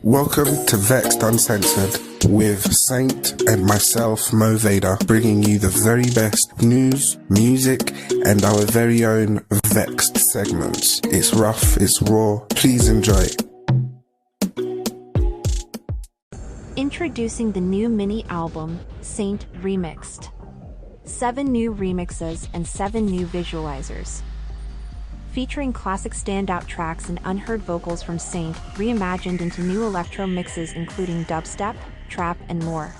Welcome to Vexxed Uncensored with Saint and myself, Mo Vader, bringing you the very best news, music, and our very own Vexxed segments. It's rough, it's raw. Please enjoy. Introducing the new mini album, Saint Remixed. 7 new remixes and 7 new visualizers. Featuring classic standout tracks and unheard vocals from Saint, reimagined into new electro mixes including dubstep, trap, and more.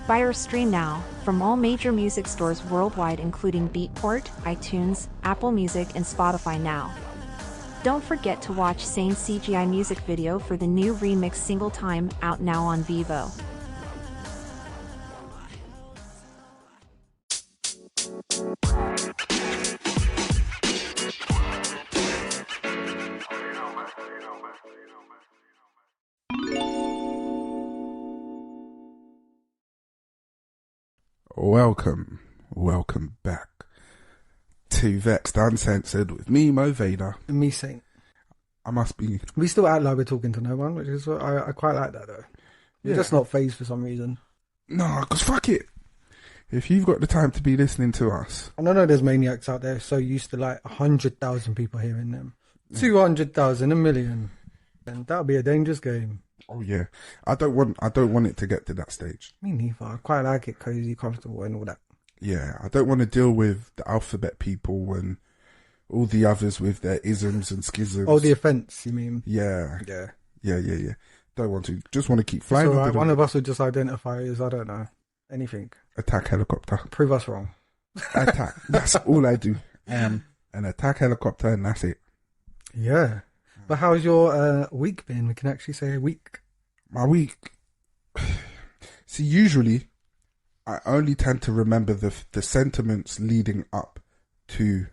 Buy or stream now, from all major music stores worldwide including Beatport, iTunes, Apple Music, and Spotify now. Don't forget to watch Saint's CGI music video for the new remix Single Time, out now on Vivo. Welcome back to Vexxed Uncensored with me, Mo Vader. And me, Saint. I must be... We still act like we're talking to no one, which is what I quite like that though. You're just not phased for some reason. No, because fuck it. If you've got the time to be listening to us... And I know there's maniacs out there so used to like 100,000 people hearing them. 200,000, a million. And that'll be a dangerous game. Oh yeah. I don't want it to get to that stage. Me neither. I quite like it cozy, comfortable and all that. Yeah, I don't want to deal with the alphabet people and all the others with their isms and schisms. Oh, the offence, you mean? Yeah. Yeah. Don't want to. Just want to keep flying. So one of us would just identify as, I don't know, anything. Attack helicopter. Prove us wrong. Attack. That's all I do. An attack helicopter, and that's it. Yeah. But how's your week been? We can actually say a week. My week. See, usually I only tend to remember the sentiments leading up to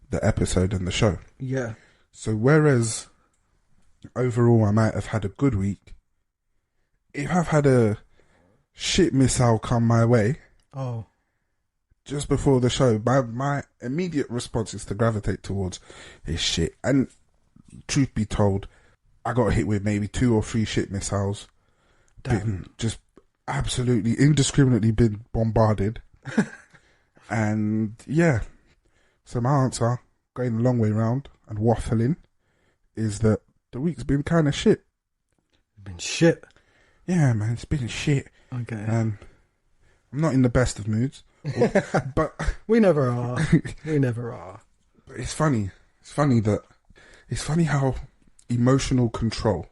the episode and the show. Yeah. So whereas overall I might have had a good week, if I've had a shit missile come my way, just before the show, my immediate response is to gravitate towards is shit. And truth be told, I got hit with maybe 2 or 3 shit missiles. Been just absolutely indiscriminately been bombarded. And yeah, so my answer, going a long way round and waffling, is that the week's been kind of shit. Been shit? Yeah, man, it's been shit. Okay. I'm not in the best of moods. But we never are. But it's funny. It's funny how emotional control,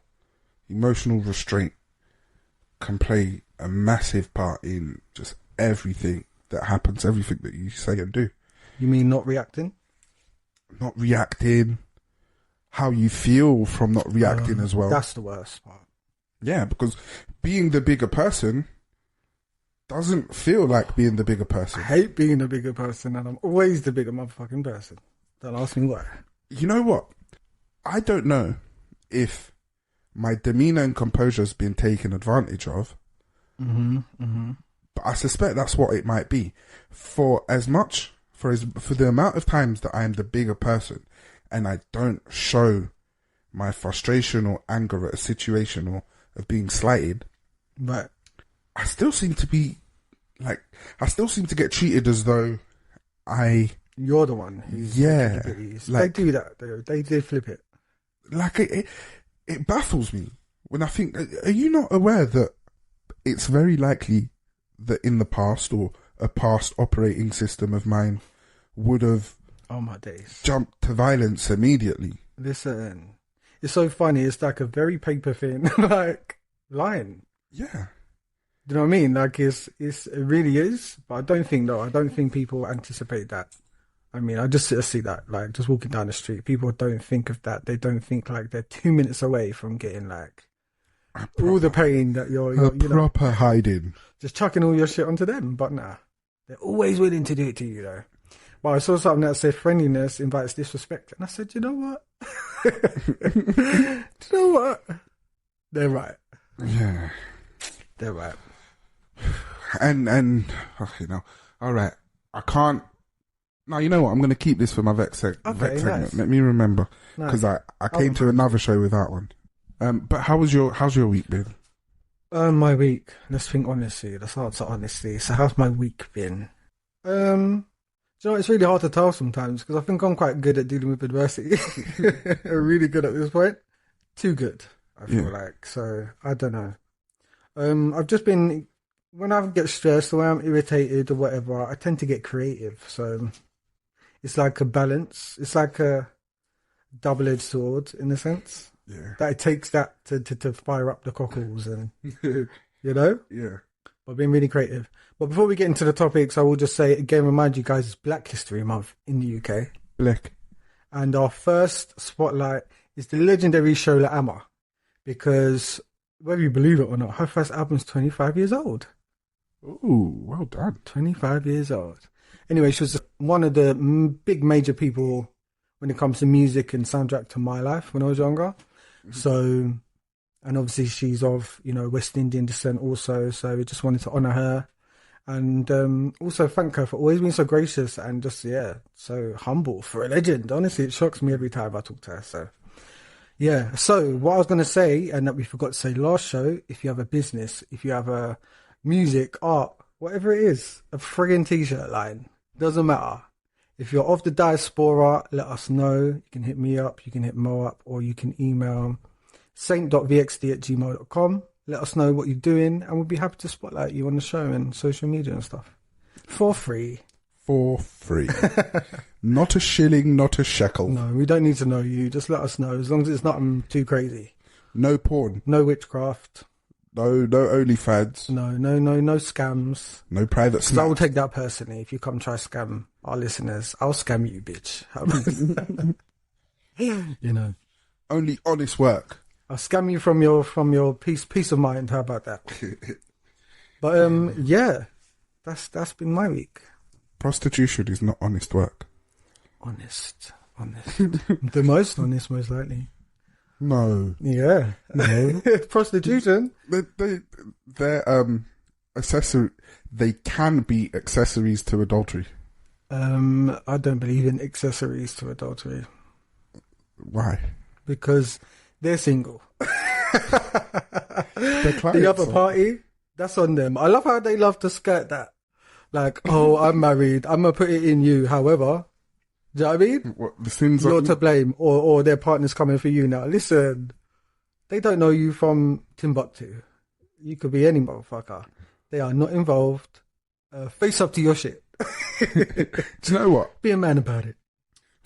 emotional restraint can play a massive part in just everything that happens, everything that you say and do. You mean not reacting? Not reacting, how you feel from not reacting as well. That's the worst part. Yeah, because being the bigger person doesn't feel like being the bigger person. I hate being the bigger person, and I'm always the bigger motherfucking person. Don't ask me why. You know what? I don't know if my demeanour and composure has been taken advantage of. But I suspect that's what it might be. For the amount of times that I am the bigger person and I don't show my frustration or anger at a situation or of being slighted, right, I still seem to get treated as though you're the one who's they do that. They did flip it. Like it baffles me when I think, are you not aware that it's very likely that in the past or a past operating system of mine would have jumped to violence immediately? Listen, it's so funny. It's like a very paper thin like line. Yeah. Do you know what I mean? Like it really is, but I don't think people anticipate that. I mean, I just see that, like, just walking down the street, people don't think of that. They don't think, like, they're 2 minutes away from getting, like, all the pain that you're proper hiding. Just chucking all your shit onto them. But nah, they're always willing to do it to you, though. But I saw something that said friendliness invites disrespect. And I said, you know what? They're right. Yeah. They're right. And all right, I can't. No, you know what? I'm going to keep this for my Vex segment. Nice. Let me remember, because I came to another show without one. But how's your week been? My week. Let's think honestly. Let's answer honestly. So how's my week been? Do you know, it's really hard to tell sometimes because I think I'm quite good at dealing with adversity. I'm really good at this point. Too good, I feel like. So I don't know. I've just been, when I get stressed or I'm irritated or whatever, I tend to get creative. So it's like a balance. It's like a double-edged sword in a sense. Yeah. That it takes that to fire up the cockles and, you know? Yeah. I've been really creative. But before we get into the topics, I will just say again, remind you guys, it's Black History Month in the UK. Black. And our first spotlight is the legendary Shola Amma. Because whether you believe it or not, her first album's 25 years old. Ooh, well done. 25 years old. Anyway, she was one of the big major people when it comes to music and soundtrack to my life when I was younger. Mm-hmm. So, and obviously she's of, West Indian descent also. So we just wanted to honour her. And also thank her for always being so gracious and just, so humble for a legend. Honestly, it shocks me every time I talk to her. So, yeah. So what I was going to say, and that we forgot to say last show, if you have a business, if you have a music, art, whatever it is, a friggin' t-shirt line, doesn't matter. If you're of the diaspora, let us know. You can hit me up, you can hit Mo up, or you can email saint.vxd@gmail.com. Let us know what you're doing, and we'll be happy to spotlight you on the show and social media and stuff. For free. For free. Not a shilling, not a shekel. No, we don't need to know you. Just let us know, as long as it's not too crazy. No porn. No witchcraft. No OnlyFans. No scams. No private snaps. I will take that personally. If you come try scam our listeners, I'll scam you, bitch. Only honest work. I'll scam you from your peace of mind. How about that? But that's been my week. Prostitution is not honest work. Honest. The most honest, most likely. No. Yeah. No. Prostitution. They're accessory. They can be accessories to adultery. I don't believe in accessories to adultery. Why? Because they're single. The other party, that's on them. I love how they love to skirt that. Like, oh, I'm married. I'm gonna put it in you. However, do you know what I mean? What, the sins you're to blame, or their partner's coming for you now. Listen, they don't know you from Timbuktu. You could be any motherfucker. They are not involved. Face up to your shit. Do you know what? Be a man about it.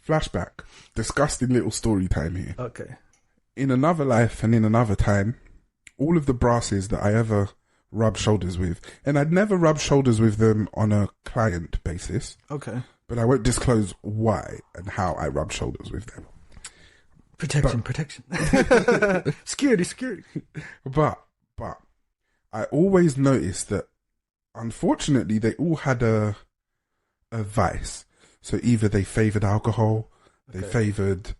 Flashback. Disgusting little story time here. Okay. In another life and in another time, all of the brasses that I ever rubbed shoulders with, and I'd never rubbed shoulders with them on a client basis. Okay. But I won't disclose why and how I rubbed shoulders with them. Protection. Security. But I always noticed that, unfortunately, they all had a vice. So either they favoured alcohol, they favoured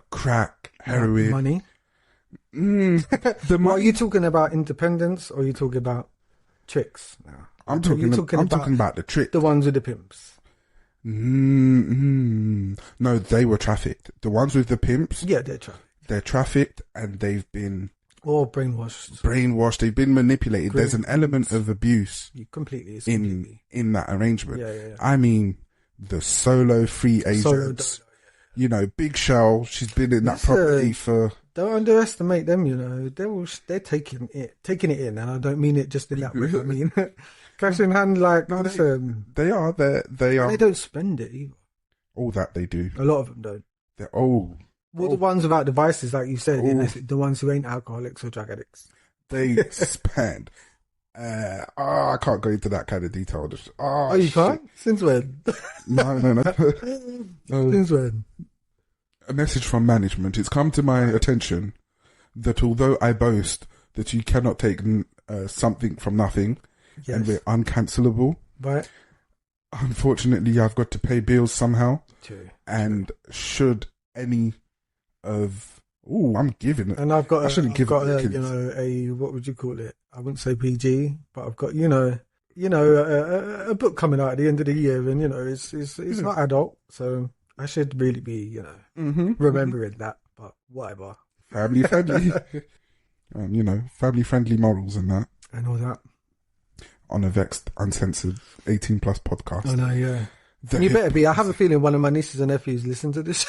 crack, heroin. Money? Are you talking about independence or are you talking about tricks? No. I'm talking about the trick. The ones with the pimps. No, they were trafficked. The ones with the pimps. Yeah, they're trafficked. They're trafficked and they've been... Or brainwashed. They've been manipulated. There's an element of abuse in that arrangement. Yeah. I mean, the solo free agents. Big Shell, she's been in that property for... Don't underestimate them, They're taking it in, and I don't mean it just in that way. I mean, cash in hand, like... No, they are. They are. They don't spend it either. All that they do. A lot of them don't. They're old. Well, the ones without devices, like you said, the ones who ain't alcoholics or drug addicts. They spend. I can't go into that kind of detail. You can't? Since when? No. Since when? A message from management. It's come to my attention that although I boast that you cannot take something from nothing, and we're uncancelable, right? Unfortunately, I've got to pay bills somehow. True. And should any of... I'm giving it. And I've got what would you call it? I wouldn't say PG, but I've got, a book coming out at the end of the year, and, it's not adult, so I should really be, remembering that, but whatever. family friendly. Family friendly morals and that. And all that. On a Vexxed Uncensored 18 plus podcast. Oh no, yeah. And you better be. I have a feeling one of my nieces and nephews listen to this.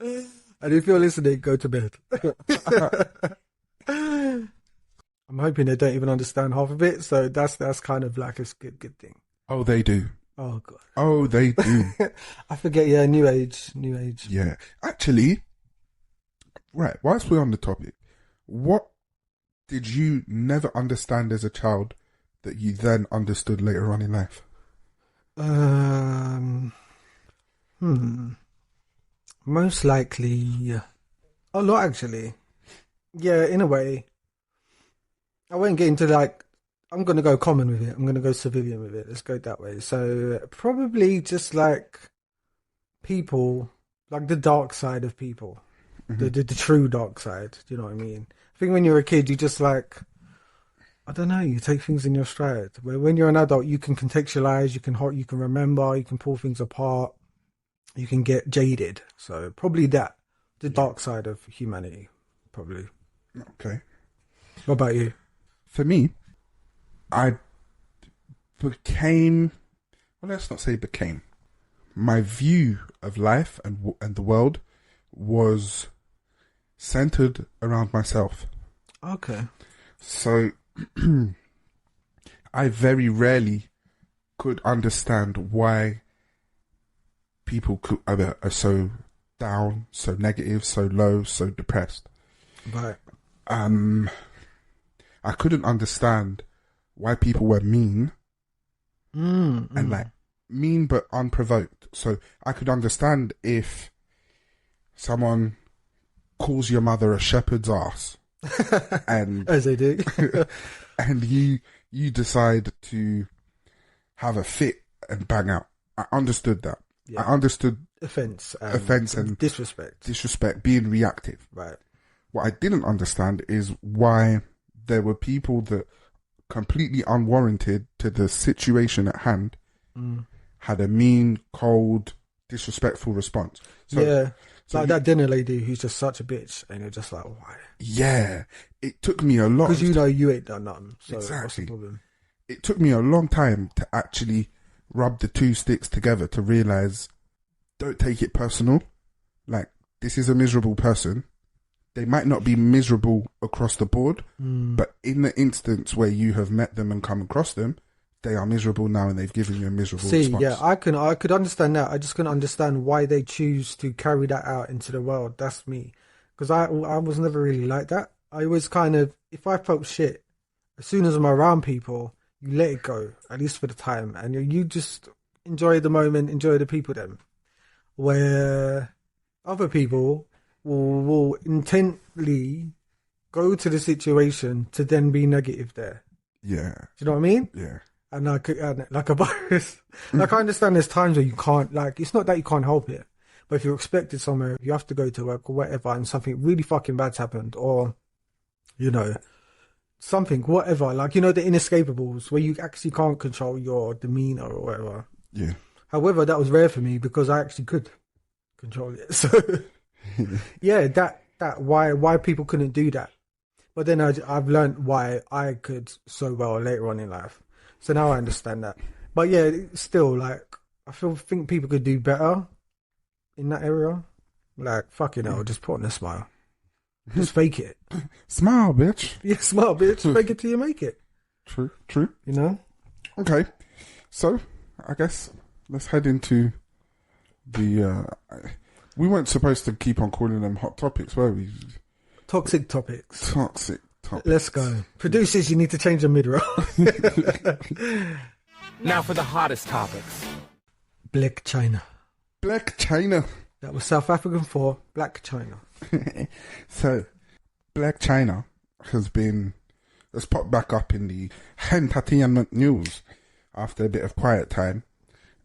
And if you're listening, go to bed. I'm hoping they don't even understand half of it, so that's kind of like a good thing. Oh, they do. Oh god. Oh, they do. I forget. Yeah, new age. Yeah, actually, right. Whilst we're on the topic, what did you never understand as a child that you then understood later on in life? Most likely, a lot actually. Yeah, in a way. I won't get into I'm going to go common with it. I'm going to go civilian with it. Let's go that way. So probably just like people, like the dark side of people, the true dark side. Do you know what I mean? I think when you're a kid, you just I don't know, you take things in your stride. When you're an adult, you can contextualize, you can remember, you can pull things apart, you can get jaded. So probably the dark side of humanity, probably. Okay. What about you? For me, I became, well, let's not say became. My view of life and the world was centered around myself. Okay. So I very rarely could understand why people are so down, so negative, so low, so depressed. Right. I couldn't understand why people were mean and mean but unprovoked. So I could understand if someone calls your mother a shepherd's ass. And as they do. And you decide to have a fit and bang out. I understood that. Yeah. I understood offense and disrespect, being reactive. Right. What I didn't understand is why there were people that completely unwarranted to the situation at hand had a mean, cold, disrespectful response. So, yeah. So like that dinner lady who's just such a bitch, and you're just like, why? Yeah, it took me a lot. Because you ain't done nothing. So exactly. What's the problem? It took me a long time to actually rub the two sticks together to realise, don't take it personal. Like, this is a miserable person. They might not be miserable across the board, but in the instance where you have met them and come across them, they are miserable now and they've given you a miserable response. Yeah, I could understand that. I just couldn't understand why they choose to carry that out into the world. That's me. Because I was never really like that. I was kind of, if I felt shit, as soon as I'm around people, you let it go, at least for the time. And you just enjoy the moment, enjoy the people then. Where other people will intently go to the situation to then be negative there. Yeah. Do you know what I mean? Yeah. And like a virus. Like, I understand there's times where you can't, like, it's not that you can't help it, but if you're expected somewhere, you have to go to work or whatever, and something really fucking bad's happened, or, something, whatever, like, the inescapables where you actually can't control your demeanor or whatever. Yeah. However, that was rare for me because I actually could control it. So, yeah, that why people couldn't do that. But then I've learned why I could so well later on in life. So now I understand that. But yeah, still, like, I think people could do better in that area. Like, fucking hell, just put on a smile. Just fake it. Smile, bitch. Yeah, smile, bitch. Fake it till you make it. True. Okay. So, I guess let's head into the... we weren't supposed to keep on calling them hot topics, were we? Toxic topics. Toxic. Let's go. Producers, you need to change the mid-roll. Now for the hottest topics. Black China. Black China. That was South African for Black China. So, Black China has popped back up in the entertainment news after a bit of quiet time.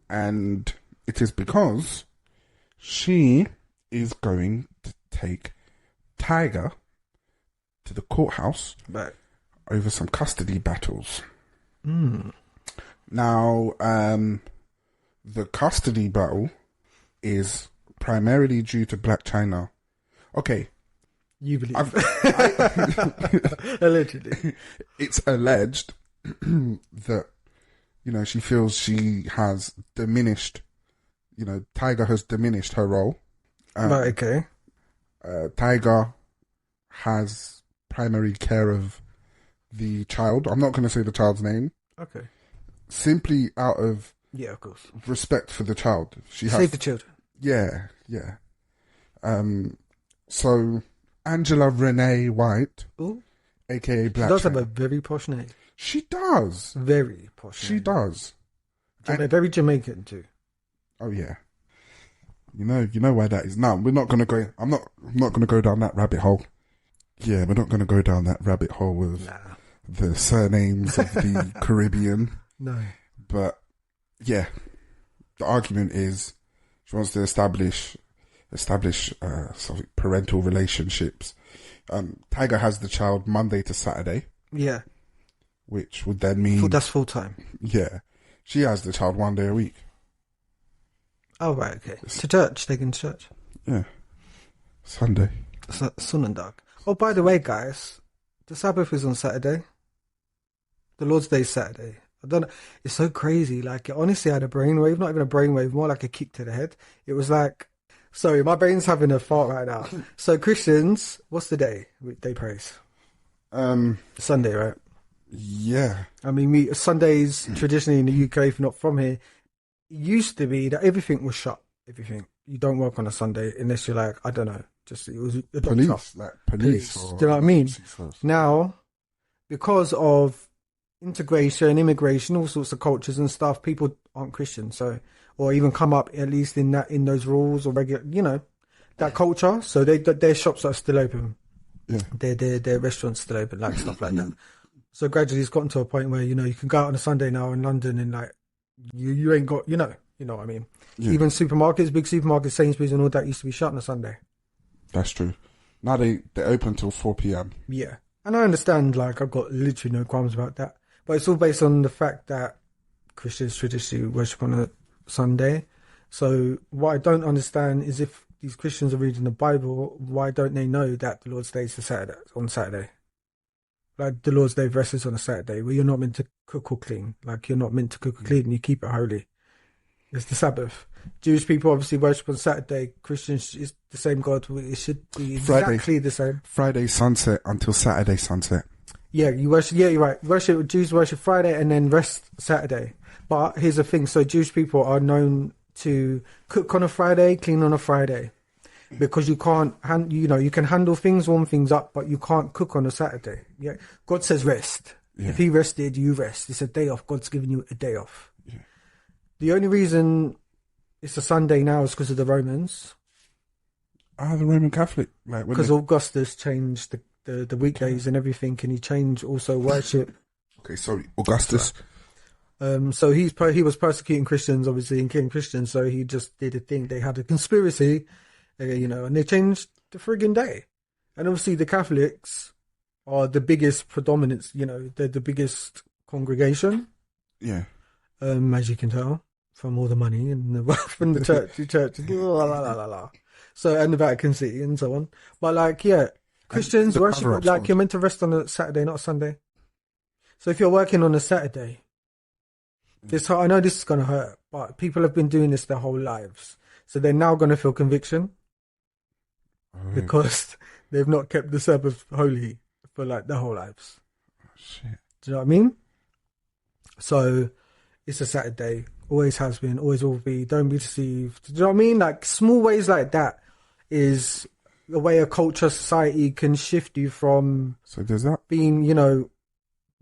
And it is because she is going to take Tiger to the courthouse over some custody battles. Now, the custody battle is primarily due to Black China. Okay, You believe? Allegedly. It's alleged that, she feels she has diminished, Tiger has diminished her role. Right, okay. Tiger has primary care of the child. I'm not going to say the child's name. Okay. Simply out of of course, respect for the child. She save the children. Yeah. So Angela Renee White, Ooh. aka Black. She does have a very posh name. She does. Very posh. She does. Very Jamaican too. Oh yeah. You know why that is. No, we're not gonna go. I'm not gonna go down that rabbit hole. Yeah, we're not gonna go down that rabbit hole with the surnames of the Caribbean. No. But yeah, the argument is she wants to establish sort of parental relationships. Tiger has the child Monday to Saturday. Yeah. Which would then mean that's full time. Yeah, she has the child 1 day a week. Oh right, okay. To church, taking to church. Yeah, Sunday. Sunday. Oh, by the way, guys, the Sabbath is on Saturday. The Lord's Day is Saturday. I don't know. It's so crazy. Like, it honestly had a brainwave, not even a brainwave, more like a kick to the head. It was like, sorry, my brain's having a fart right now. So Christians, what's the day they praise? Sunday, right? Yeah. I mean, Sundays traditionally in the UK, if you're not from here, it used to be that everything was shut. Everything. You don't work on a Sunday unless you're like, I don't know, just it was a police, doctor. like police. Do you know what I mean? Now, because of integration, immigration, all sorts of cultures and stuff, people aren't Christian, so or even come up at least in those rules or regular, that culture. So their shops are still open. Yeah, their restaurants still open, like stuff like that. So gradually, it's gotten to a point where you can go out on a Sunday now in London and like you ain't got you know what I mean. Yeah. Even supermarkets, big supermarkets, Sainsbury's and all that used to be shut on a Sunday. That's true. Now they open till 4 p.m. Yeah, and I understand. Like I've got literally no qualms about that, but it's all based on the fact that Christians traditionally worship on a Sunday. So what I don't understand is if these Christians are reading the Bible, why don't they know that the Lord's Day is on Saturday? Like the Lord's Day of Rest is on a Saturday, where you're not meant to cook or clean. Like you're not meant to cook or clean, and you keep it holy. It's the Sabbath. Jewish people obviously worship on Saturday. Christians is the same God. It should be exactly the same. Friday sunset until Saturday sunset. Yeah, you worship. Yeah, you're right. Jews worship Friday and then rest Saturday. But here's the thing: so Jewish people are known to cook on a Friday, clean on a Friday, because you can't. You can handle things, warm things up, but you can't cook on a Saturday. Yeah, God says rest. Yeah. If He rested, you rest. It's a day off. God's given you a day off. Yeah. The only reason it's a Sunday now is because of the Romans. The Roman Catholic, like because Augustus changed the weekdays and everything, and he changed also worship. Okay, sorry, Augustus. So he was persecuting Christians, obviously, and killing Christians. So he just did a thing. They had a conspiracy, and they changed the friggin' day. And obviously, the Catholics are the biggest predominance. They're the biggest congregation. Yeah. As you can tell from all the money and the wealth from the church, So and the Vatican City and so on. But Christians worship you're meant to rest on a Saturday, not a Sunday. So if you're working on a Saturday, I know this is going to hurt, but people have been doing this their whole lives. So they're now going to feel conviction because they've not kept the Sabbath holy for their whole lives. Oh, shit. Do you know what I mean? So it's a Saturday, always has been, always will be. Don't be deceived. Do you know what I mean? Small ways like that is the way a culture, society can shift you from being,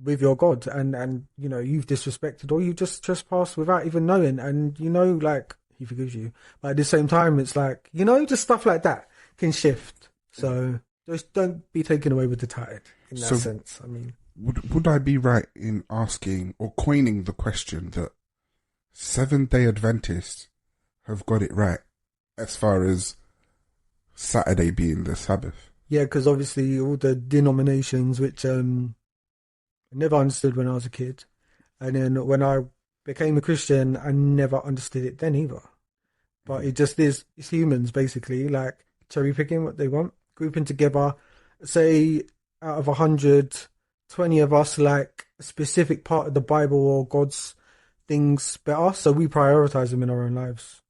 with your God and you've disrespected or you just trespassed without even knowing and He forgives you. But at the same time, it's just stuff like that can shift. So just don't be taken away with the tide in that sense. I mean, would I be right in asking or coining the question that Seventh-day Adventists have got it right as far as Saturday being the Sabbath? Yeah, because obviously all the denominations, which I never understood when I was a kid, and then when I became a Christian, I never understood it then either. But it just is, it's humans basically, cherry picking what they want. grouping together, say out of 100, 20 of us like a specific part of the Bible or God's things better, so we prioritize them in our own lives.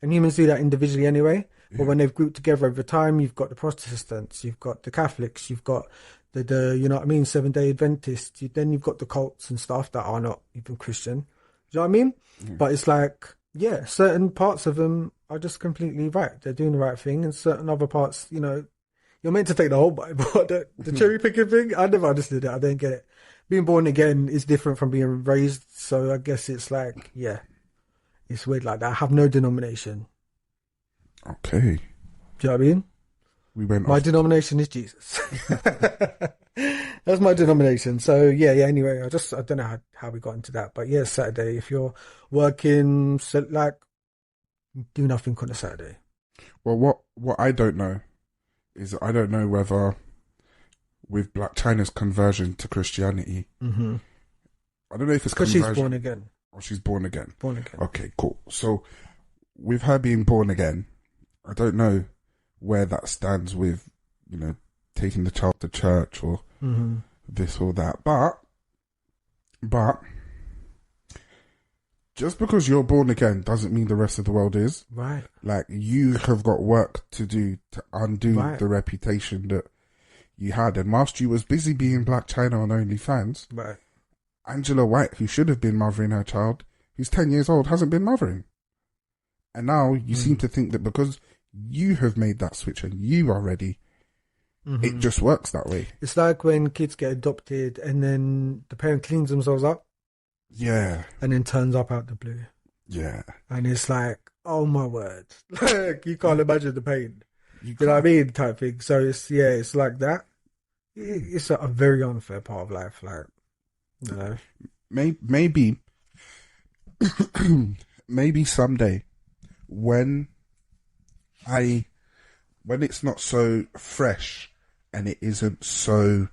And humans do that individually anyway. But when they've grouped together over time, you've got the Protestants, you've got the Catholics, you've got the you know what I mean, 7-day Adventists. Then you've got the cults and stuff that are not even Christian. Do you know what I mean? But it's like, yeah, certain parts of them are just completely right. They're doing the right thing, and certain other parts, you know, you're meant to take the whole Bible. The cherry picking thing, I never understood it. I don't get it. Being born again is different from being raised, so I guess it's like, yeah, it's weird like that. I have no denomination. Okay. Do you know what I mean? My denomination is Jesus. That's my denomination. So yeah. Anyway, I don't know how we got into that, but yeah, Saturday. If you're working, so like, do nothing on a Saturday. Well, what I don't know is I don't know whether with Black China's conversion to Christianity, I don't know if it's because conversion. She's born again. Oh, she's born again. Born again. Okay, cool. So with her being born again, I don't know where that stands with, you know, taking the child to church or this or that. But just because you're born again doesn't mean the rest of the world is. Right. Like, you have got work to do to undo the reputation that you had. And whilst you was busy being Black China on OnlyFans, right, Angela White, who should have been mothering her child, who's 10 years old, hasn't been mothering. And now you seem to think that because you have made that switch and you are ready, it just works that way. It's like when kids get adopted and then the parent cleans themselves up. Yeah. And then turns up out the blue. Yeah. And it's like, oh my word. Like, you can't imagine the pain. You know what I mean? Type thing. So it's like that. It's a very unfair part of life. Like, you know. Maybe someday when it's not so fresh and it isn't so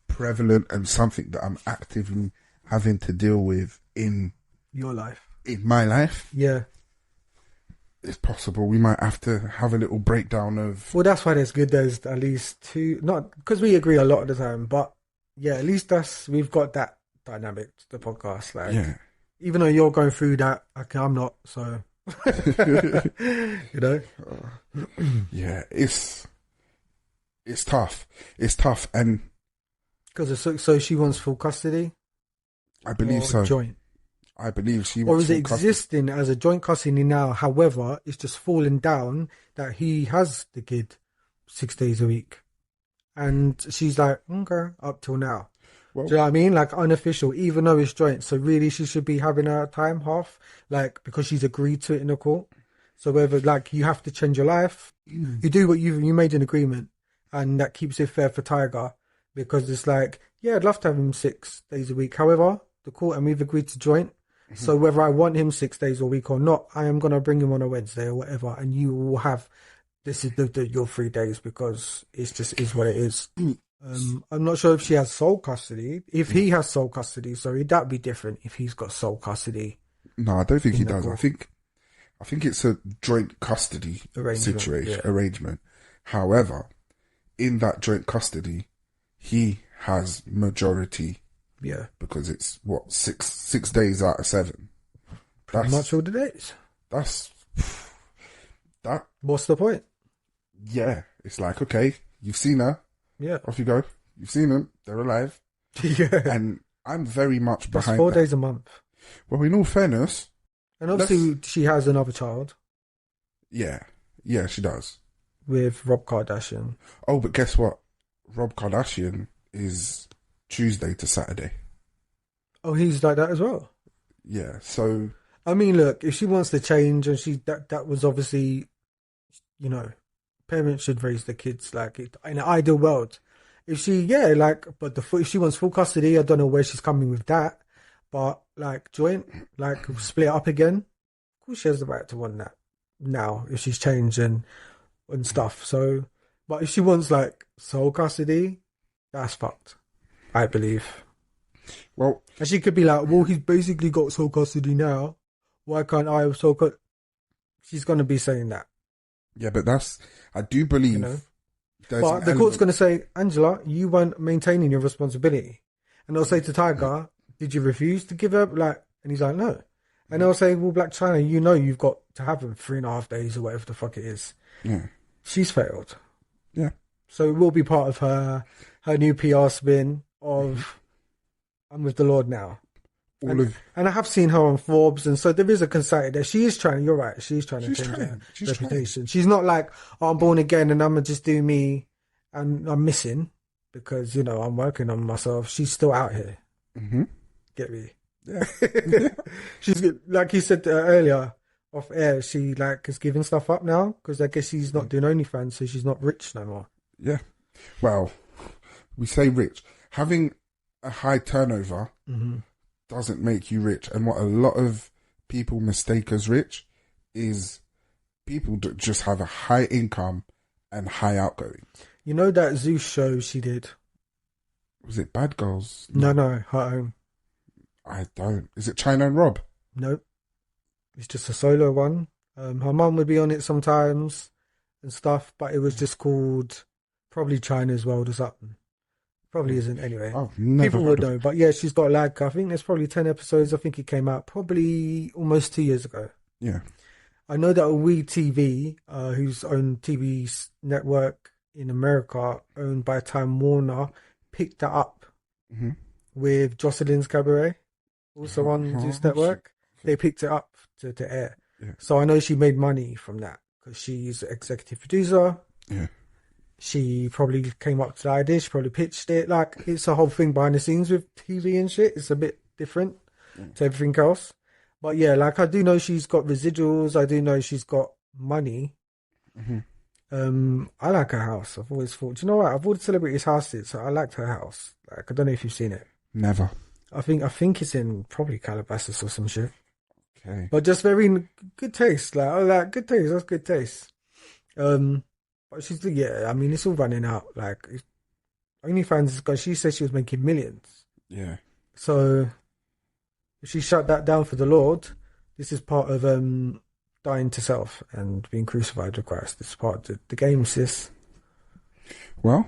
prevalent and something that I'm actively having to deal with in your life, in my life, yeah, it's possible we might have to have a little breakdown of. Well, that's why there's at least two, not because we agree a lot of the time, but yeah, at least we've got that dynamic to the podcast. Like, yeah. Even though you're going through that, okay, I'm not, so you know. Yeah, it's tough. It's tough, and because so she wants full custody. I believe so. Joint. I believe she wants. Or is it existing as a joint custody now? However, it's just fallen down that he has the kid 6 days a week, and she's like, okay, up till now. Well, do you know what I mean? Like, unofficial, even though it's joint. So really, she should be having her time half, like, because she's agreed to it in the court. So whether, like, you have to change your life, you do what you made an agreement, and that keeps it fair for Tiger, because it's like, yeah, I'd love to have him 6 days a week. However, the court and we've agreed to joint. So whether I want him 6 days a week or not, I am going to bring him on a Wednesday or whatever, and you will have, this is your 3 days, because it's just is what it is. I'm not sure if she has sole custody. If he has sole custody, sorry, that'd be different if he's got sole custody. No, I don't think he does. I think it's a joint custody arrangement. However, in that joint custody, he has majority. Yeah. Because it's what, six days out of 7. Pretty much all the days. That. What's the point? Yeah. It's like, okay, you've seen her. Yeah. Off you go. You've seen them. They're alive. Yeah. And I'm very much behind. That's 4 days a month. Well, in all fairness. And obviously she has another child. Yeah. Yeah, she does. With Rob Kardashian. Oh, but guess what? Rob Kardashian is Tuesday to Saturday. Oh, he's like that as well? Yeah, so... I mean, look, if she wants to change, and that was obviously, you know, parents should raise their kids like in an ideal world. If she, if she wants full custody, I don't know where she's coming with that, but like joint, like split up again, of course she has the right to want that now if she's changed and stuff. So, but if she wants like sole custody, that's fucked, I believe. Well, and she could be like, well, he's basically got sole custody now. Why can't I have sole custody? She's going to be saying that. Yeah, but I do believe But the court's going to say, Angela, you weren't maintaining your responsibility. And they'll say to Tiger, did you refuse to give up? And he's like, no. And they'll say, well, Black China, you've got to have him 3.5 days or whatever the fuck it is. Yeah. She's failed. Yeah. So it will be part of her new PR spin of, I'm with the Lord now. And I have seen her on Forbes, and so there is a consider there. She is trying, you're right, she's trying to change her reputation. She's not like, I'm born again and I'm going to just do me and I'm missing because, I'm working on myself. She's still out here. Mm-hmm. Get me? Yeah. She's, like you said earlier, off air, she is giving stuff up now because I guess she's not doing OnlyFans, so she's not rich no more. Yeah. Well, we say rich. Having a high turnover doesn't make you rich. And what a lot of people mistake as rich is people that just have a high income and high outgoing. You know that Zeus show she did? Was it Bad Girls? No, her own. I don't. Is it China and Rob? Nope. It's just a solo one. Her mum would be on it sometimes and stuff, but it was just called probably China's World or something. Probably isn't anyway. People would know. But yeah, she's got I think there's probably 10 episodes. I think it came out probably almost 2 years ago. Yeah. I know that We TV, whose own TV network in America, owned by Time Warner, picked that up with Jocelyn's Cabaret, also on Zeus Network. They picked it up to air. Yeah. So I know she made money from that because she's an executive producer. Yeah. She probably came up to the idea. She probably pitched it. It's a whole thing behind the scenes with TV and shit. It's a bit different to everything else. But yeah, I do know she's got residuals. I do know she's got money. I like her house. I've always thought, do you know what? Of all the celebrities' houses, I liked her house. I don't know if you've seen it. Never. I think it's in probably Calabasas or some shit. Okay. But just very good taste. Good taste. That's good taste. But she's, it's all running out. OnlyFans, because she said she was making millions. Yeah. So if she shut that down for the Lord, this is part of dying to self and being crucified with Christ. This is part of the game, sis. Well.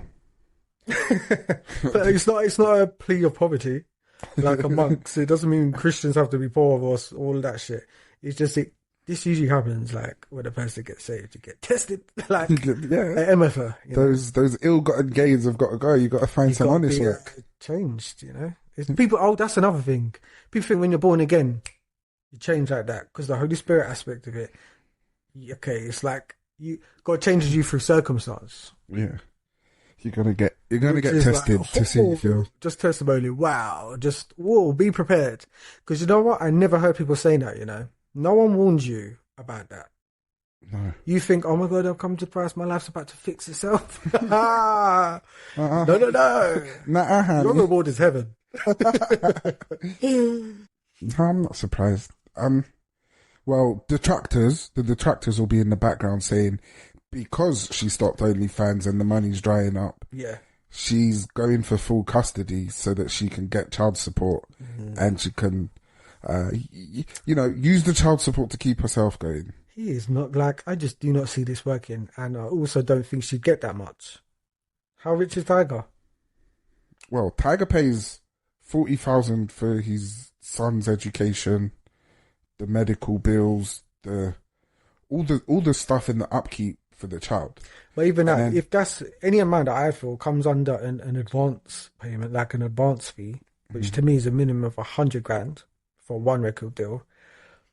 But it's not a plea of poverty like a monk. It doesn't mean Christians have to be poor or all that shit. It's just this usually happens when a person gets saved, you get tested at MFA. Those ill-gotten gains have got to go. You got to find some honest work. Changed, It's people. Oh, that's another thing. People think when you're born again, you change like that because the Holy Spirit aspect of it. Okay, it's God changes you through circumstance. Yeah. You're gonna get tested to see if you're just testimony. Wow, be prepared. Because you know what? I never heard people saying that. No one warned you about that. No. You think, oh my God, I've come to Christ. My life's about to fix itself. No. Your reward is heaven. No, I'm not surprised. Well, the detractors will be in the background saying, because she stopped OnlyFans and the money's drying up, she's going for full custody so that she can get child support and she can, use the child support to keep herself going. He is not I just do not see this working, and I also don't think she'd get that much. How rich is Tiger? Well, Tiger pays $40,000 for his son's education, the medical bills, all the stuff in the upkeep for the child. But even that, if that's any amount that I feel comes under an advance payment, like an advance fee, which to me is a minimum of $100,000 for one record deal.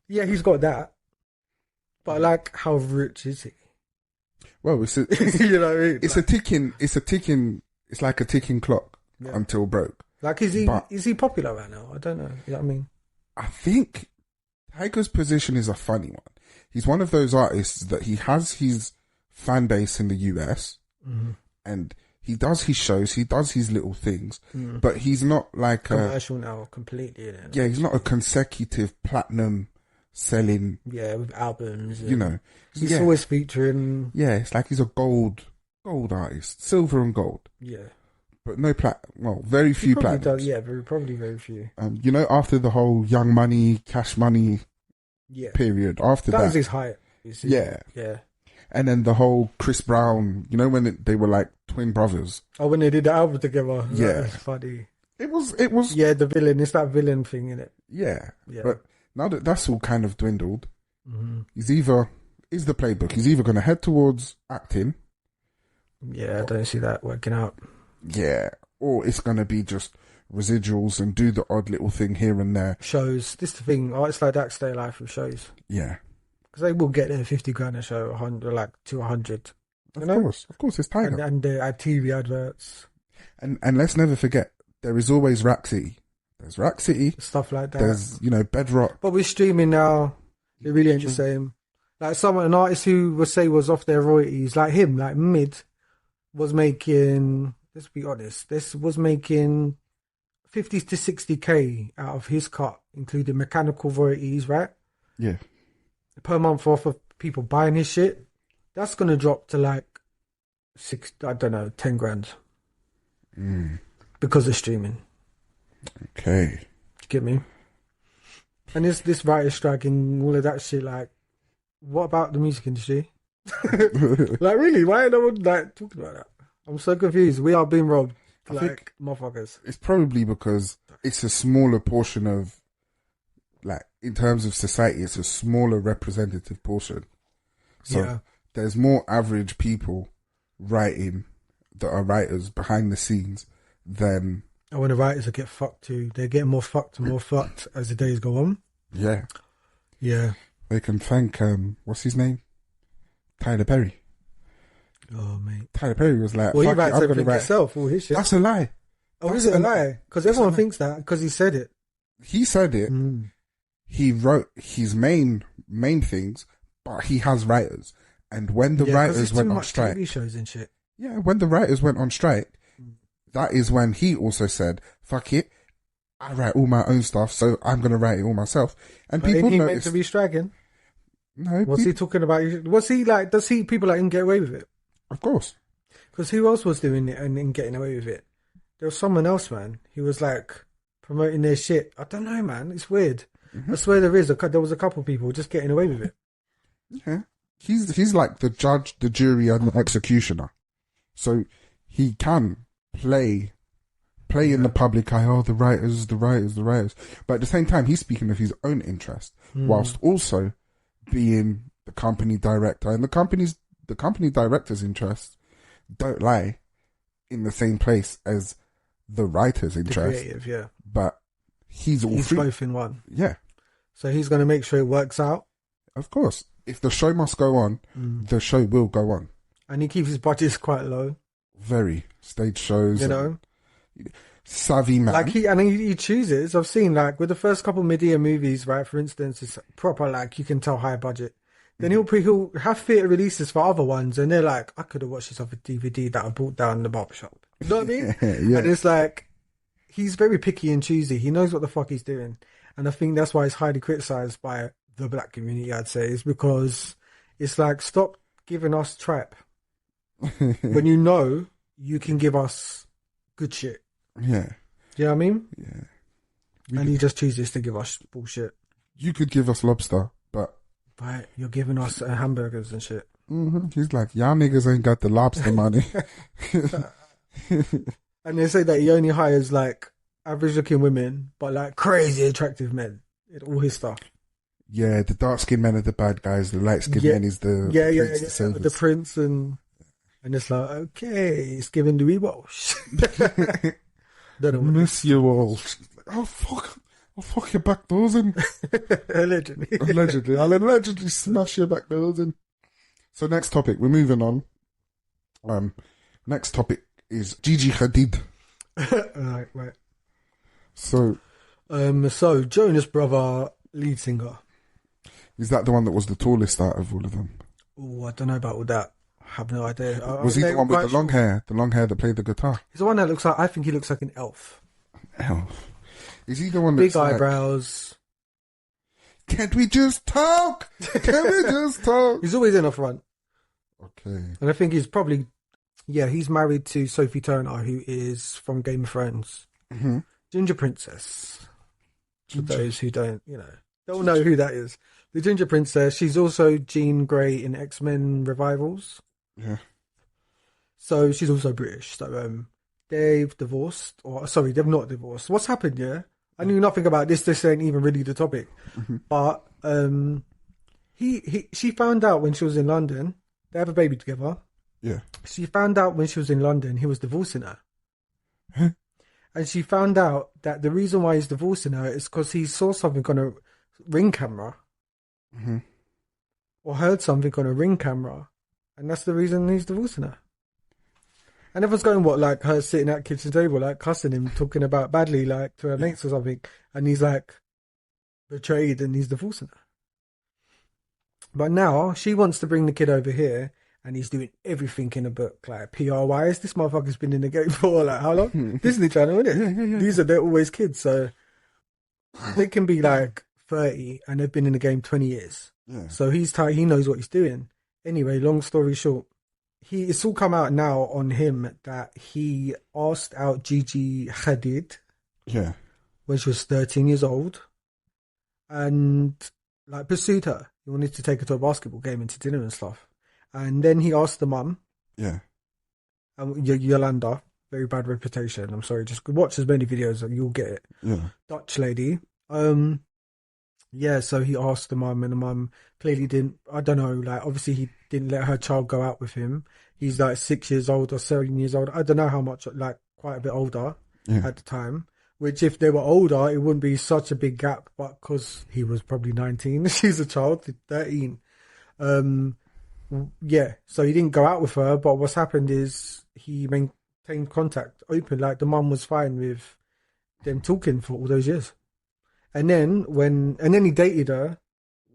Yeah, he's got that. But how rich is he? Well, it's like a ticking clock until broke. Is he popular right now? I don't know. You know what I mean? I think Tiger's position is a funny one. He's one of those artists that he has his fan base in the US and he does his shows, he does his little things, but he's not like commercial now completely. Yeah, he's not a consecutive platinum selling. Yeah, with albums. He's always featuring. Yeah, it's like he's a gold artist, silver and gold. Yeah. But no very few platinums. Probably very few. After the whole Young Money, Cash Money period, after that was his height. Yeah. Yeah. And then the whole Chris Brown, you know, when they were like twin brothers. Oh, when they did the album together. Yeah. That was funny. It was. Yeah, the villain. It's that villain thing, isn't it? Yeah. Yeah. But now that that's all kind of dwindled, Mm-hmm. is the playbook. He's either going to head towards acting. Yeah, I don't see that working out. Yeah. Or it's going to be just residuals and do the odd little thing here and there. Shows. This is the thing. Artists like that stay alive with shows. Yeah. Because they will get their 50 grand a show, 100, like to 100. Of course, it's Tiger. And they add TV adverts. And let's never forget, there is always Rack City. There's Rack City. Stuff like that. There's, Bedrock. But with streaming now, it really ain't the same. Like an artist who would say was off their royalties, like him, like Mid, was making, let's be honest, this was making 50 to 60k out of his cut, including mechanical royalties, right? Yeah. Per month off of people buying his shit. That's going to drop to like 10 grand. Because of streaming. Okay. You get me? And this writer strike and all of that shit, like, what about the music industry? Like, really? Why are no one like talking about that? I'm so confused. We are being robbed, like motherfuckers. It's probably because it's a smaller portion of, like, in terms of society, it's a smaller representative portion. So there's more average people writing that are writers behind the scenes than... And when the writers get fucked too, they're getting more fucked and more fucked as the days go on. Yeah. Yeah. They can thank, what's his name? Tyler Perry. Oh, mate. Tyler Perry was like, well, he fuck it, writes I'm going to everything write... himself, all his shit. That's a lie. Oh, is it a lie? Because everyone thinks that, because he said it. He said it. He wrote his main things, but he has writers. And when the writers went on strike... TV shows and shit. Yeah, when the writers went on strike, that is when he also said, fuck it, I write all my own stuff, so I'm going to write it all myself. And But people ain't he noticed... meant to be striking? No. What's he talking about? What's he like? Does he people like him get away with it? Of course. Because who else was doing it and getting away with it? There was someone else, man. He was like promoting their shit. I don't know, man. It's weird. I swear there was a couple people just getting away with it. Yeah. He's like the judge, the jury, and the executioner. So he can play in the public eye, oh, the writers. But at the same time, he's speaking of his own interest, whilst also being the company director. And the company director's interests don't lie in the same place as the writer's interest. The creative, yeah. But he's both in one. Yeah. So he's going to make sure it works out. Of course. If the show must go on, the show will go on. And he keeps his budgets quite low. Very. Stage shows. You know? Savvy man. Like he chooses. I've seen like with the first couple Medea movies, right? For instance, it's proper like you can tell high budget. Then he'll have theatre releases for other ones, and they're like, I could have watched this off a DVD that I bought down in the barbershop. You know what I mean? Yeah. And it's like he's very picky and choosy. He knows what the fuck he's doing, and I think that's why he's highly criticised by the black community. I'd say is because it's like stop giving us trap when you know you can give us good shit. Yeah. Do you know what I mean? Yeah. And he just chooses to give us bullshit. You could give us lobster, but you're giving us hamburgers and shit. He's like, y'all niggas ain't got the lobster money. And they say that he only hires like average looking women, but like crazy attractive men in all his stuff. Yeah, the dark skinned men are the bad guys, the light skinned men is the the prince and it's like, okay, it's giving Louis Walsh. Monsieur Walsh. Oh fuck your back doors in. Allegedly. I'll allegedly smash your back doors in. So next topic, we're moving on. Next topic is Gigi Hadid. Right. So Jonas Brother lead singer. Is that the one that was the tallest out of all of them? Oh, I don't know about all that. I have no idea. Was he the one with the long hair? The long hair that played the guitar? He's the one that looks like, I think he looks like an elf. Elf? Is he the one that's big eyebrows? Can't we just talk? Can we just talk? He's always in the front. Okay. And I think he's probably, he's married to Sophie Turner, who is from Game of Thrones. Ginger Princess. For those who don't know who that is. The Ginger Princess. She's also Jean Grey in X-Men revivals. Yeah. So she's also British. So they've divorced, or sorry, they've not divorced. What's happened? Yeah, I knew nothing about this. This ain't even really the topic. But she found out when she was in London. They have a baby together. Yeah. She found out when she was in London he was divorcing her. Huh? And she found out that the reason why he's divorcing her is because he saw something on a Ring camera. Or heard something on a Ring camera. And that's the reason he's divorcing her. And everyone's going, what, like her sitting at the kitchen table, like cussing him, talking about badly, like to her mates or something. And he's like betrayed and he's divorcing her. But now she wants to bring the kid over here and he's doing everything in a book, like PR-wise. This motherfucker's been in the game for like how long? Disney Channel, isn't it? Yeah. These are, they're always kids, so they can be like 30 and they've been in the game 20 years. Yeah. So he's tight, he knows what he's doing. Anyway, long story short, it's all come out now on him that he asked out Gigi Hadid when she was 13 years old and like pursued her. He wanted to take her to a basketball game and to dinner and stuff. And then he asked the mum. Yeah. Yolanda, very bad reputation. I'm sorry, just watch as many videos and you'll get it. Yeah. Dutch lady. Yeah, so he asked the mum and the mum clearly didn't, I don't know, like obviously he didn't let her child go out with him. He's like 6 years old or 7 years old. I don't know how much, like quite a bit older at the time. Which if they were older, it wouldn't be such a big gap. But because he was probably 19, she's a child, 13. Yeah, so he didn't go out with her. But what's happened is he maintained contact open. Like the mum was fine with them talking for all those years. And then he dated her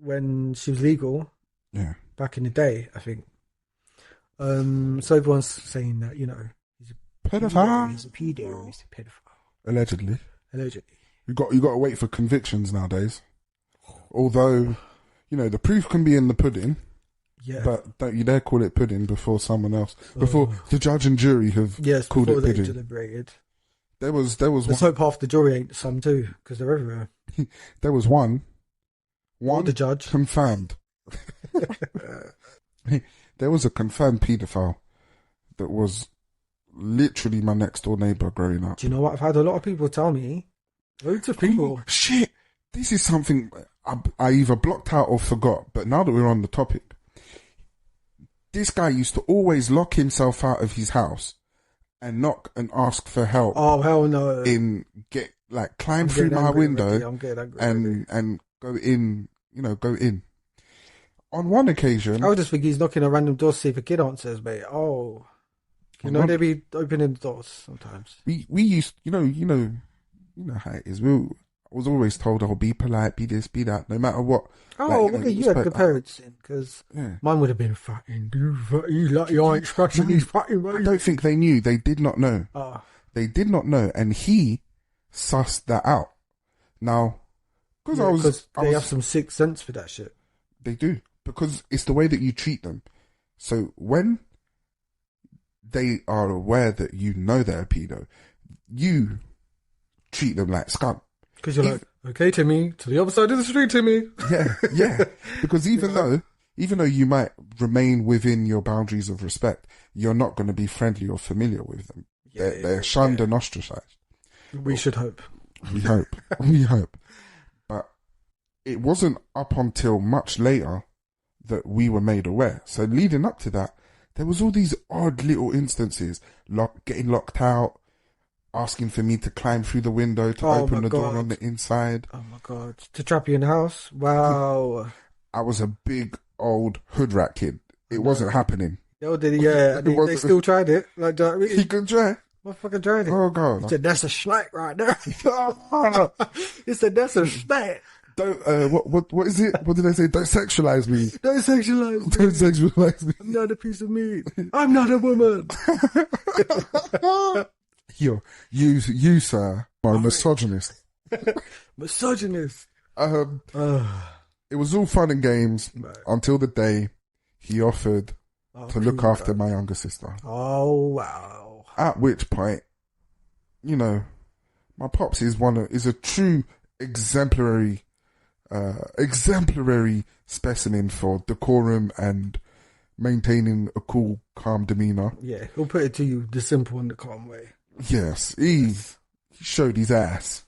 when she was legal. Yeah. Back in the day, I think. So everyone's saying that, you know, he's a pedophile. He's a pedo. He's a pedophile. Allegedly. Allegedly. You got to wait for convictions nowadays. Although, you know, the proof can be in the pudding. Yeah. But don't you dare call it pudding before someone else. Before the judge and jury have called it pudding. Deliberated. There was Let's hope half the jury ain't some too, because they're everywhere. There was one the judge confirmed. There was a confirmed paedophile that was literally my next door neighbour growing up. Do you know what? I've had a lot of people tell me. Loads of people. Oh, shit. This is something I either blocked out or forgot. But now that we're on the topic, this guy used to always lock himself out of his house and knock and ask for help. Oh, hell no. Climb through my window and go in, go in. On one occasion... I would just think he's knocking on random doors to see if a kid answers, mate. Oh. They be opening the doors sometimes. We used, you know how it is. I was always told, oh, be polite, be this, be that, no matter what. Oh, you had good parents then, because mine would have been fucking, you like you ain't scratching these fucking ways. I don't think they knew. They did not know. Oh. They did not know, and he sussed that out. Now, because they have some sixth sense for that shit. They do, because it's the way that you treat them. So when they are aware that you know they're a pedo, you treat them like scum. Because you're like, okay, Timmy, to the other side of the street, Timmy. Yeah. Because even though you might remain within your boundaries of respect, you're not going to be friendly or familiar with them. They're shunned and ostracized. We should hope. We hope. We hope. But it wasn't up until much later that we were made aware. So leading up to that, there was all these odd little instances, getting locked out, asking for me to climb through the window to open the door on the inside. Oh my God. To trap you in the house? Wow. I was a big old hood rat kid. It wasn't happening. Oh, did he? Yeah. They still tried it. Like, he could try. Motherfucker tried it. Oh God. He said, that's a snake right there. He said, that's a snake. Don't, what is it? What did I say? Don't sexualize me. Don't sexualize me. Don't sexualize me. I'm not a piece of meat. I'm not a woman. You, sir, are a misogynist. Misogynist. It was all fun and games until the day he offered to look after my younger sister. Oh, wow. At which point, my pops is a true exemplary exemplary specimen for decorum and maintaining a cool, calm demeanor. Yeah, he'll put it to you the simple and the calm way. Yes, he showed his ass.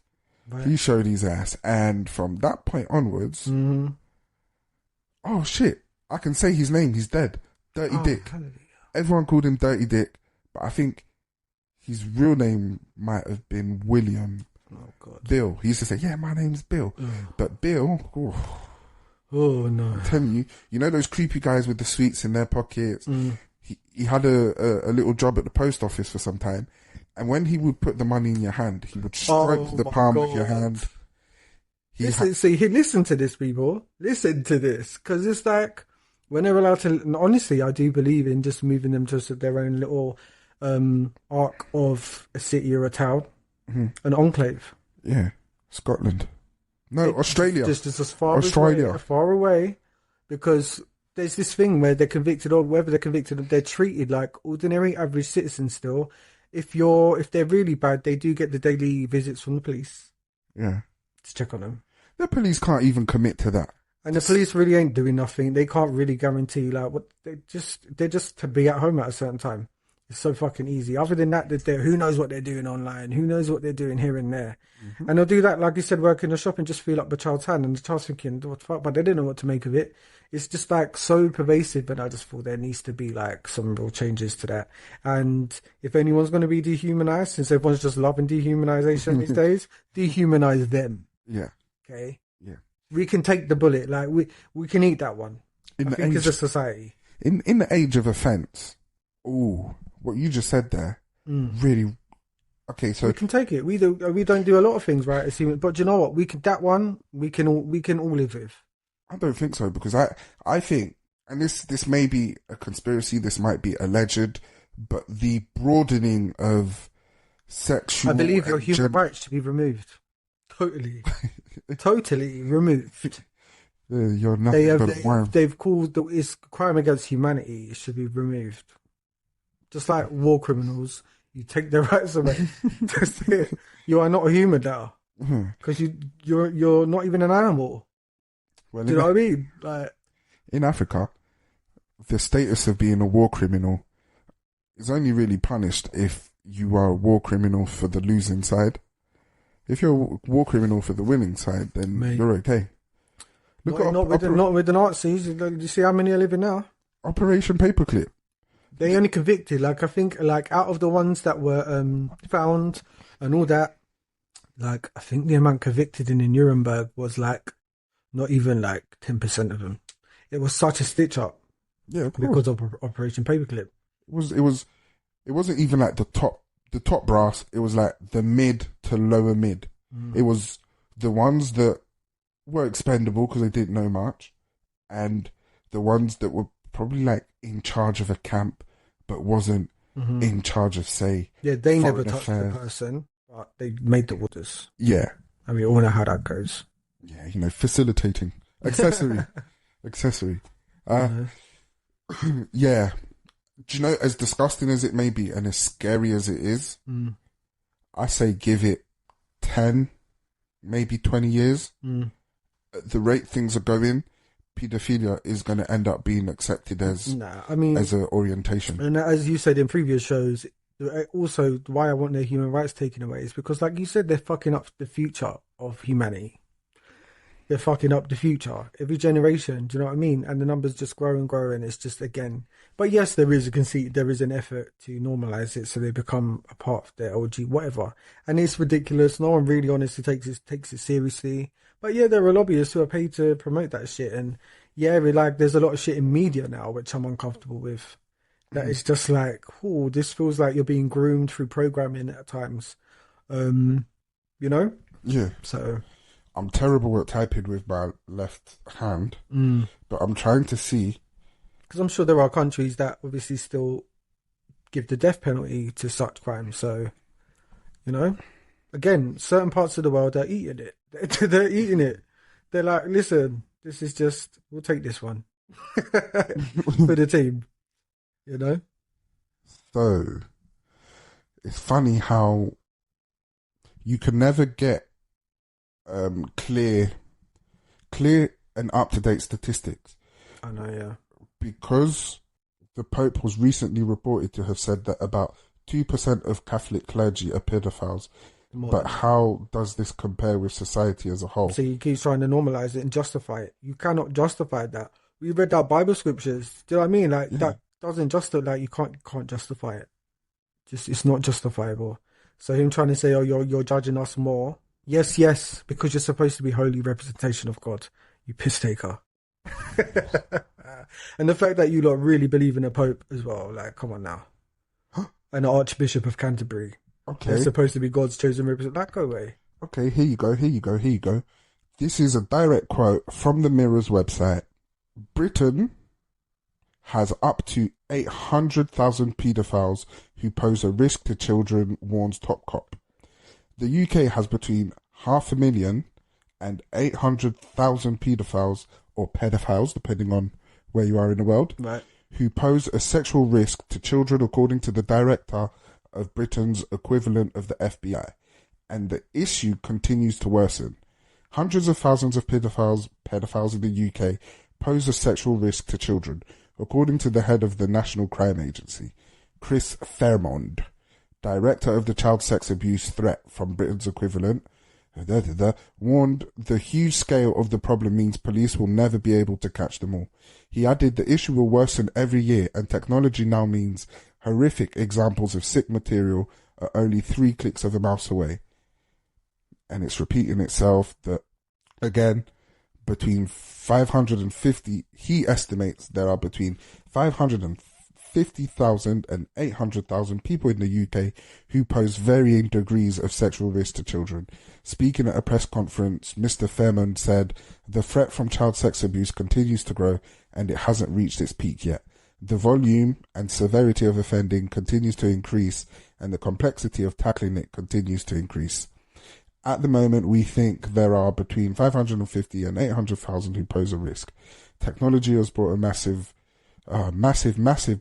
Right. He showed his ass, and from that point onwards, oh shit, I can say his name. He's dead. Dirty Dick. Hallelujah. Everyone called him Dirty Dick, but I think his real name might have been William. Oh God. Bill. He used to say, "Yeah, my name's Bill," but Bill. Oh no! I'm telling you know those creepy guys with the sweets in their pockets. He had a little job at the post office for some time, and when he would put the money in your hand, he would stroke the palm of your hand. Listen to this, people. Listen to this, because it's like we're never allowed to. And honestly, I do believe in just moving them to their own little arc of a city or a town, an enclave. Yeah, Scotland. No, Australia. Just as far away, because there's this thing where they're convicted, or whether they're convicted, they're treated like ordinary average citizens still. If they're really bad, they do get the daily visits from the police. Yeah. To check on them. The police can't even commit to that. And the police really ain't doing nothing. They can't really guarantee they're just to be at home at a certain time. It's so fucking easy. Other than that, who knows what they're doing online? Who knows what they're doing here and there? And they'll do that, like you said, work in the shop and just feel up the child's hand, and the child's thinking, what the fuck? But they don't know what to make of it. It's just like so pervasive, and I just thought there needs to be like some real changes to that. And if anyone's going to be dehumanized, since everyone's just loving dehumanization these days, dehumanize them. Yeah. Okay. Yeah. We can take the bullet. Like we can eat that one. I think as a society. In the age of offence, what you just said there, really. Okay, so we can take it. We don't do a lot of things right as humans, but you know what? We can all live with. I don't think so, because I think, and this may be a conspiracy, this might be alleged, but the broadening of sexual... I believe your human rights to be removed. Totally. Totally removed. You're nothing but a worm. They've called it's crime against humanity. It should be removed. Just like war criminals, you take their rights away. That's it. You are not a human now, because you're not even an animal. Well, do you know what I mean? Like, in Africa, the status of being a war criminal is only really punished if you are a war criminal for the losing side. If you're a war criminal for the winning side, then you're okay. Not with the Nazis. You see how many are living now? Operation Paperclip. They only convicted, I think, out of the ones that were found and all that, I think the amount convicted in Nuremberg was not even 10% of them. It was such a stitch up. Yeah, of course. Because of Operation Paperclip. It wasn't even the top brass. It was the mid to lower mid. It was the ones that were expendable because they didn't know much, and the ones that were probably in charge of a camp but wasn't in charge of, say, they never touched the person, but they made the orders. Yeah. And we all know how that goes. Yeah, facilitating. Accessory. Yeah. Do you know, as disgusting as it may be and as scary as it is, I say give it 10, maybe 20 years. At the rate things are going, paedophilia is going to end up being accepted as as an orientation. And as you said in previous shows, also why I want their human rights taken away is because, like you said, they're fucking up the future of humanity. They're fucking up the future. Every generation, do you know what I mean? And the numbers just grow and grow, and it's just, again... But yes, there is an effort to normalise it so they become a part of their OG, whatever. And it's ridiculous. No one really honestly takes it seriously. But yeah, there are lobbyists who are paid to promote that shit. And yeah, there's a lot of shit in media now, which I'm uncomfortable with. That it's just this feels like you're being groomed through programming at times. You know? Yeah. So... I'm terrible at typing with my left hand, but I'm trying to see. Because I'm sure there are countries that obviously still give the death penalty to such crimes. So, again, certain parts of the world are eating it. They're eating it. They're like, listen, this is just, we'll take this one for the team, So, it's funny how you can never get clear clear and up-to-date statistics. I know, yeah. Because the Pope was recently reported to have said that about 2% of Catholic clergy are pedophiles. But how does this compare with society as a whole? So he keeps trying to normalize it and justify it. You cannot justify that. We read our Bible scriptures. Do you know what I mean? Like, that doesn't justify, like, you can't justify it. Just, it's not justifiable. So him trying to say, oh, you're judging us more. Yes, because you're supposed to be holy representation of God. You piss taker. And the fact that you lot really believe in a Pope as well, like, come on now. And the Archbishop of Canterbury. Okay. They're supposed to be God's chosen representative. That go away. Okay, here you go. This is a direct quote from the Mirror's website. Britain has up to 800,000 paedophiles who pose a risk to children, warns Top Cop. The UK has between 500,000 and 800,000 paedophiles, or pedophiles, depending on where you are in the world, right, who pose a sexual risk to children, according to the director of Britain's equivalent of the FBI. And the issue continues to worsen. Hundreds of thousands of pedophiles in the UK pose a sexual risk to children, according to the head of the National Crime Agency, Chris Fairmond, director of the Child Sex Abuse Threat from Britain's equivalent, warned the huge scale of the problem means police will never be able to catch them all. He added the issue will worsen every year, and technology now means horrific examples of sick material are only 3 clicks of a mouse away. And it's repeating itself that, again, between 550, he estimates there are between 550,000 and 800,000 people in the UK who pose varying degrees of sexual risk to children. Speaking at a press conference, Mr. Fairmont said, the threat from child sex abuse continues to grow and it hasn't reached its peak yet. The volume and severity of offending continues to increase and the complexity of tackling it continues to increase. At the moment, we think there are between 550 and 800,000 who pose a risk. Technology has brought a massive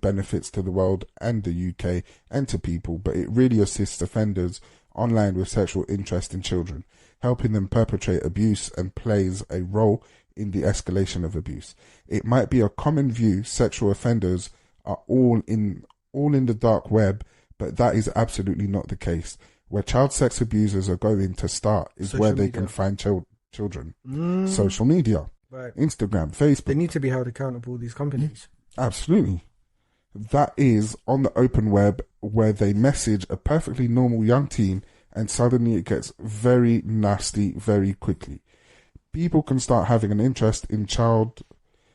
benefits to the world and the UK and to people, but it really assists offenders online with sexual interest in children, helping them perpetrate abuse and plays a role in the escalation of abuse. It might be a common view sexual offenders are all in the dark web, but that is absolutely not the case. Where child sex abusers are going to start is social where they can find children. Social media, right. Instagram, Facebook. They need to be held accountable, these companies. Absolutely. That is on the open web where they message a perfectly normal young teen and suddenly it gets very nasty very quickly. People can start having an interest in child,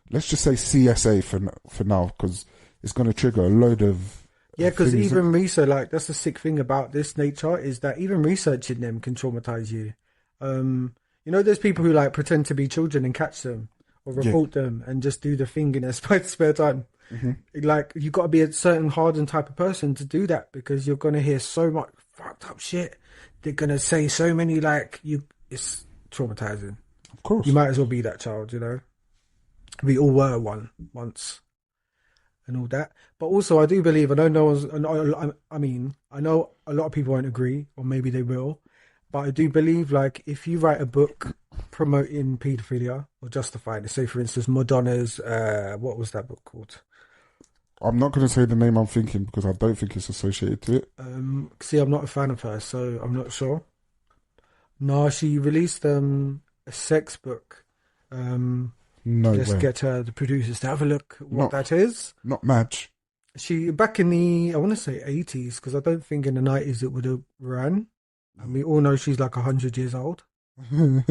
let's just say CSA for now, because it's going to trigger a load of... Yeah, because even research, like, that's the sick thing about this nature, is that even researching them can traumatize you. You know, there's people who, like, pretend to be children and catch them or report them and just do the thing in their spare time. Mm-hmm. Like, you got to be a certain hardened type of person to do that, because you're going to hear so much fucked up shit. They're going to say so many, like, it's traumatizing. Of course. You might as well be that child, you know? We all were one once. And all that, but also I do believe, I know no one's, I mean, I know a lot of people won't agree, or maybe they will, but I do believe, like, if you write a book promoting paedophilia or justifying it, say for instance Madonna's, what was that book called? I'm not going to say the name I'm thinking because I don't think it's associated to it. See, I'm not a fan of her, so I'm not sure. No, she released a sex book. No Just way. get the producers to have a look what that is. Not Madge. She, back in the, I want to say 80s, because I don't think in the 90s it would have ran. And we all know she's like 100 years old. I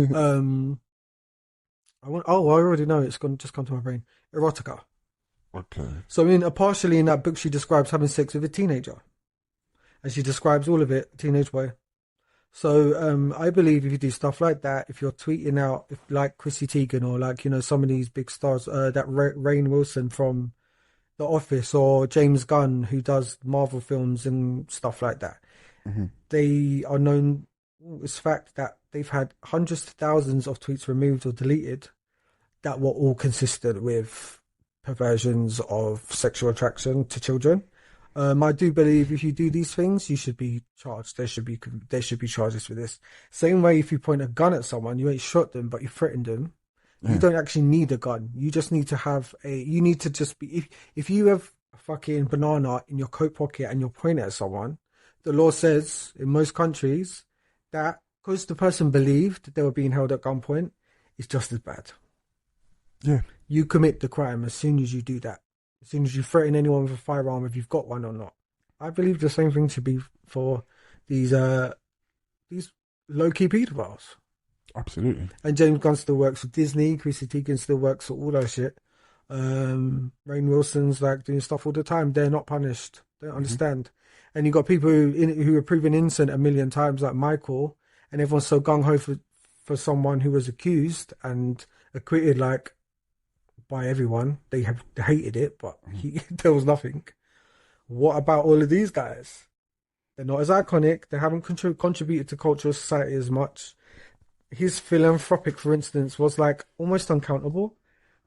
already know, it's just come to my brain. Erotica. Okay. So, I mean, partially in that book, she describes having sex with a teenager. And she describes all of it, teenage boy. So I believe if you do stuff like that, if you're tweeting out, if, like Chrissy Teigen or, like, you know, some of these big stars, that Rainn Wilson from The Office, or James Gunn, who does Marvel films and stuff like that, they are known, it's fact that they've had hundreds of thousands of tweets removed or deleted that were all consistent with perversions of sexual attraction to children. I do believe if you do these things, you should be charged. There should be charges for this. Same way, if you point a gun at someone, you ain't shot them, but you threatened them, You don't actually need a gun. You just need to have you need to just be, if you have a fucking banana in your coat pocket and you're pointing at someone, the law says in most countries that because the person believed they were being held at gunpoint, it's just as bad. Yeah. You commit the crime as soon as you do that. As soon as you threaten anyone with a firearm, if you've got one or not. I believe the same thing to be for these low-key pedophiles. Absolutely. And James Gunn still works for Disney. Chrissy Teigen still works for all that shit. Rainn Wilson's like doing stuff all the time. They're not punished. They don't understand. And you got people who are proven innocent a million times, like Michael, and everyone's so gung-ho for someone who was accused and acquitted, like, by everyone. They hated it, but there was nothing. What about all of these guys? They're not as iconic. They haven't contributed to cultural society as much. His philanthropic, for instance, was like almost uncountable.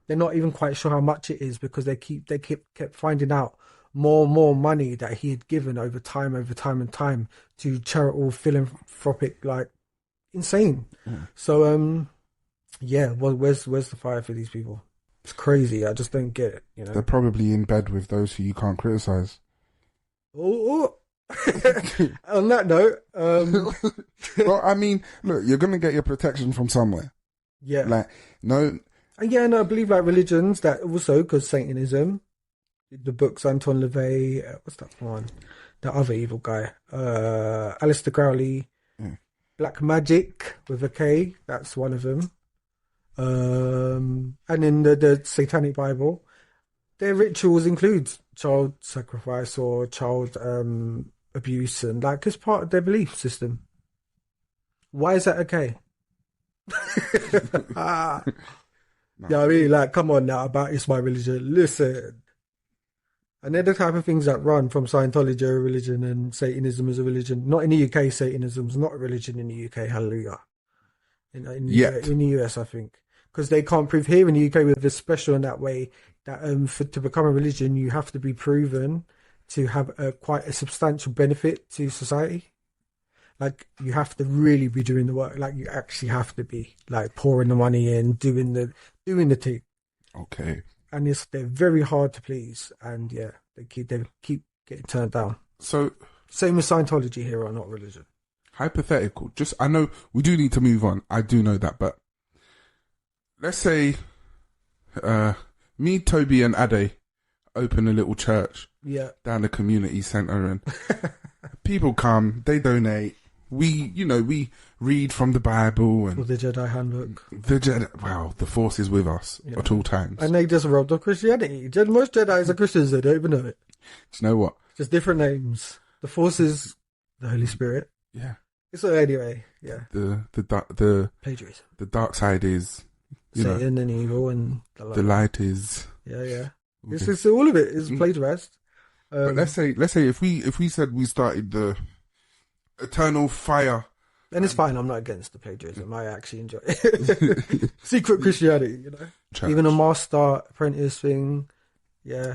They're not even quite sure how much it is because they kept finding out more and more money that he had given over time and time to charitable philanthropic, like insane. So well, where's the fire for these people? It's crazy. I just don't get it. You know, they're probably in bed with those who you can't criticize. Oh. On that note, well, I mean, look, you're gonna get your protection from somewhere. Yeah. Like, no. Yeah, no, I believe like religions that also, because Satanism, the books, Anton LaVey, what's that one? That other evil guy, Aleister Crowley, Black Magic with a K, that's one of them. And in the Satanic Bible, their rituals include child sacrifice or child abuse, and like it's part of their belief system. Why is that okay? Yeah, I mean, like, come on now, about it's my religion. Listen. And they're the type of things that run from Scientology a religion and Satanism as a religion. Not in the UK, Satanism's not a religion in the UK, hallelujah. In the US, I think. Because they can't prove here in the UK with this special in that way that to become a religion, you have to be proven to have quite a substantial benefit to society. Like, you have to really be doing the work. Like, you actually have to be, like, pouring the money in, doing the thing. Okay. And they're very hard to please. And, yeah, they keep getting turned down. So... Same as Scientology here, are not religion. Hypothetical. I know we do need to move on. I do know that. But let's say me, Toby, and Ade open a little church down the community centre, and people come, they donate. We read from the Bible and the Jedi handbook. The Force is with us at all times. And they just robbed off Christianity. Most Jedis are Christians, they don't even know it. Do you know what? Just different names. The Force is the Holy Spirit. Yeah. So anyway, yeah. The plagiarism. The dark side is Satan and evil, and the light is yeah. It's all of it is plagiarized. But let's say if we said we started the Eternal Fire, then it's fine. I'm not against the plagiarism. I actually enjoy it. Secret Christianity, you know. Church. Even a master apprentice thing, yeah.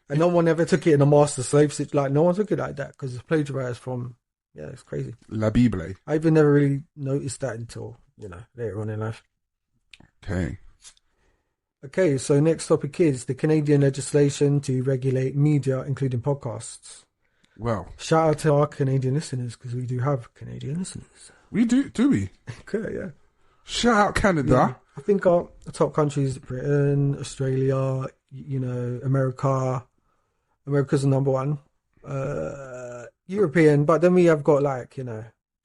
And no one ever took it in a master slave situation. Like, no one took it like that because it's plagiarized from. Yeah, it's crazy. La Bible. I even never really noticed that until, later on in life. Okay, so next topic is the Canadian legislation to regulate media, including podcasts. Well, shout out to our Canadian listeners, because we do have Canadian listeners. We do we? Okay, yeah. Shout out Canada. Yeah. I think our top countries, Britain, Australia, America. America's the number one. European, but then we have got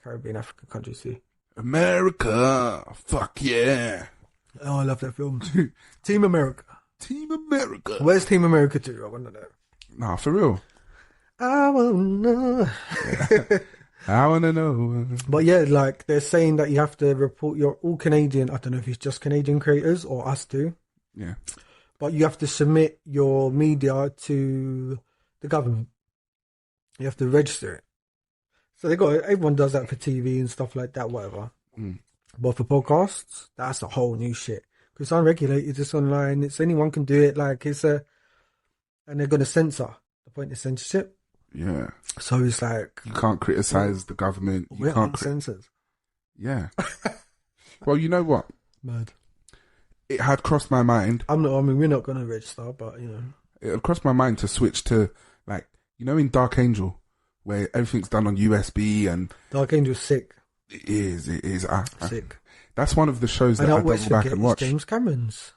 Caribbean, African countries too. America, fuck yeah! Oh, I love that film. Team America. Team America. Where's Team America to? I want to know. Nah, for real. I want to know. I want to know. But yeah, like they're saying that you have to report your all Canadian. I don't know if it's just Canadian creators or us too. Yeah. But you have to submit your media to the government. You have to register it. So everyone does that for TV and stuff like that, whatever. But for podcasts, that's a whole new shit. Because it's unregulated, it's online, anyone can do it. And they're going to censor. The point is censorship. Yeah. So it's like... You can't criticise the government. We're uncensored. Yeah. Well, you know what? Mad. it had crossed my mind. I mean, we're not gonna register, but you know, it had crossed my mind to switch to, like, you know, in Dark Angel, where everything's done on USB and Dark Angel's sick. It is. Sick. That's one of the shows that I double back and watch. James Cameron's.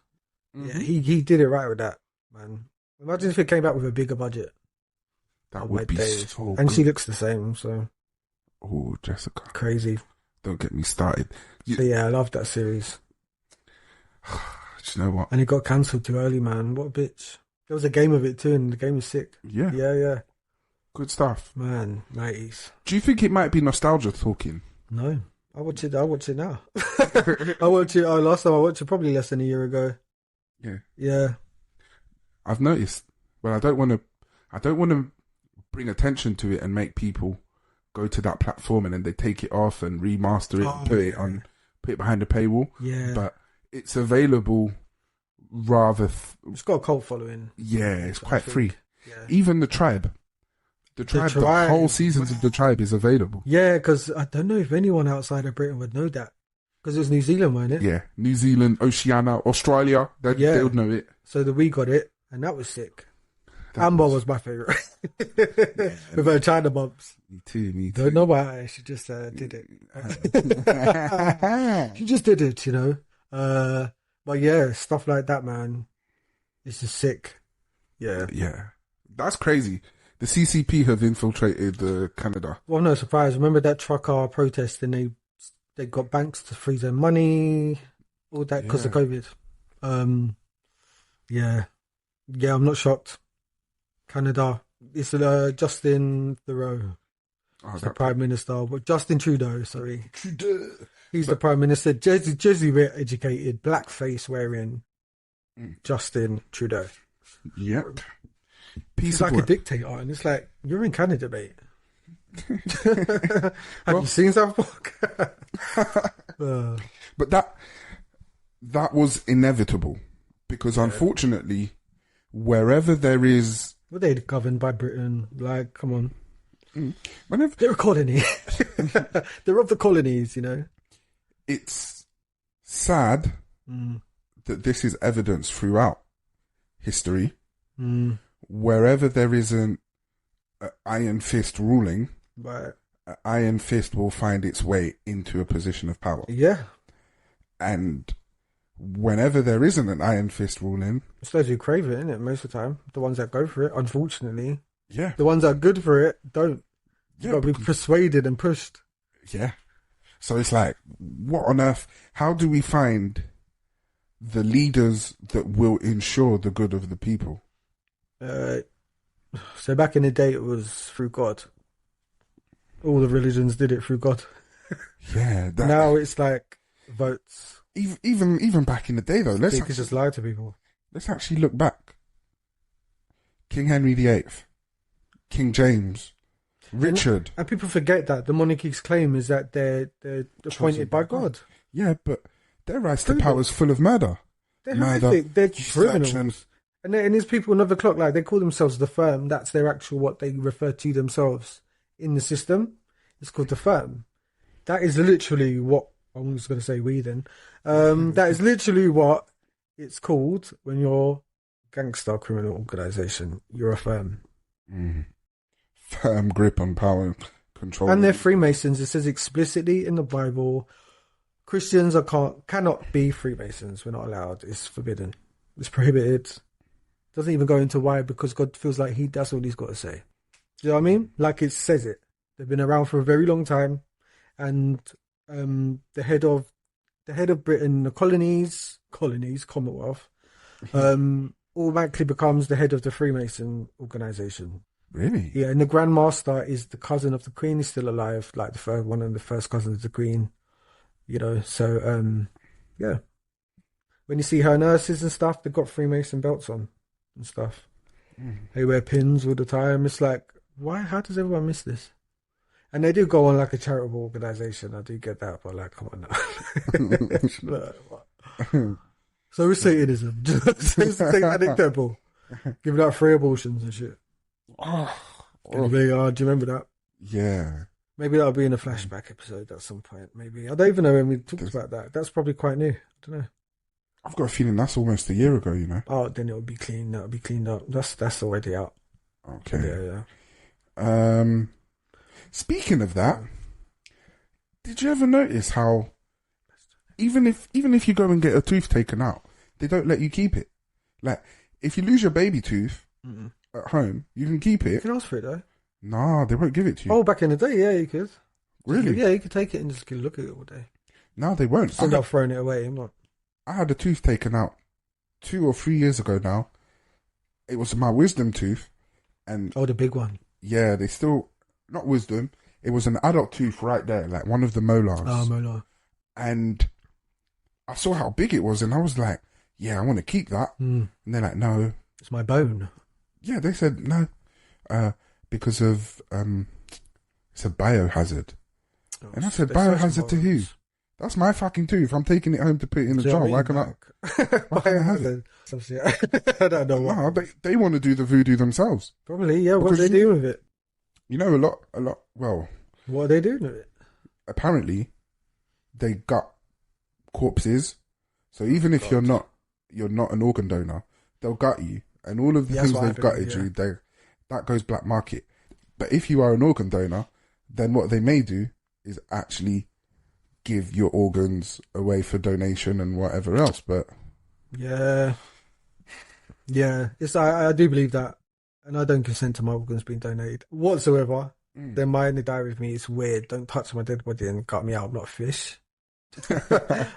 Mm-hmm. Yeah, he did it right with that, man. Imagine if it came back with a bigger budget. That would be so good. And she looks the same, so. Oh, Jessica. Crazy. Don't get me started. So yeah, I love that series. Do you know what? And it got cancelled too early, man. What a bitch. There was a game of it too, and the game was sick. Yeah. Yeah. Good stuff. Man, 90s. Do you think it might be nostalgia talking? No. I watch it now. I watched it last time I watched it probably less than a year ago. Yeah. Yeah. I've noticed. Well, I don't want to bring attention to it and make people go to that platform and then they take it off and remaster it and put it behind a paywall. Yeah. But it's available rather... it's got a cult following. Yeah, it's quite free. Yeah. Even The Tribe. The whole seasons of The Tribe is available. Yeah, because I don't know if anyone outside of Britain would know that. Because it was New Zealand, wasn't it? Yeah, New Zealand, Oceania, Australia, they would know it. So we got it, and that was sick. Amber was my favourite. With her China bumps. Me too. Don't know why, she just did it. She just did it, you know. But yeah, stuff like that, man. It's just sick. Yeah. Yeah. That's crazy. The CCP have infiltrated Canada. Well, no surprise. Remember that trucker protest and they got banks to freeze their money, all that because of COVID. Yeah, I'm not shocked. Canada, it's Justin Trudeau. Oh, the Prime Minister. But Justin Trudeau, sorry. He's the Prime Minister. Jersey educated, blackface wearing Justin Trudeau. Yep. He's like a dictator, and it's like, you're in Canada, mate. Have you seen South Park? But that was inevitable because unfortunately, wherever there is... Well, they're governed by Britain. Like, come on. Whenever... They're a colony. They're of the colonies, you know. It's sad that this is evidence throughout history. Wherever there is an iron fist ruling, right, an iron fist will find its way into a position of power. Yeah. And whenever there isn't an iron fist ruling... It's those who crave it, isn't it, most of the time? The ones that go for it, unfortunately. Yeah. The ones that are good for it don't. You've got to be persuaded and pushed. Yeah. So it's like, what on earth? How do we find the leaders that will ensure the good of the people? So back in the day, it was through God. All the religions did it through God. Yeah. Now it's like votes. Even back in the day, though, you could just lie to people. Let's actually look back. King Henry VIII, King James, Richard, and people forget that the monarchy's claim is that they're appointed by God. Yeah, but their rise to power is full of murder. They're horrific. They're criminals. And there's people another clock, like they call themselves the firm. That's their actual, what they refer to themselves in the system. It's called the firm. That is literally what, I'm just going to say we then. That is literally what it's called when you're a gangster criminal organisation. You're a firm. Firm grip on power and control. And they're Freemasons. It says explicitly in the Bible, Christians cannot be Freemasons. We're not allowed. It's forbidden. It's prohibited. Doesn't even go into why, because God feels like that's all he's got to say. Do you know what I mean? Like it says it. They've been around for a very long time, and the head of Britain, the colonies, Commonwealth, automatically becomes the head of the Freemason organisation. Really? Yeah, and the Grand Master is the cousin of the Queen. He's still alive, like one of the first cousins of the Queen. You know, so yeah. When you see her nurses and stuff, they've got Freemason belts on and stuff. They wear pins all the time. It's like, why? How does everyone miss this? And they do go on like a charitable organisation. I do get that, but like, come on now. So is Satanism. It's Satanic temple. Giving out free abortions and shit. Do you remember that? Yeah. Maybe that'll be in a flashback episode at some point. Maybe. I don't even know when we talked about that. That's probably quite new. I don't know. I've got a feeling that's almost a year ago, you know. Oh, then it'll be clean. That'll be cleaned up. That's already out. Okay. Yeah. Speaking of that, did you ever notice how even if you go and get a tooth taken out, they don't let you keep it? Like, if you lose your baby tooth at home, you can keep it. You can ask for it though. Nah, they won't give it to you. Oh, back in the day, yeah, you could. Really? Yeah, you could take it and just look at it all day. No, they won't. End up throwing it away. I had a tooth taken out 2 or 3 years ago now. It was my wisdom tooth. And the big one. Yeah, they still, not wisdom, it was an adult tooth right there, like one of the molars. Oh, molar. And I saw how big it was and I was like, yeah, I want to keep that. And they're like, no. It's my bone. Yeah, they said no, because of, it's a biohazard. Oh, and I said, biohazard to who? That's my fucking tooth. I'm taking it home to put it in the jar. Why can't I? Biohazard. I don't know what. No, they want to do the voodoo themselves. Probably, yeah. What are they doing with it? You know, a lot. Well, what are they doing with it? Apparently, they gut corpses. So even if you're not an organ donor, they'll gut you, and all of the things they've gutted you, that goes black market. But if you are an organ donor, then what they may do is actually give your organs away for donation and whatever else. But yeah, it's I do believe that, and I don't consent to my organs being donated whatsoever. Then my only die with me is weird. Don't touch my dead body and cut me out. I'm not a fish.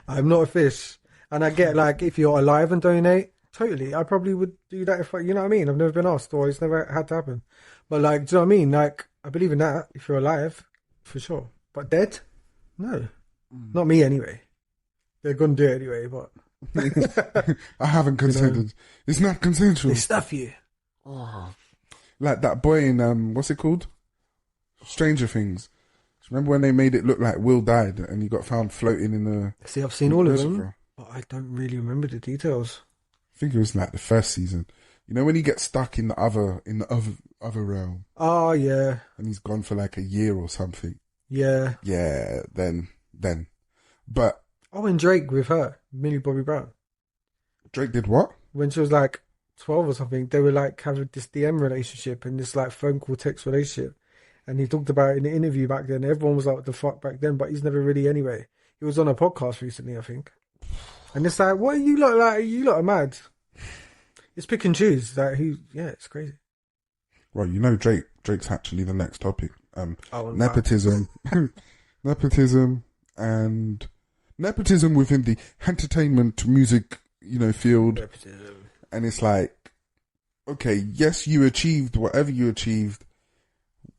I'm not a fish. And I get, like, if you're alive and donate, totally, I probably would do that if you know what I mean? I've never been asked, or it's never had to happen. But, like, do you know what I mean? Like, I believe in that if you're alive, for sure. But dead? No. Not me anyway. They're going to do it anyway, but... I haven't consented. You know, it's not consensual. They stuff you. Oh. Like that boy in, what's it called? Stranger Things. Remember when they made it look like Will died and he got found floating in the... See, I've seen all of them, but I don't really remember the details. I think it was like the first season. You know when he gets stuck in the other realm? Oh, yeah. And he's gone for like a year or something. Yeah. Yeah, then. But... Oh, and Drake with her, Millie Bobby Brown. Drake did what? When she was like 12 or something, they were like having this DM relationship and this like phone call text relationship. And he talked about it in the interview back then. Everyone was like, what the fuck back then? But he's never really anyway. He was on a podcast recently, I think. And it's like, what are you lot like? You lot are mad. It's pick and choose. Like, it's crazy. Well, you know, Drake's actually the next topic. Nepotism. Nepotism and nepotism within the entertainment music, field. Nepotism. And it's like, okay, yes, you achieved whatever you achieved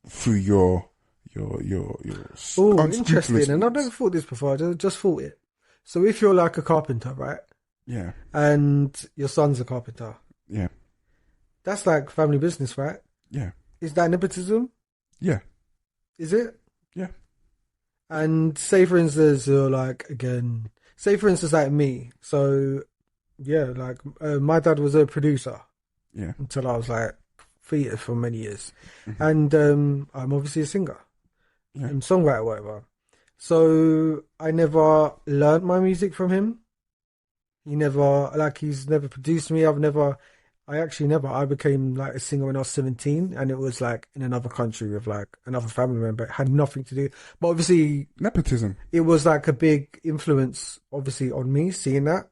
through your interesting. And I've never thought this before. I just thought it. So if you're like a carpenter, right? Yeah. And your son's a carpenter. Yeah. That's like family business, right? Yeah. Is that nepotism? Yeah. Is it? Yeah. And say for instance, like me. So yeah, like my dad was a producer. Yeah. Until I was like theatre for many years. Mm-hmm. And I'm obviously a singer. Yeah. And songwriter, whatever. So I never learnt my music from him. He's never produced me. I became like a singer when I was 17, and it was like in another country with like another family member. It had nothing to do, but obviously nepotism. It was like a big influence, obviously, on me seeing that.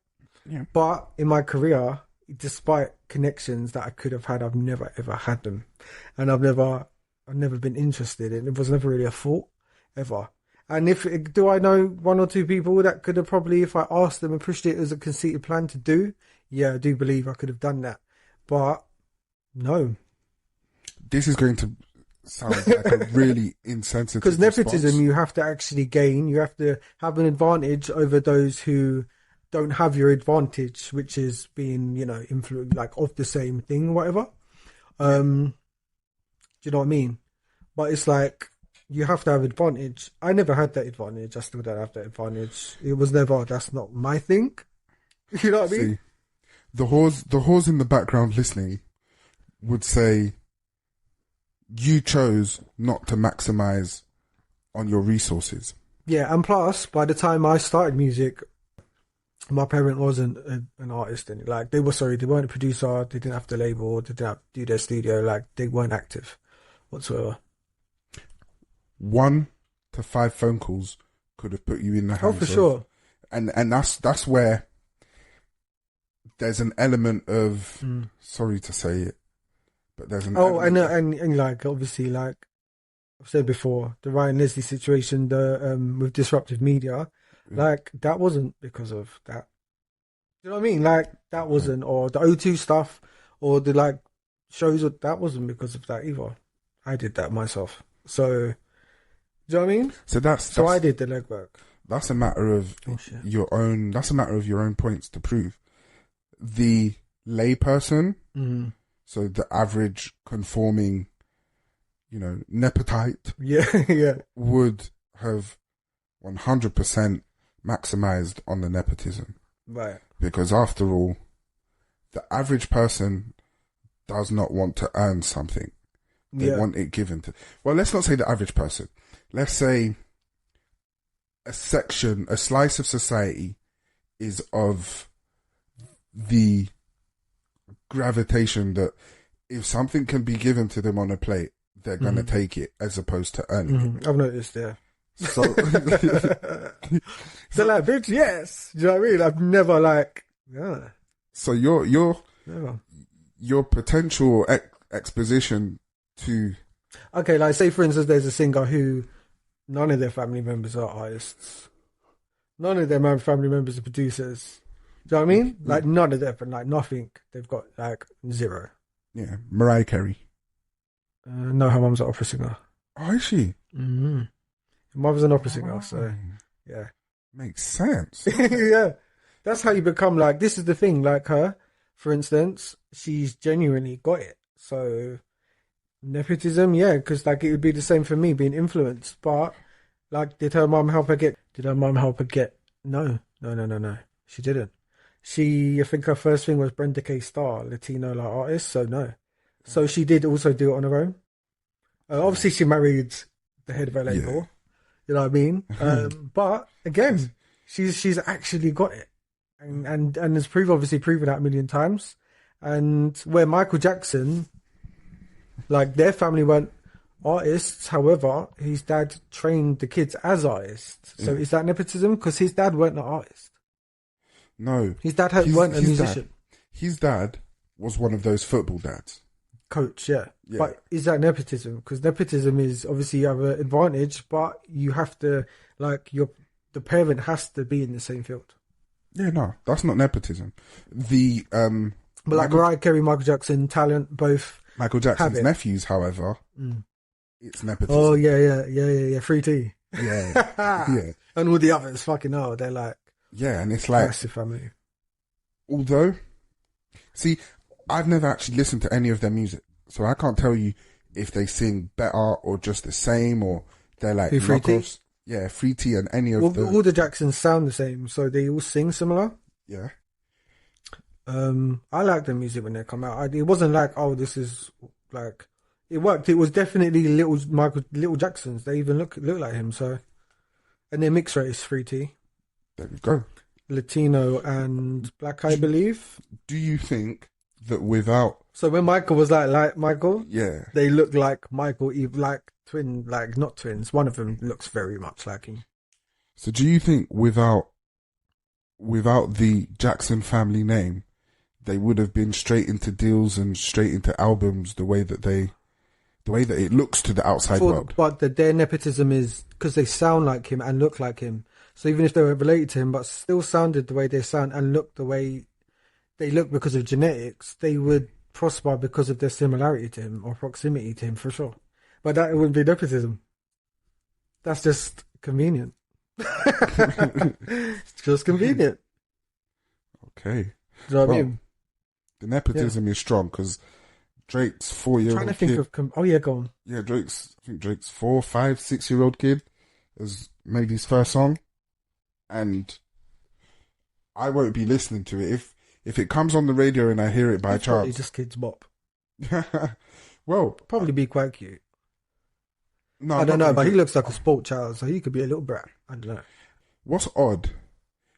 Yeah. But in my career, despite connections that I could have had, I've never ever had them, and I've never been interested in. It was never really a thought ever. And do I know one or two people that could have probably, if I asked them and pushed it as a conceited plan to do? Yeah, I do believe I could have done that. But no. This is going to sound like a really insensitive because nepotism, response. You have to actually gain. You have to have an advantage over those who don't have your advantage, which is being, influenced, like of the same thing, whatever. Do you know what I mean? But it's like, you have to have advantage. I never had that advantage. I still don't have that advantage. It was never, that's not my thing. You know what I mean? The whores in the background listening would say you chose not to maximize on your resources. Yeah, and plus, by the time I started music, My parent wasn't an artist, and like they weren't a producer. They didn't have the label. They didn't have to do their studio. Like they weren't active whatsoever. 1 to 5 phone calls could have put you in the hands. Oh, for sure. And that's where there's an element of sorry to say it, but there's an and like obviously like I've said before, the Ryan Leslie situation, the with disruptive media, like that wasn't because of that. You know what I mean? Like that wasn't, or the O2 stuff, or the like shows, that wasn't because of that either. I did that myself. So, do you know what I mean? So I did the legwork. That's a matter of your own. That's a matter of your own points to prove. The layperson, so the average conforming, nepotite, would have 100% maximized on the nepotism, right? Because after all, the average person does not want to earn something; they want it given to. Well, let's not say the average person. Let's say a slice of society is of the gravitation that if something can be given to them on a plate, they're going to take it as opposed to earning it. I've noticed, yeah. So, they're like, bitch, yes. Do you know what I mean? I've never So your potential exposition to... Okay, like say for instance, there's a singer who none of their family members are artists. None of their family members are producers. Do you know what I mean? Like none of them, like nothing. They've got like 0. Yeah, Mariah Carey. No, her mum's an opera singer. Oh, is she? Mm-hmm. Her mother's an opera singer, so yeah. Makes sense. Yeah. That's how you become like, this is the thing, like her, for instance, she's genuinely got it. So nepotism, yeah, because like it would be the same for me being influenced. But like, did her mum help her get? No. She didn't. I think her first thing was Brenda K. Starr, Latino like artist. So no. So she did also do it on her own. Obviously, she married the head of her label. Yeah. You know what I mean? But again, she's actually got it, and has proven that a million times. And where Michael Jackson, like their family weren't artists, however, his dad trained the kids as artists. So is that nepotism? Because his dad weren't an artist. No, his dad weren't a musician. His dad was one of those football dads. Coach, yeah. But is that nepotism? Because nepotism is obviously you have an advantage, but you have to the parent has to be in the same field. Yeah, no, that's not nepotism. But like Mariah Carey, Michael Jackson, talent, both. Michael Jackson's nephews, however, it's nepotism. Oh yeah. 3T. Yeah, yeah. And all the others, fucking hell, they're like. Yeah, and it's like massive family. Although, see, I've never actually listened to any of their music, so I can't tell you if they sing better or just the same, or they're like knockoffs. Yeah, 3T and any of all the Jacksons sound the same, so they all sing similar. Yeah. I like their music when they come out. It wasn't like, oh, this is like it worked. It was definitely little Jacksons. They even look like him. So, and their mixed race 3T. There we go. Latino and black, I believe. Do you think that without... So when Michael was like Michael, yeah, they look like Michael, like twin, like not twins. One of them looks very much like him. So do you think without the Jackson family name, they would have been straight into deals and straight into albums the way that it looks to the outside world? But their nepotism is because they sound like him and look like him. So even if they were related to him, but still sounded the way they sound and looked the way they look because of genetics, they would prosper because of their similarity to him or proximity to him for sure. But that wouldn't be nepotism. That's just convenient. It's just convenient. Okay. Do you know what I mean? The nepotism is strong because Drake's 4-year-old trying to think kid. Go on. Yeah, Drake's 4, 5, 6-year-old kid has made his first song. And I won't be listening to it. If it comes on the radio and I hear it by chance. It's just kids bop. Well, probably be quite cute. No, I don't know, but he looks like a sport child, so he could be a little brat. I don't know. What's odd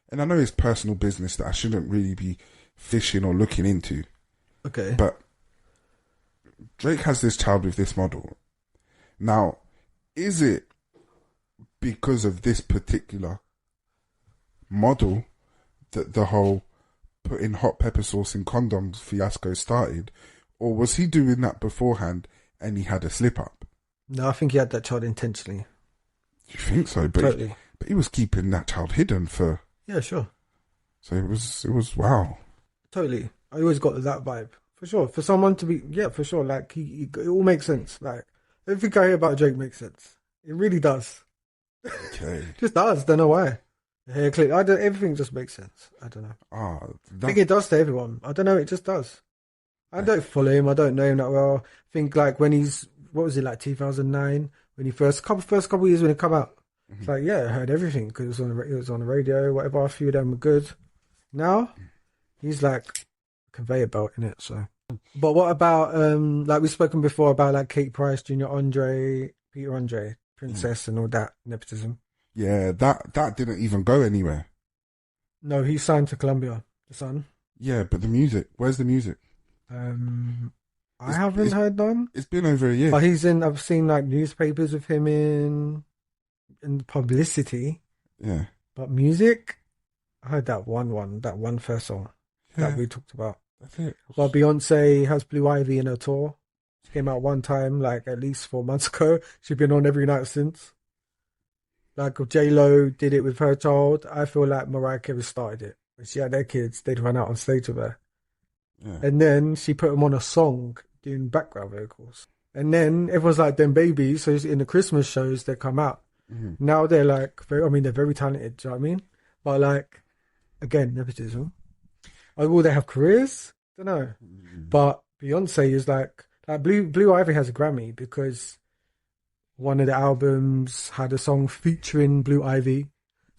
and I know it's personal business that I shouldn't really be fishing or looking into. Okay. But Drake has this child with this model. Now, is it because of this particular model that the whole putting hot pepper sauce in condoms fiasco started? Or was he doing that beforehand and he had a slip up? No, I think he had that child intentionally. You think so? But Totally. but he was keeping that child hidden for... Yeah, sure. So it was wow. Totally. I always got that vibe. For sure. For someone to be... Yeah, for sure. Like, it all makes sense. Like, everything I hear about Drake makes sense. It really does. Okay. Just does. Don't know why. The hair clip. Everything just makes sense. I don't know. I think it does to everyone. I don't know. It just does. I don't follow him. I don't know him that well. I think like when he's... What was it, like 2009? When he first couple of years when he come out. It's like, yeah, I heard everything because it was on the radio, whatever. A few of them were good. Now, he's like a conveyor belt in it. So, but what about like we've spoken before about like Kate Price, Junior Andre, Peter Andre, Princess, and all that nepotism. Yeah, that didn't even go anywhere. No, he's signed to Columbia, the son. Yeah, but the music. Where's the music? I haven't heard none. It's been over a year. But I've seen like newspapers with him in publicity. Yeah. But music, I heard that one first song that we talked about. That's it. Well, Beyonce has Blue Ivy in her tour. She came out one time, like at least 4 months ago. She's been on every night since. Like J-Lo did it with her child. I feel like Mariah Carey started it. When she had their kids, they'd run out on stage with her. Yeah. And then she put them on a song doing background vocals. And then everyone's like, them babies. So in the Christmas shows, they come out. Mm-hmm. Now they're like, they're very talented. Do you know what I mean? But like, again, nepotism. Will they have careers? Don't know. Mm-hmm. But Beyonce is like Blue Ivy has a Grammy because one of the albums had a song featuring Blue Ivy.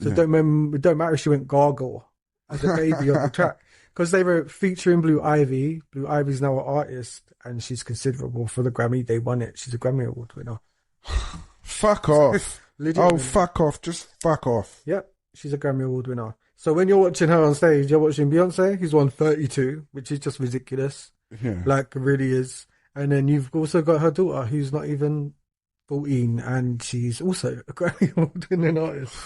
So it don't matter if she went gargle as a baby on the track. Because they were featuring Blue Ivy. Blue Ivy's now an artist and she's considerable for the Grammy. They won it. She's a Grammy Award winner. Fuck off. Fuck off. Just fuck off. Yep. She's a Grammy Award winner. So when you're watching her on stage, you're watching Beyonce, who's won 32, which is just ridiculous. Yeah. Like, it really is. And then you've also got her daughter, who's not even 14, and she's also a Grammy Award winning artist.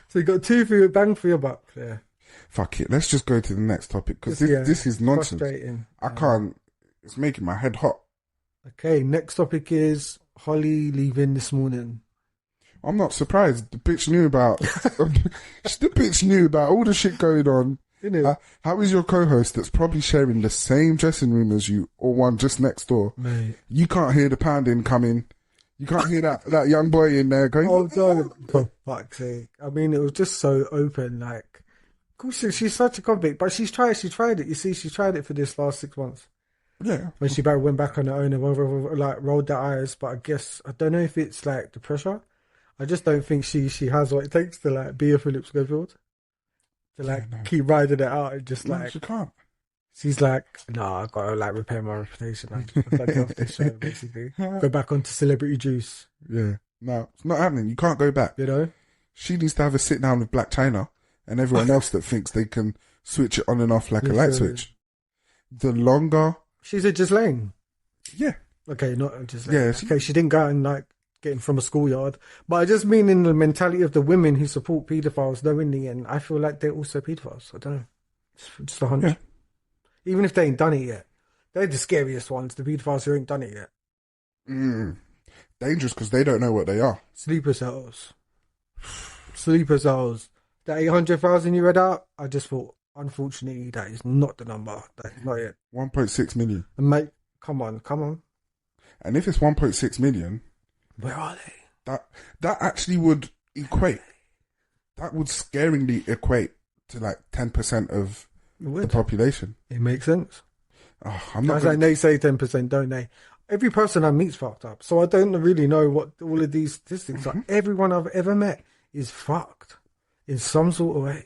So you got bang for your buck there. Fuck it. Let's just go to the next topic, because this is nonsense. Frustrating. I can't. It's making my head hot. Okay, next topic is Holly leaving this morning. I'm not surprised. The bitch knew about all the shit going on. How is your co-host that's probably sharing the same dressing room as you, or one just next door? Mate. You can't hear the pounding coming. You can't hear that young boy in there going, oh, God, for fuck's sake. I mean, it was just so open. Like, of course, she's such a convict, but she tried it. You see, she tried it for this last 6 months. Yeah. When she went back on her own and like rolled her eyes, but I guess, I don't know if it's like the pressure. I just don't think she has what it takes to like be a Philip Schofield. To like keep riding it out and just like... she can't. She's like, no, I've got to like repair my reputation. I've got to get off this show, basically. Go back onto Celebrity Juice. Yeah. No, it's not happening. You can't go back. You know? She needs to have a sit down with Black China and everyone else that thinks they can switch it on and off like a light switch. The longer... She's a Ghislaine. Yeah. Okay, not a Ghislaine. Yeah, she didn't go out and like getting from a schoolyard. But I just mean in the mentality of the women who support paedophiles, knowingly, and I feel like they're also paedophiles. I don't know. Just a hunch. Yeah. Even if they ain't done it yet. They're the scariest ones, the paedophiles who ain't done it yet. Dangerous because they don't know what they are. Sleeper cells. Sleeper cells. That 800,000 you read out, I just thought, unfortunately, that is not the number. That's not it. 1.6 million. And mate, come on. And if it's 1.6 million... Where are they? That actually would equate. That would scaringly equate to like 10% of the population. It makes sense. Oh, I'm not. Like they say 10%, don't they? Every person I meet's fucked up, so I don't really know what all of these statistics are. Everyone I've ever met is fucked in some sort of way.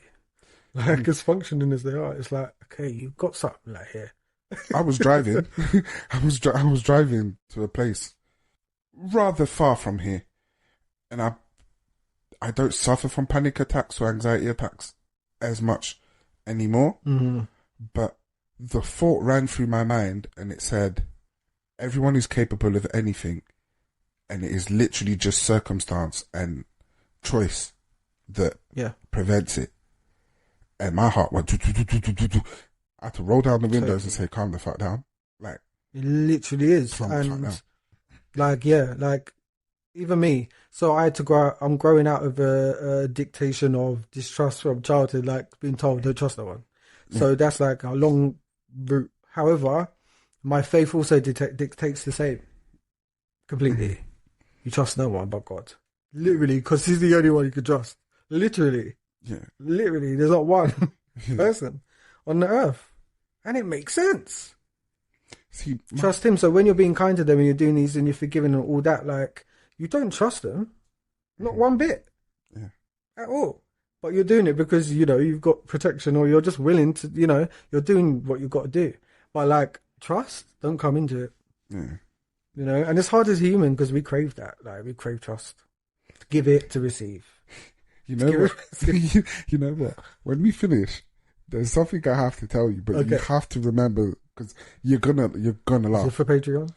Like as functioning as they are, it's like, okay, you've got something like here. I was driving. I was driving to a place rather far from here, and I don't suffer from panic attacks or anxiety attacks, as much anymore. Mm-hmm. But the thought ran through my mind, and it said, everyone is capable of anything, and it is literally just circumstance and choice that prevents it. And my heart went. I had to roll down the windows and say, "Calm the fuck down." Like, it literally is, and like even me. So I had to grow. I'm growing out of a dictation of distrust from childhood, like being told don't trust no one. So that's like a long route. However, my faith also dictates the same completely. You trust no one but God, literally, because He's the only one you can trust. Literally, literally, there's not one person on the earth, and it makes sense. See, Trust Him. So when you're being kind to them and you're doing these and you're forgiving and all that, like, you don't trust them, not one bit, at all. But you're doing it because, you know, you've got protection, or you're just willing to, you know, you're doing what you've got to do. But like, trust, don't come into it. Yeah. You know, and it's hard as a human because we crave that. Like, we crave trust. To give it, to receive. You know what? You know what? When we finish, there's something I have to tell you, but you have to remember, because you're gonna laugh. Is it for Patreon?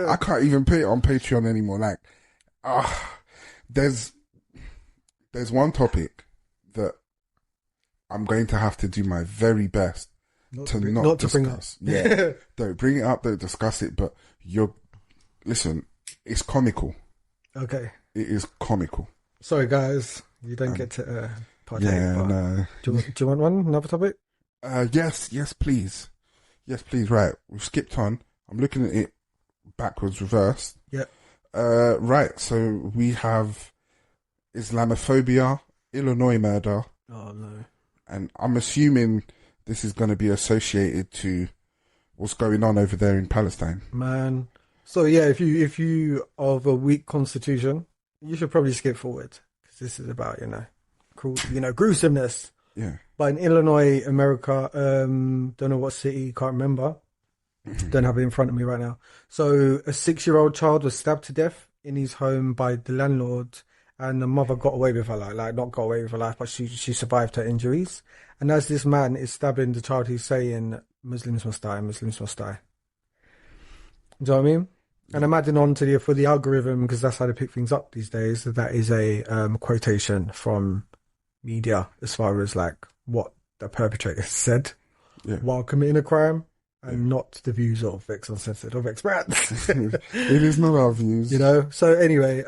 I can't even put it on Patreon anymore. Like, there's one topic that I'm going to have to do my very best to not discuss. Yeah, don't bring it up. Don't discuss it. But listen. It's comical. Okay. It is comical. Sorry, guys. You don't get to partake. Yeah, no. Do you want one? Another topic? Yes, please. Yes, please. Right. We've skipped on. I'm looking at it backwards, reverse. Yeah. Right. So we have Islamophobia, Illinois murder. Oh, no. And I'm assuming this is going to be associated to what's going on over there in Palestine. Man. So yeah, if you are of a weak constitution, you should probably skip forward, because this is about, gruesomeness. Yeah. But in Illinois, America, don't know what city, can't remember. Don't have it in front of me right now. So a 6-year-old child was stabbed to death in his home by the landlord, and the mother got away with her life. Like, not got away with her life, but she survived her injuries. And as this man is stabbing the child, he's saying, "Muslims must die, Muslims must die." Do you know what I mean? And I'm adding on to for the algorithm, because that's how they pick things up these days. That is a quotation from media as far as like what the perpetrator said while committing a crime, and not the views of Vexxed Uncensored or experts. It is not our views. You know? So anyway,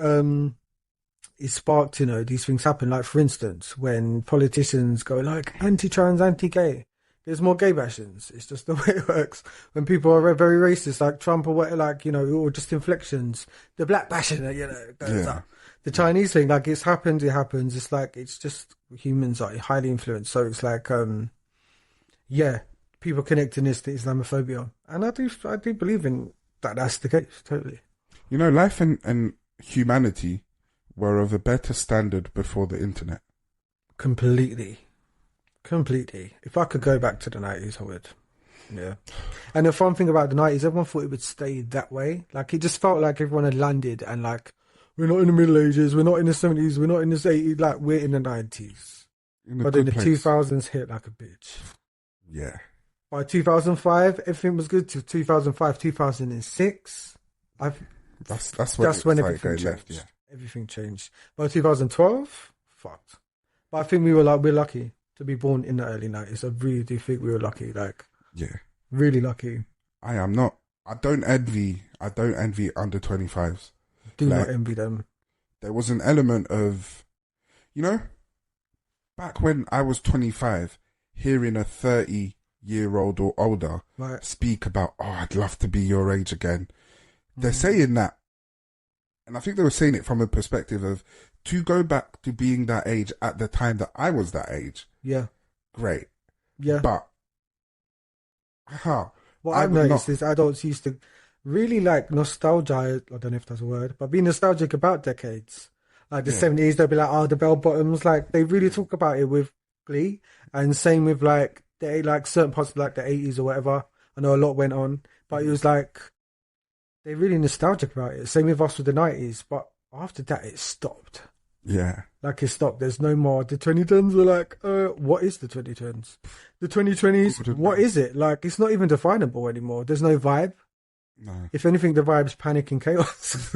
it sparked, these things happen. Like, for instance, when politicians go like anti-trans, anti-gay, there's more gay bashings. It's just the way it works. When people are very racist, like Trump or what, like, or just inflections, the black bashing, goes up. The Chinese thing, like, it happens. It's like, it's just humans are highly influenced. So it's like, people connecting this to Islamophobia. And I do believe in that. That's the case, totally. Life and humanity were of a better standard before the internet. Completely. If I could go back to the 90s, I would. Yeah. And the fun thing about the 90s, everyone thought it would stay that way. Like, it just felt like everyone had landed, and like, we're not in the Middle Ages, we're not in the 70s, we're not in the 80s, like, we're in the 90s. But then the 2000s hit like a bitch. Yeah. By 2005, everything was good. Till 2005, 2006, that's when everything changed. Left, yeah. Everything changed. By 2012, fucked. But I think we're lucky to be born in the early 90s. I really do think we were lucky. Like, really lucky. I am not. I don't envy under 25s. Do not envy them. There was an element of, back when I was 25, hearing a 30-year-old or older speak about, I'd love to be your age again. They're saying that. And I think they were saying it from a perspective of, to go back to being that age at the time that I was that age. Yeah. Great. Yeah. But, what I've noticed is adults used to really like nostalgia, I don't know if that's a word, but be nostalgic about decades. Like the 70s, they'll be like, the bell bottoms. Like, they really talk about it with glee. And same with like, certain parts of like the 80s or whatever. I know a lot went on, but it was like, they're really nostalgic about it. Same with us with the 90s. But after that, it stopped. Yeah. Like it stopped. There's no more. The 2010s were like, what is the 2010s? The 2020s, what is it? Like, it's not even definable anymore. There's no vibe. No. If anything, the vibe's panic and chaos.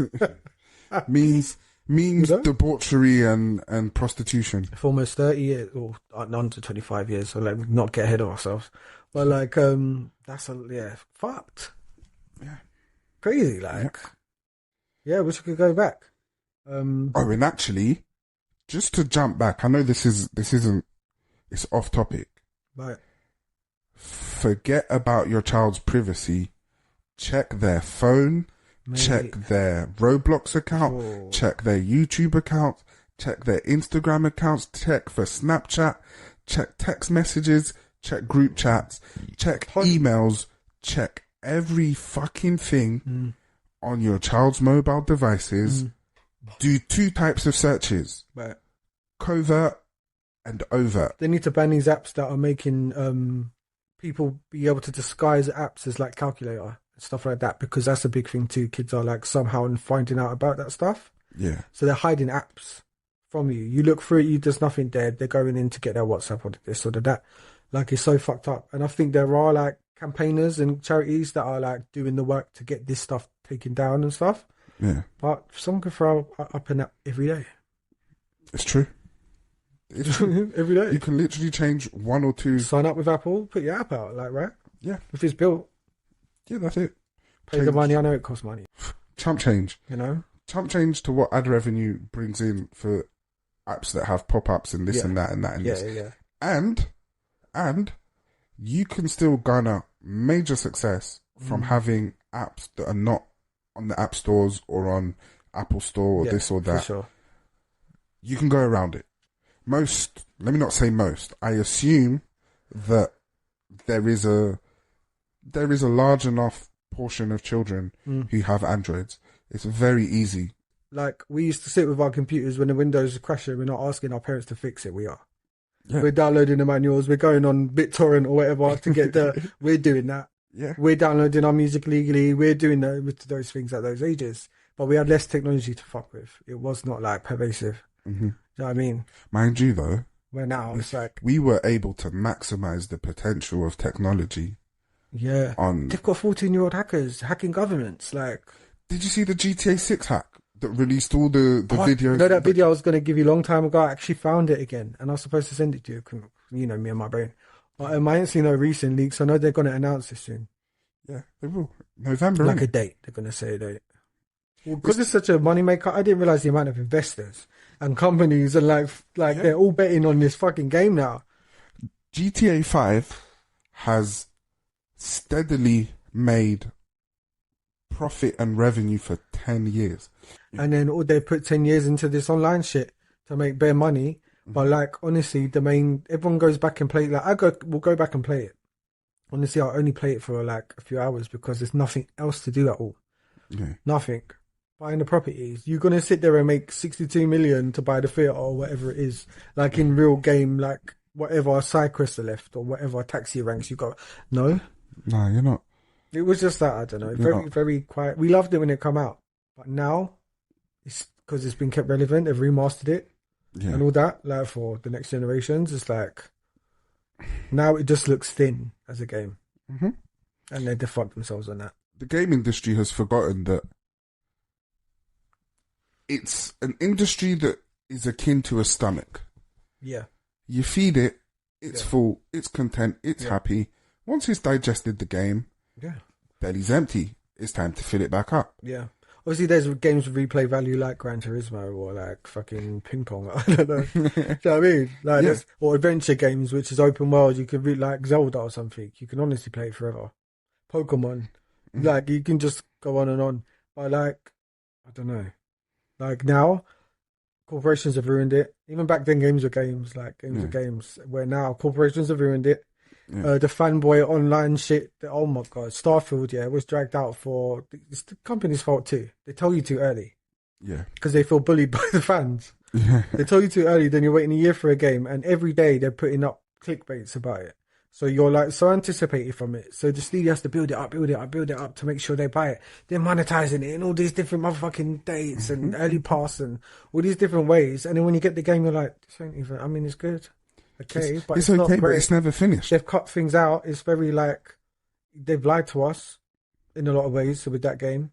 Memes, You know? debauchery and prostitution. For almost 30 years, or under 25 years, so like, not get ahead of ourselves. But like, fucked. Yeah. Crazy, like. Yeah, wish we could go back. And actually, just to jump back, I know this isn't, it's off topic. Right. Forget about your child's privacy. Check their phone, check their Roblox account, check their YouTube account, check their Instagram accounts, check for Snapchat, check text messages, check group chats, check emails, check every fucking thing on your child's mobile devices. Do 2 types of searches. Right. Covert and overt. They need to ban these apps that are making people be able to disguise apps as like calculator and stuff like that, because that's a big thing too. Kids are like somehow finding out about that stuff. Yeah. So they're hiding apps from you. You look through it, there's nothing there. They're going in to get their WhatsApp or this or that. Like, it's so fucked up. And I think there are like campaigners and charities that are like doing the work to get this stuff taken down and stuff. Yeah. But someone could throw up an app every day. It's true. It's true. Every day. You can literally change 1 or 2. Sign up with Apple, put your app out, like, right? Yeah. If it's built. Yeah, that's it. Pay the money. I know it costs money. Chump change. You know? Chump change to what ad revenue brings in for apps that have pop-ups and this and that and that and this. Yeah. And you can still garner major success from having apps that are not on the app stores or on Apple Store or this or that. For sure. You can go around it. Let me not say most, I assume that there is a large enough portion of children who have Androids. It's very easy. Like, we used to sit with our computers when the Windows is crashing. We're not asking our parents to fix it. We are. Yeah. We're downloading the manuals. We're going on BitTorrent or whatever to get we're doing that. Yeah. We're downloading our music legally. We're doing those things at those ages. But we had less technology to fuck with. It was not like pervasive. Mm-hmm. You know what I mean? Mind you, though, where now it's like we were able to maximize the potential of technology. Yeah. They've got 14-year-old hackers hacking governments. Like, did you see the GTA 6 hack that released all the videos? No, that video I was going to give you a long time ago. I actually found it again, and I was supposed to send it to you. You know me and my brain. But I ain't seen no recent leaks. I know they're going to announce this soon. Yeah, they will. November. Like a date. They're going to say a date. Well, because it's such a moneymaker, I didn't realize the amount of investors and companies and they're all betting on this fucking game now. GTA 5 has steadily made profit and revenue for 10 years. And then they put 10 years into this online shit to make bare money. But like, honestly, everyone goes back and play. Like, we'll go back and play it. Honestly, I'll only play it for like a few hours because there's nothing else to do at all. Yeah. Nothing. Buying the properties. You're going to sit there and make 62 million to buy the theatre or whatever it is. Like in real game, like whatever side quests are left or whatever taxi ranks you got. No, you're not. It was just that, I don't know. Very, very quiet. We loved it when it came out. But now, it's because it's been kept relevant. They've remastered it and all that. Like for the next generations, it's like, now it just looks thin as a game. Mm-hmm. And they defucked themselves on that. The game industry has forgotten that it's an industry that is akin to a stomach. Yeah. You feed it, it's full, it's content, it's happy. Once it's digested the game, belly's empty. It's time to fill it back up. Yeah. Obviously, there's games with replay value like Gran Turismo or like fucking ping pong. I don't know. Do you know what I mean? Like, or adventure games, which is open world. You could read like Zelda or something. You can honestly play it forever. Pokemon. Like, you can just go on and on. But like, I don't know. Like now, corporations have ruined it. Even back then, games were games. Like, games were games. Where now, corporations have ruined it. Yeah. The fanboy online shit. Oh my god, Starfield. Yeah, was dragged out for. It's the company's fault too. They tell you too early. Yeah. Because they feel bullied by the fans. Yeah. They tell you too early. Then you're waiting a year for a game, and every day they're putting up clickbaits about it. So you're like so anticipated from it. So the studio has to build it up, build it up, build it up to make sure they buy it. They're monetizing it in all these different motherfucking dates and early pass and all these different ways. And then when you get the game, you're like, this ain't even, I mean, it's good. Okay, but it's not okay, but great. it's never finished. They've cut things out. It's very like, they've lied to us in a lot of ways with that game.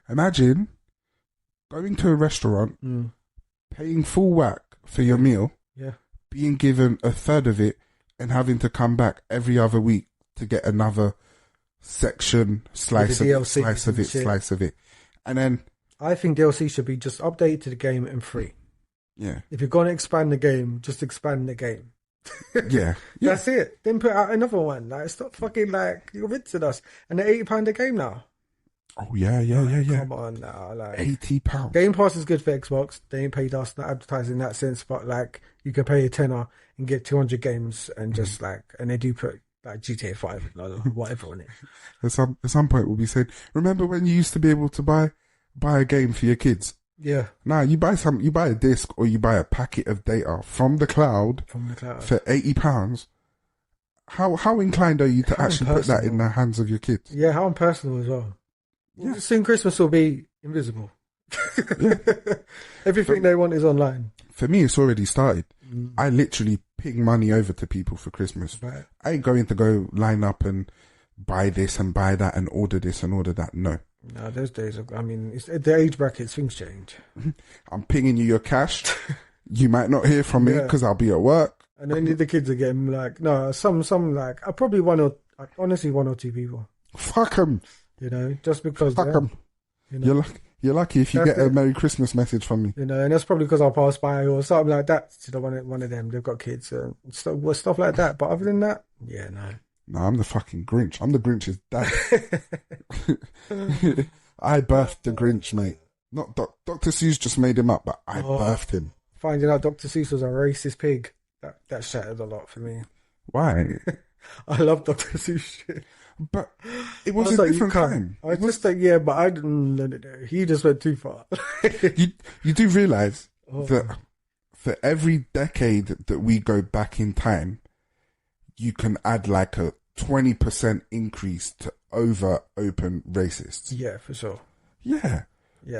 Imagine going to a restaurant, paying full whack for your meal, being given a third of it, and having to come back every other week to get another section, slice of it. And then I think DLC should be just updated to the game and free. Yeah. If you're going to expand the game, just expand the game. Yeah. That's it. Then put out another one. Like, stop fucking like, you're rinsing us. And they're £80 a game now. Oh, yeah. Come on now. Like, £80. Game Pass is good for Xbox. They ain't paid us, not advertising in that sense, but like, you can pay a tenner and get 200 games and just like, and they do put like GTA 5 or whatever on it. At some point we'll be saying, remember when you used to be able to buy a game for your kids? Yeah. Now you buy a disc or you buy a packet of data from the cloud for £80. How inclined are you to actually put that in the hands of your kids? Yeah, how impersonal as well. Yeah. Soon Christmas will be invisible. Yeah. Everything they want is online. For me, it's already started. I literally ping money over to people for Christmas. Right. I ain't going to go line up and buy this and buy that and order this and order that. No. No, those days, I mean, it's, the age brackets, things change. I'm pinging you your cash. You might not hear from me because I'll be at work. And then the kids are getting like, no, some like, probably one or two people. Fuck them. You know, just because. Fuck them. You know? You're lucky if you get a Merry Christmas message from me. You know, and that's probably because I pass by or something like that. To one of them, they've got kids and stuff like that. But other than that, yeah, no. No, I'm the fucking Grinch. I'm the Grinch's dad. I birthed the Grinch, mate. Not Dr. Seuss just made him up, but I birthed him. Finding out Dr. Seuss was a racist pig, that shattered a lot for me. Why? I love Dr. Seuss shit. But it was a different time. I just like, yeah, but I didn't let it know. He just went too far. You do realise that for every decade that we go back in time, you can add like a 20% increase to over open racists. Yeah, for sure. Yeah.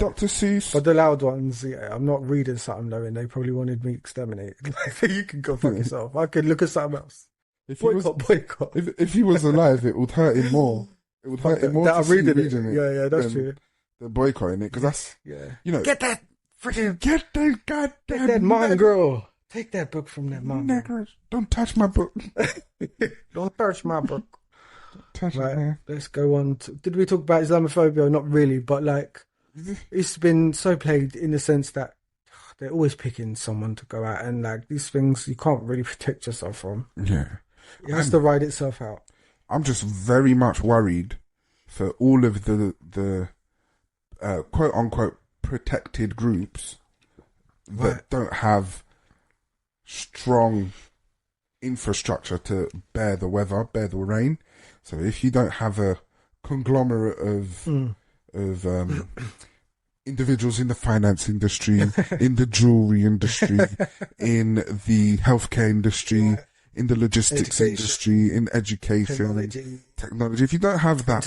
Dr. Seuss. But the loud ones, I'm not reading something knowing they probably wanted me exterminated. Like, you can go fuck yourself. I could look at something else. Boycott. If he was alive, it would hurt him more. It would hurt him more to see reading it. Yeah, that's true. The boycotting it, because that's, you know. Get that goddamn mongrel. Take that book from that mongrel. Don't touch my book. Don't touch my book. Touch right, it, man. let's go on. Did we talk about Islamophobia? Not really, but like, it's been so plagued in the sense that they're always picking someone to go out, and like these things you can't really protect yourself from. Yeah. It has to ride itself out. I'm just very much worried for all of the quote unquote protected groups that don't have strong infrastructure to bear the weather, bear the rain. So if you don't have a conglomerate of individuals in the finance industry, in the jewelry industry, in the healthcare industry, in the logistics industry, in education, technology. If you don't have that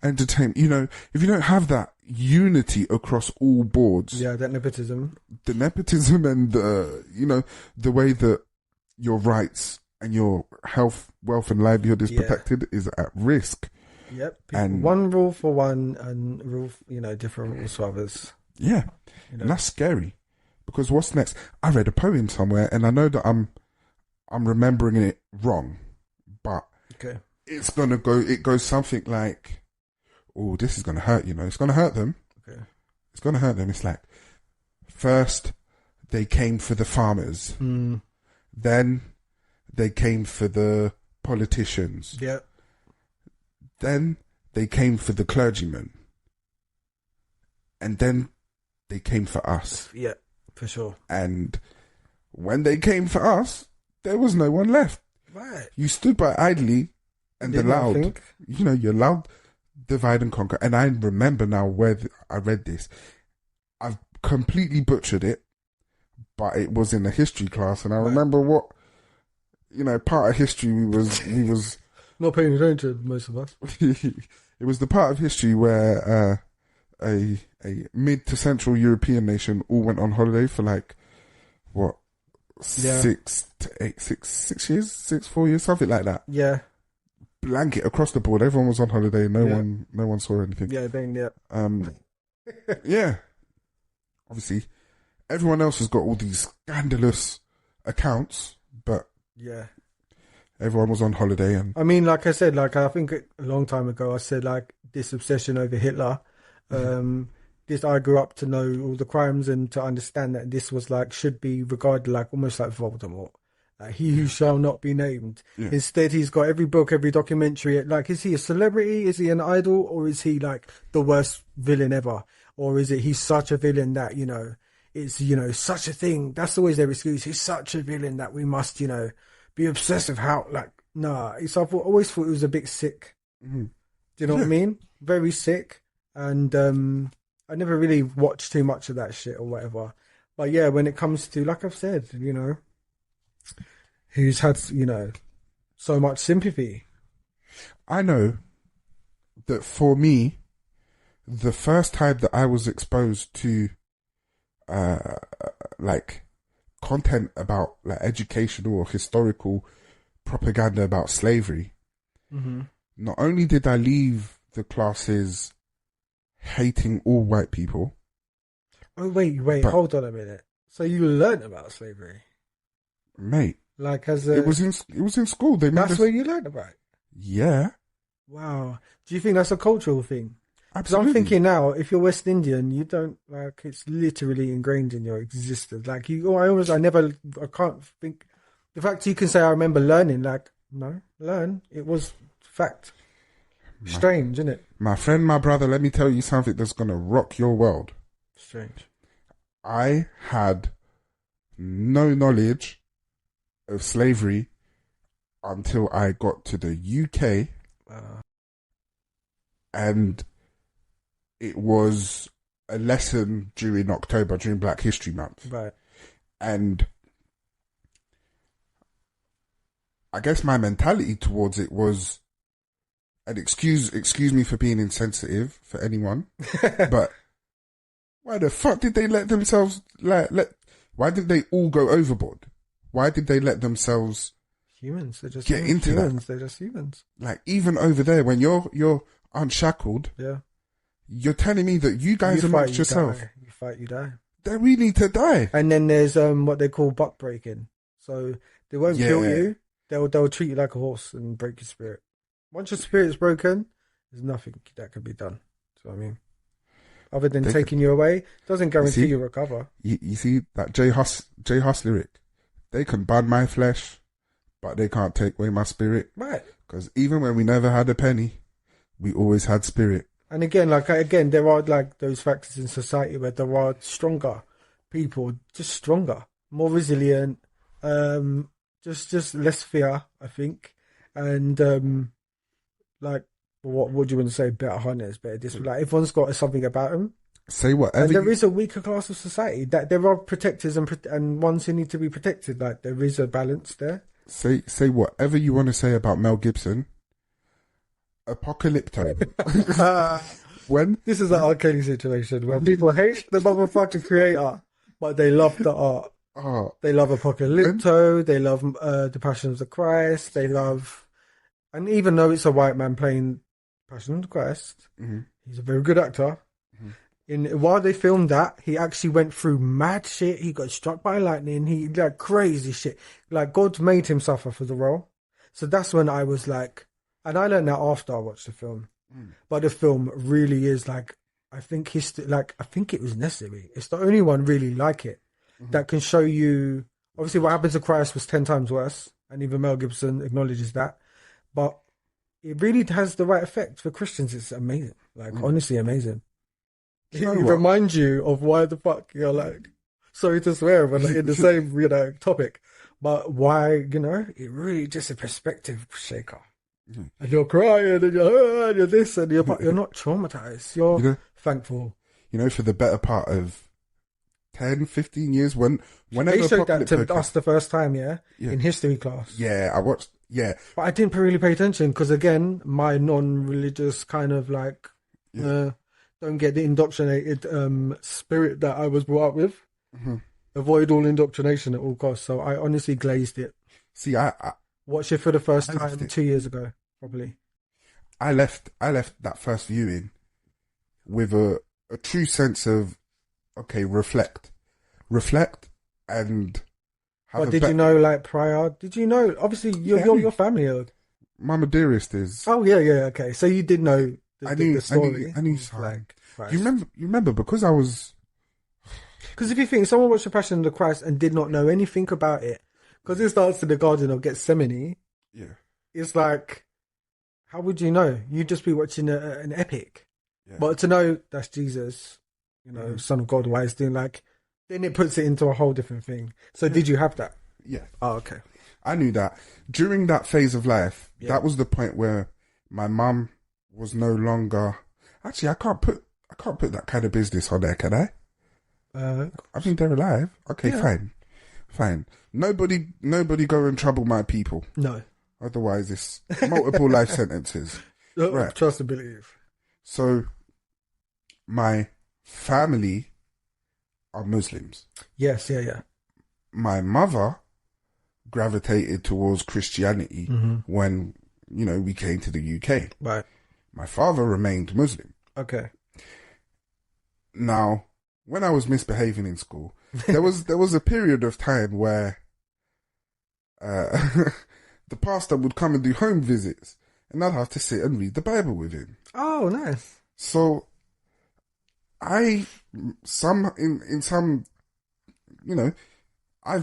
entertainment, you know, if you don't have that unity across all boards, that nepotism and you know, the way that your rights and your health, wealth, and livelihood is protected is at risk. Yep. And one rule for one and different rules for others. Yeah. You know? And that's scary, because what's next? I read a poem somewhere, and I know that I'm remembering it wrong, but it's gonna go. It goes something like, "Oh, this is gonna hurt." You know, it's gonna hurt them. Okay. It's gonna hurt them. It's like, first they came for the farmers, then they came for the politicians. Yeah. Then they came for the clergymen, and then they came for us. Yeah, for sure. And when they came for us, there was no one left. Right. You stood by idly and allowed, you know, you allowed divide and conquer. And I remember now where I read this. I've completely butchered it, but it was in a history class, and I remember what part of history we was not paying attention, most of us. It was the part of history where a mid to central European nation all went on holiday for like what 6 years, 4 years, something like that. Yeah. Blanket across the board. Everyone was on holiday. No one saw anything. Yeah, yeah. Obviously, everyone else has got all these scandalous accounts, but yeah, everyone was on holiday. And I mean, like I said, like I think a long time ago, I said like this obsession over Hitler. This I grew up to know all the crimes and to understand that this was like should be regarded like almost like Voldemort. He who shall not be named. Yeah. Instead, he's got every book, every documentary. Like, is he a celebrity? Is he an idol? Or is he like the worst villain ever? Or is it he's such a villain that, it's, such a thing. That's always their excuse. He's such a villain that we must, be obsessed with how, like, nah. I've always thought it was a bit sick. Mm-hmm. Do you know what I mean? Very sick. And I never really watched too much of that shit or whatever. But yeah, when it comes to, like I've said, who's had, so much sympathy. I know that for me, the first time that I was exposed to, like, content about, like, educational or historical propaganda about slavery, not only did I leave the classes hating all white people. Oh, wait, hold on a minute. So you learned about slavery? Mate. Like it was in school. That's where you learned about it? Yeah. Wow. Do you think that's a cultural thing? Because Absolutely. I'm thinking now, if you're West Indian, you don't like it's literally ingrained in your existence. Like I can't think. The fact you can say I remember learning, like no, learn. It was fact. Strange, isn't it? My friend, my brother. Let me tell you something that's gonna rock your world. Strange. I had no knowledge of slavery until I got to the UK, and it was a lesson during October, during Black History Month. Right. And I guess my mentality towards it was, and excuse me for being insensitive for anyone, but why the fuck did they let themselves why did they all go overboard? Why did they let themselves humans? They're just get into humans. that? They're just humans. Like even over there, when you're unshackled, you're telling me that you guys amongst yourself, you fight, you die. That we need to die. And then there's what they call buck breaking. So they won't kill you. They'll treat you like a horse and break your spirit. Once your spirit's broken, there's nothing that can be done. So I mean, other than taking you away, doesn't guarantee you recover. You see that J Hus lyric. They can burn my flesh, but they can't take away my spirit. Right. Because even when we never had a penny, we always had spirit. And again, there are like those factors in society where there are stronger people, just stronger, more resilient, just less fear, I think. And like, what do you want to say? Better hunters, better this. Like everyone's got something about them. Say whatever. And there is a weaker class of society. That there are protectors and ones who need to be protected. Like there is a balance there. Say whatever you want to say about Mel Gibson. Apocalypto. When this is an R. Kelly situation where people hate the motherfucking creator, but they love the art. They love Apocalypto. They love the Passion of the Christ. They love, and even though it's a white man playing Passion of the Christ, he's a very good actor. While they filmed that, he actually went through mad shit. He got struck by lightning. He like crazy shit. Like God made him suffer for the role. So that's when I was like, and I learned that after I watched the film. But the film really is like, I think it was necessary. It's the only one really like it that can show you. Obviously, what happens to Christ was 10 times worse, and even Mel Gibson acknowledges that. But it really has the right effect for Christians. It's amazing, like honestly amazing. It reminds you of why the fuck you're like, sorry to swear, but like in the same topic, but why it really just a perspective shaker. And you're crying and you're this and you're not traumatized. You're thankful. For the better part of 10, 15 years whenever They showed that to podcast, us the first time, in history class. Yeah, I watched. Yeah, but I didn't really pay attention because, again, my non-religious kind of like don't get the indoctrinated spirit that I was brought up with. Mm-hmm. Avoid all indoctrination at all costs. So I honestly glazed it. See, I watched it for the first time 2 years ago, probably. I left that first viewing with a true sense of, okay, reflect, and have. What did you know? Like prior, did you know? Obviously, your family. Mama Dearest is. Oh yeah, okay. So you did know the story. I knew something. You remember because I was. Because if you think someone watched The Passion of the Christ and did not know anything about it, because it starts in the Garden of Gethsemane, it's like, how would you know? You'd just be watching an epic. Yeah. But to know that's Jesus, Son of God, why he's doing then it puts it into a whole different thing. So did you have that? Yeah. Oh, okay. I knew that. During that phase of life, that was the point where my mum was no longer. Actually, I can't put that kind of business on there, can I? I mean, they're alive. Okay, fine. Nobody go and trouble my people. No. Otherwise, it's multiple life sentences. Right. Trust and believe. So, my family are Muslims. Yes, yeah. My mother gravitated towards Christianity when, we came to the UK. Right. My father remained Muslim. Okay. Now, when I was misbehaving in school, there was a period of time where the pastor would come and do home visits, and I'd have to sit and read the Bible with him. Oh, nice. So, I've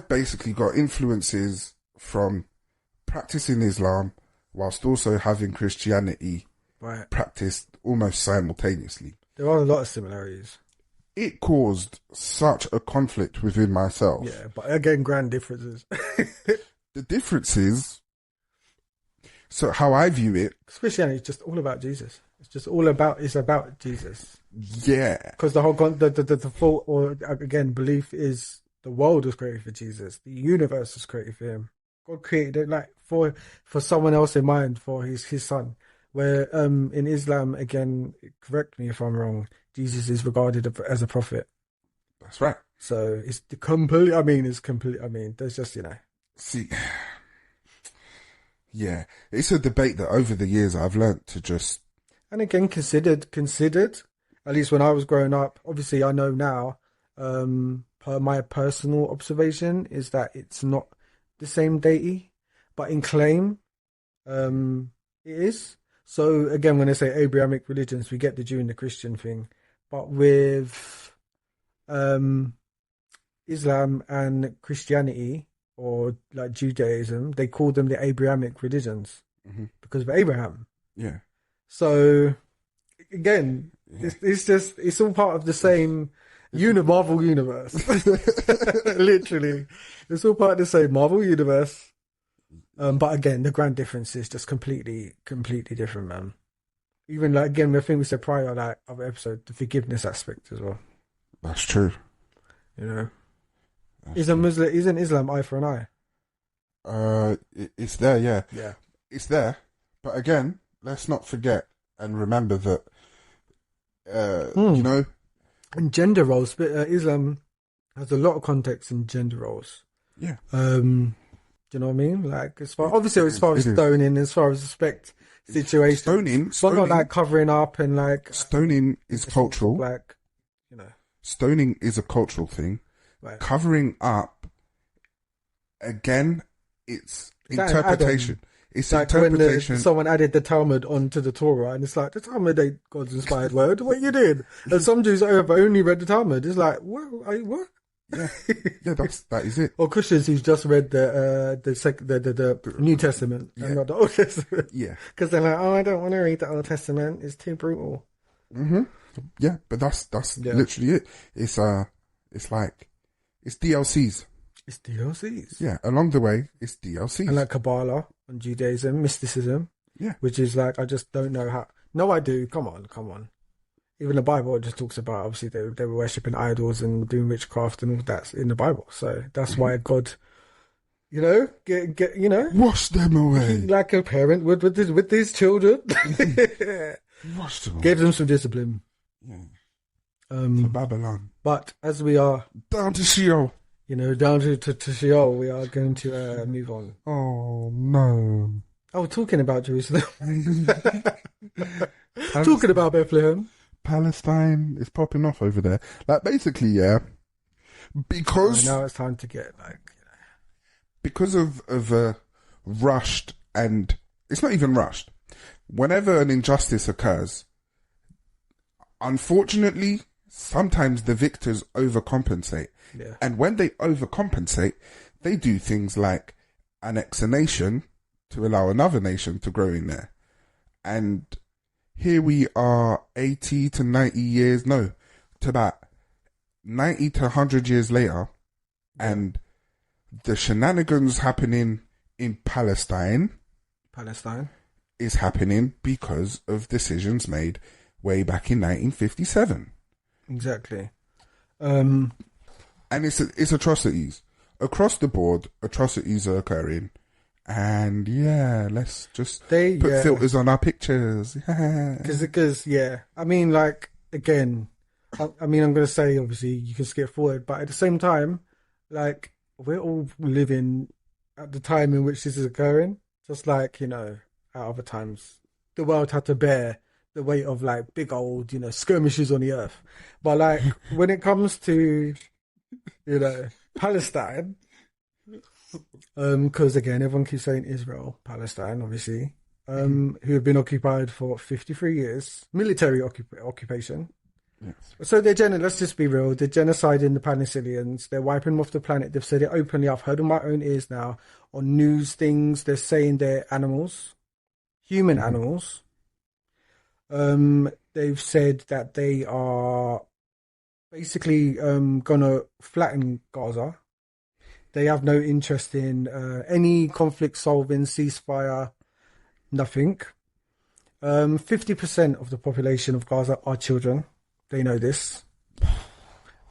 basically got influences from practicing Islam whilst also having Christianity practiced almost simultaneously. There are a lot of similarities. It caused such a conflict within myself. Yeah, but again, grand differences. The differences, so how I view it... Christianity is just all about Jesus. It's about Jesus. Yeah. Because the whole, the thought, or again, belief is the world was created for Jesus. The universe was created for him. God created it for someone else in mind, for his son. Where in Islam, again, correct me if I'm wrong, Jesus is regarded as a prophet. That's right. So it's there's just, See, yeah, it's a debate that over the years I've learnt to just... And again, considered, at least when I was growing up, obviously I know now, per my personal observation, is that it's not the same deity, but in claim, it is. So again, when they say Abrahamic religions, we get the Jew and the Christian thing. But with Islam and Christianity, or like Judaism, they call them the Abrahamic religions because of Abraham. Yeah. So again, it's all part of the same Marvel universe. Literally, it's all part of the same Marvel universe. But again, the grand difference is just completely different, man. Even again, the thing we said prior, other episode, the forgiveness aspect as well. That's true. Isn't Islam eye for an eye? It's there, yeah. Yeah. It's there. But again, let's not forget and remember that, And gender roles, but Islam has a lot of context in gender roles. Yeah. Do you know what I mean? As far as stoning, as far as respect situation. Stoning, not covering up and stoning is cultural. Stoning is a cultural thing. Right. Covering up, again, it's interpretation. It's interpretation. When someone added the Talmud onto the Torah, and it's like, the Talmud ain't God's inspired word. What you did? And some Jews have only read the Talmud. It's like, what? Yeah, that is it. Or Christians who's just read the New Testament and not the Old Testament. Yeah, because they're like, I don't want to read the Old Testament. It's too brutal. Yeah, but that's literally it. It's DLCs. It's DLCs. Yeah, along the way, it's DLCs. And Kabbalah and Judaism, mysticism. Yeah, which is I just don't know how. No, I do. Come on. Even the Bible just talks about, obviously, they were worshipping idols and doing witchcraft and all that in the Bible. So that's why God, wash them away. Like a parent would with his children. Wash them away. Gave them some discipline. Yeah. To Babylon. But as we are down to Sheol. Down to Sheol, we are going to move on. Oh, no. Oh, talking about Jerusalem. Talking about Bethlehem. Palestine is popping off over there. Like, basically, yeah. Because... now it's time to get, because of rushed, and... It's not even rushed. Whenever an injustice occurs, unfortunately, sometimes the victors overcompensate. Yeah. And when they overcompensate, they do things like annex a nation to allow another nation to grow in there. And here we are 80 to 90 years, no, to about 90 to 100 years later, and the shenanigans happening in Palestine is happening because of decisions made way back in 1957. Exactly. And it's atrocities. Across the board, atrocities are occurring. And yeah, let's just put filters on our pictures. Because I mean, again, I'm going to say, obviously, you can skip forward, but at the same time, we're all living at the time in which this is occurring. Just at other times, the world had to bear the weight of big old, skirmishes on the earth. But when it comes to, Palestine, because again, everyone keeps saying Israel, Palestine, obviously, who have been occupied for 53 years, military occupation. Yes. So let's just be real, they're genociding the Palestinians, they're wiping them off the planet, they've said it openly, I've heard on my own ears now, on news things, they're saying they're animals, human animals. They've said that they are basically gonna flatten Gaza. They have no interest in any conflict solving, ceasefire, nothing. 50% of the population of Gaza are children. They know this.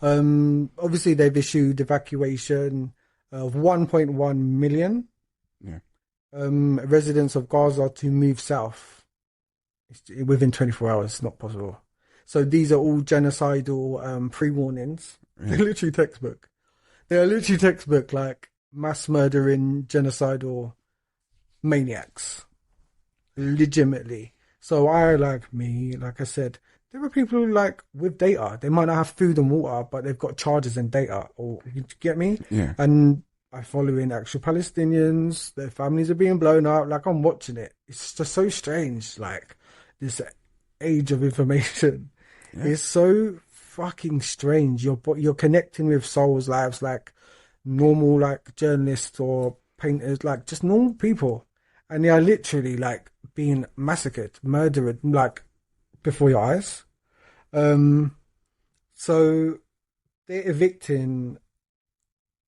Obviously, they've issued evacuation of 1.1 million residents of Gaza to move south. Within 24 hours, it's not possible. So these are all genocidal pre-warnings. Yeah. They're literally textbook. They are literally textbook, mass murdering, genocidal maniacs. Legitimately. So like I said, there are people who with data. They might not have food and water, but they've got charges and data. Or you get me? Yeah. And I follow in actual Palestinians. Their families are being blown up. I'm watching it. It's just so strange. This age of information. Yeah. It's so fucking strange. You're connecting with souls' lives normal journalists or painters, just normal people, and they are literally being massacred, murdered before your eyes. So they're evicting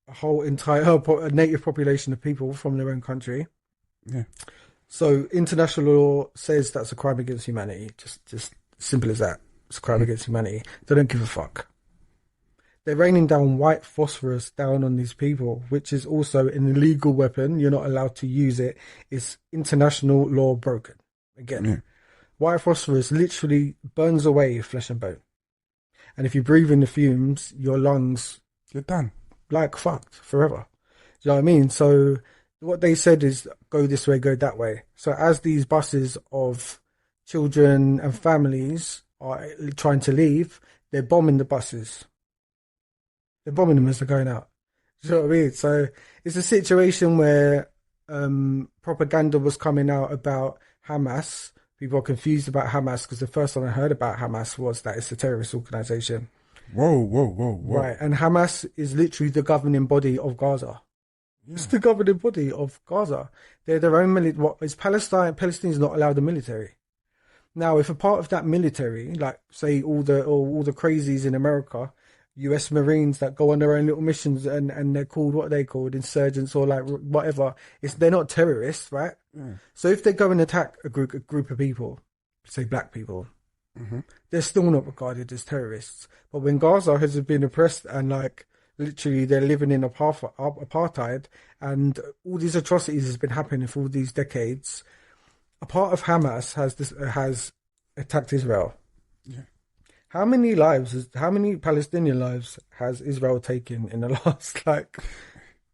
a whole entire native population of people from their own country. Yeah. So international law says that's a crime against humanity. Just simple as that. It's a crime against humanity. They don't give a fuck. They're raining down white phosphorus down on these people, which is also an illegal weapon. You're not allowed to use it. It's international law broken. Again, white phosphorus literally burns away flesh and bone. And if you breathe in the fumes, your lungs... You're done. Fucked forever. Do you know what I mean? So what they said is go this way, go that way. So as these buses of children and families are trying to leave, they're bombing the buses. They're bombing them as they're going out. Do you know what I mean? So it's a situation where propaganda was coming out about Hamas. People are confused about Hamas because the first time I heard about Hamas was that it's a terrorist organization. Whoa. Right, and Hamas is literally the governing body of Gaza. Yeah. It's the governing body of Gaza. They're their own military. What is Palestine? Palestine's not allowed the military. Now, if a part of that military, say all the crazies in America, US Marines that go on their own little missions and they're called what they called insurgents or whatever, they're not terrorists, right? Yeah. So if they go and attack a group of people, say black people, they're still not regarded as terrorists. But when Gaza has been oppressed and like literally they're living in apartheid and all these atrocities has been happening for all these decades, a part of Hamas has attacked Israel. Yeah. How many Palestinian lives has Israel taken in the last like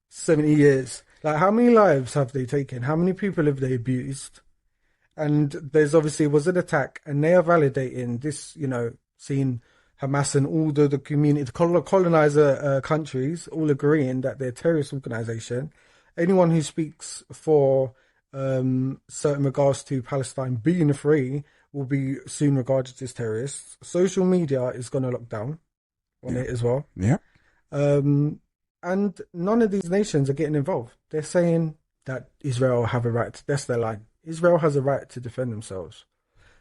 70 years? Like, how many lives have they taken? How many people have they abused? And there's obviously was an attack, and they are validating this, seeing Hamas and all the community, the colonizer countries all agreeing that they're a terrorist organization. Anyone who speaks for certain regards to Palestine being free will be soon regarded as terrorists. Social media is going to lock down on it as well. Yeah. And none of these nations are getting involved. They're saying that Israel have a right. That's their line. Israel has a right to defend themselves.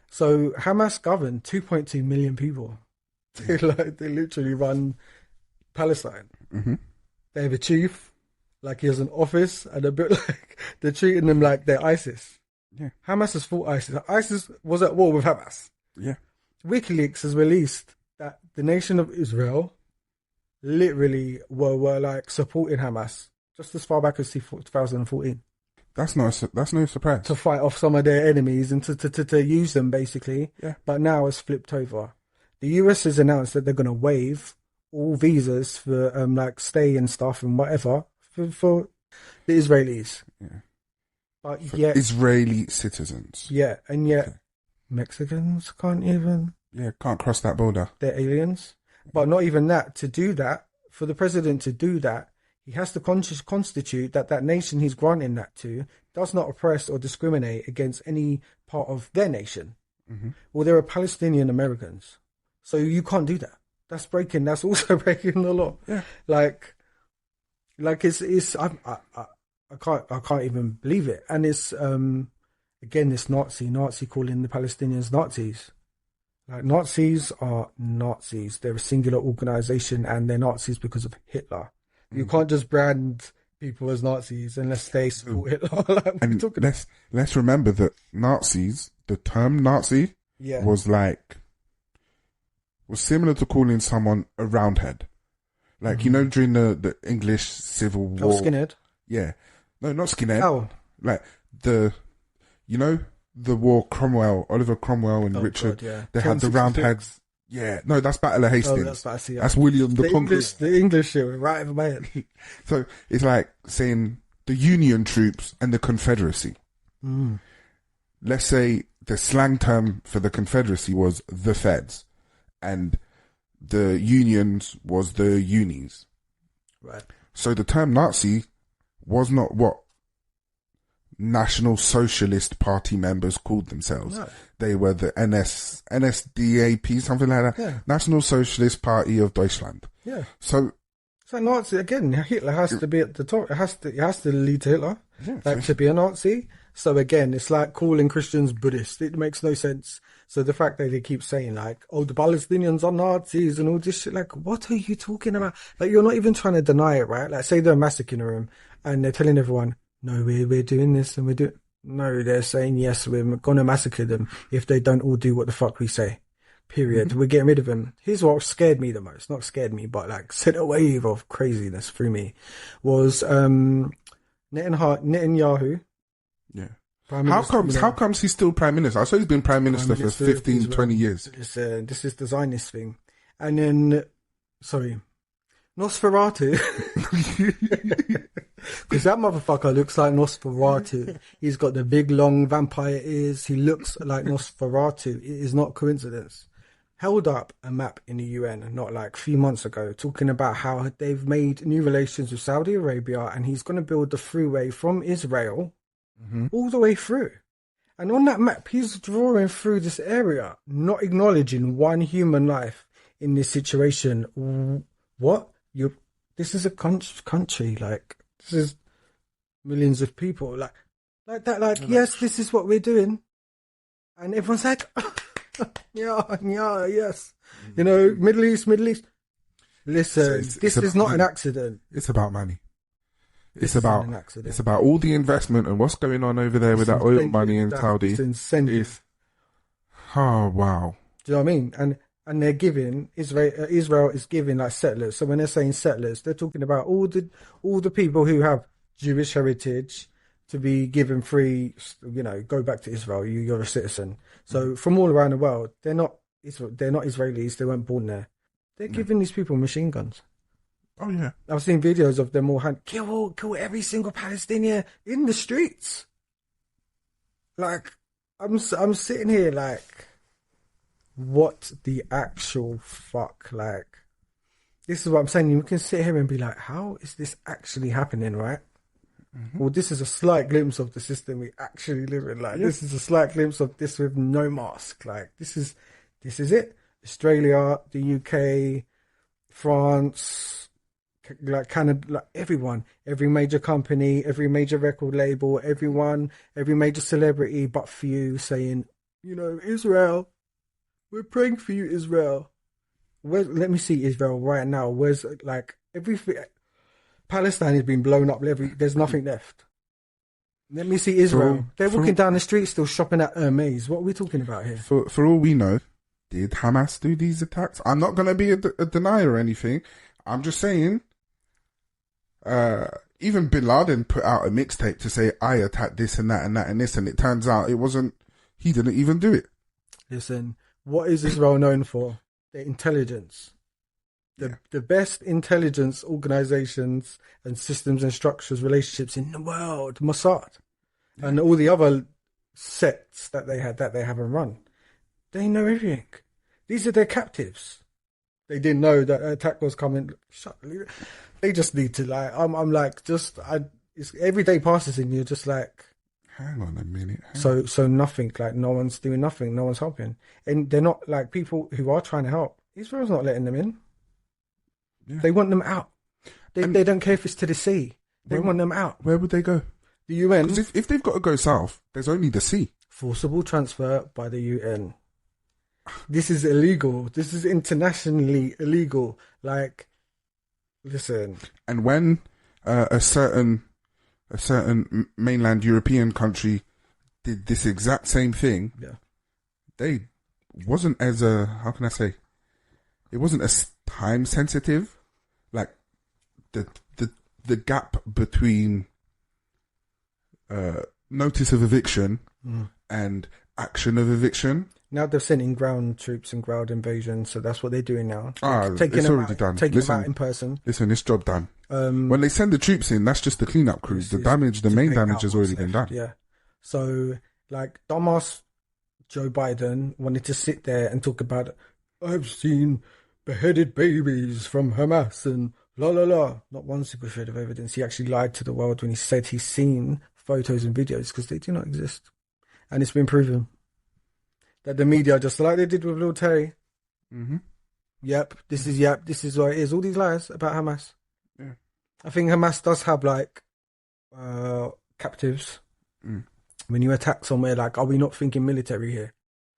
So Hamas govern 2.2 million people. They literally run Palestine. Mm-hmm. They have a chief, like he has an office, and a bit like they're treating them like they're ISIS. Yeah. Hamas has fought ISIS. ISIS was at war with Hamas. Yeah. WikiLeaks has released that the nation of Israel literally were like supporting Hamas just as far back as 2014. That's no surprise. To fight off some of their enemies and to use them basically. Yeah. But now it's flipped over. The US has announced that they're going to waive all visas for like stay and stuff and whatever for the Israelis. Yeah. But for yet Israeli citizens. Yeah, and yet Mexicans can't even. Yeah, can't cross that border. They're aliens. But not even that. To do that, for the president to do that, he has to constitute that nation he's granting that to does not oppress or discriminate against any part of their nation. Mm-hmm. Well, there are Palestinian Americans. So you can't do that. That's also breaking the law. Yeah. Like I can't even believe it. And it's, again, this Nazi calling the Palestinians Nazis. Like, Nazis are Nazis. They're a singular organization and they're Nazis because of Hitler. You can't just brand people as Nazis unless they support Hitler. Like, and let's remember that Nazis, the term Nazi, was similar to calling someone a roundhead. Like, during the English Civil War. Oh, skinhead? Yeah. No, not skinhead. Oh. Like, the war Oliver Cromwell and Richard, God, yeah. they had the roundheads. Yeah. No, that's Battle of Hastings. That's William the Conqueror. The English shit was right over my head. So it's like saying the Union troops and the Confederacy. Mm. Let's say the slang term for the Confederacy was the Feds, and the Unions was the Unis. Right. So the term Nazi was not what National Socialist Party members called themselves. No. They were the NSDAP, something like that. Yeah. National Socialist Party of Deutschland. Yeah. So Nazi again. Hitler has to be at the top. It has to lead to Hitler. Yeah, to be a Nazi. So again, it's like calling Christians Buddhist. It makes no sense. So the fact that they keep saying like, "Oh, the Palestinians are Nazis" and all this shit, like, what are you talking about? Like, you're not even trying to deny it, right? Like, say they're massacring them and they're telling everyone, "No, we're doing this and we're doing." No, they're saying, "Yes, we're gonna massacre them if they don't all do what the fuck we say." Period. We're getting rid of them. Here's what scared me the most. Not scared me, but like sent a wave of craziness through me. Was Netanyahu. Yeah. How comes he's still Prime Minister? I saw he's been Prime Minister for 15, 20 years. This is the Zionist thing. And then, sorry, Nosferatu. Because that motherfucker looks like Nosferatu. He's got the big, long vampire ears. He looks like Nosferatu. It is not coincidence. Held up a map in the UN, not like a few months ago, talking about how they've made new relations with Saudi Arabia and he's going to build the freeway from Israel all the way through. And on that map, he's drawing through this area, not acknowledging one human life in this situation. What? This is a country, like, this is millions of people, like that, like, yes, this is what we're doing. And everyone's like, yeah, yes. Middle East. Listen, this is not an accident. It's about money. It's about all the investment and what's going on over there with that oil money in Saudi. It's incentive. Oh, wow. Do you know what I mean? And they're giving Israel is giving like settlers. So when they're saying settlers, they're talking about all the people who have Jewish heritage to be given free. You know, go back to Israel. You're a citizen. So from all around the world, they're not Israelis. They weren't born there. They're giving these people machine guns. Oh yeah, I've seen videos of them all kill every single Palestinian in the streets. Like I'm sitting here like, what the actual fuck? Like, this is what I'm saying. You can sit here and be like, how is this actually happening, right? Mm-hmm. Well, this is a slight glimpse of the system we actually live in. Like, this is a slight glimpse of this with no mask. Like, this is it. Australia, the UK, France, like Canada, like everyone, every major company, every major record label, everyone, every major celebrity, but few saying, you know, Israel, we're praying for you, Israel. Let me see Israel right now. Where's like everything? Palestine has been blown up. There's nothing left. Let me see Israel. They're walking down the street still shopping at Hermes. What are we talking about here? For all we know, did Hamas do these attacks? I'm not going to be a denier or anything. I'm just saying, even Bin Laden put out a mixtape to say, I attacked this and that and that and this, and it turns out he didn't even do it. Listen, what is Israel known for? Their intelligence. The best intelligence organizations and systems and structures, relationships in the world, Mossad, and all the other sets that they haven't run. They know everything. These are their captives. They didn't know that an attack was coming. They just need to like. I'm like every day passes and you're just like, hang on a minute. So nothing. Like no one's doing nothing. No one's helping, and they're not like people who are trying to help. Israel's not letting them in. Yeah. They want them out. They don't care if it's to the sea. They want them out. Where would they go? The UN. Because if they've got to go south, there's only the sea. Forcible transfer by the UN. This is illegal. This is internationally illegal. Like, listen. And when a certain mainland European country did this exact same thing, they wasn't as how can I say? It wasn't as time sensitive. Like the gap between notice of eviction and action of eviction. Now they're sending ground troops and ground invasion, so that's what they're doing now. It's already done. Taking them out in person. Listen, it's job done. When they send the troops in, that's just the cleanup crews. The main damage has already been done. Yeah. So, like, dumbass Joe Biden wanted to sit there and talk about, I've seen beheaded babies from Hamas and la la la. Not one single shred of evidence. He actually lied to the world when he said he's seen photos and videos because they do not exist. And it's been proven that the media, just like they did with Lil Terry. Mm-hmm. This is what it is. All these lies about Hamas. Yeah. I think Hamas does have like captives. When you attack somewhere, like, are we not thinking military here?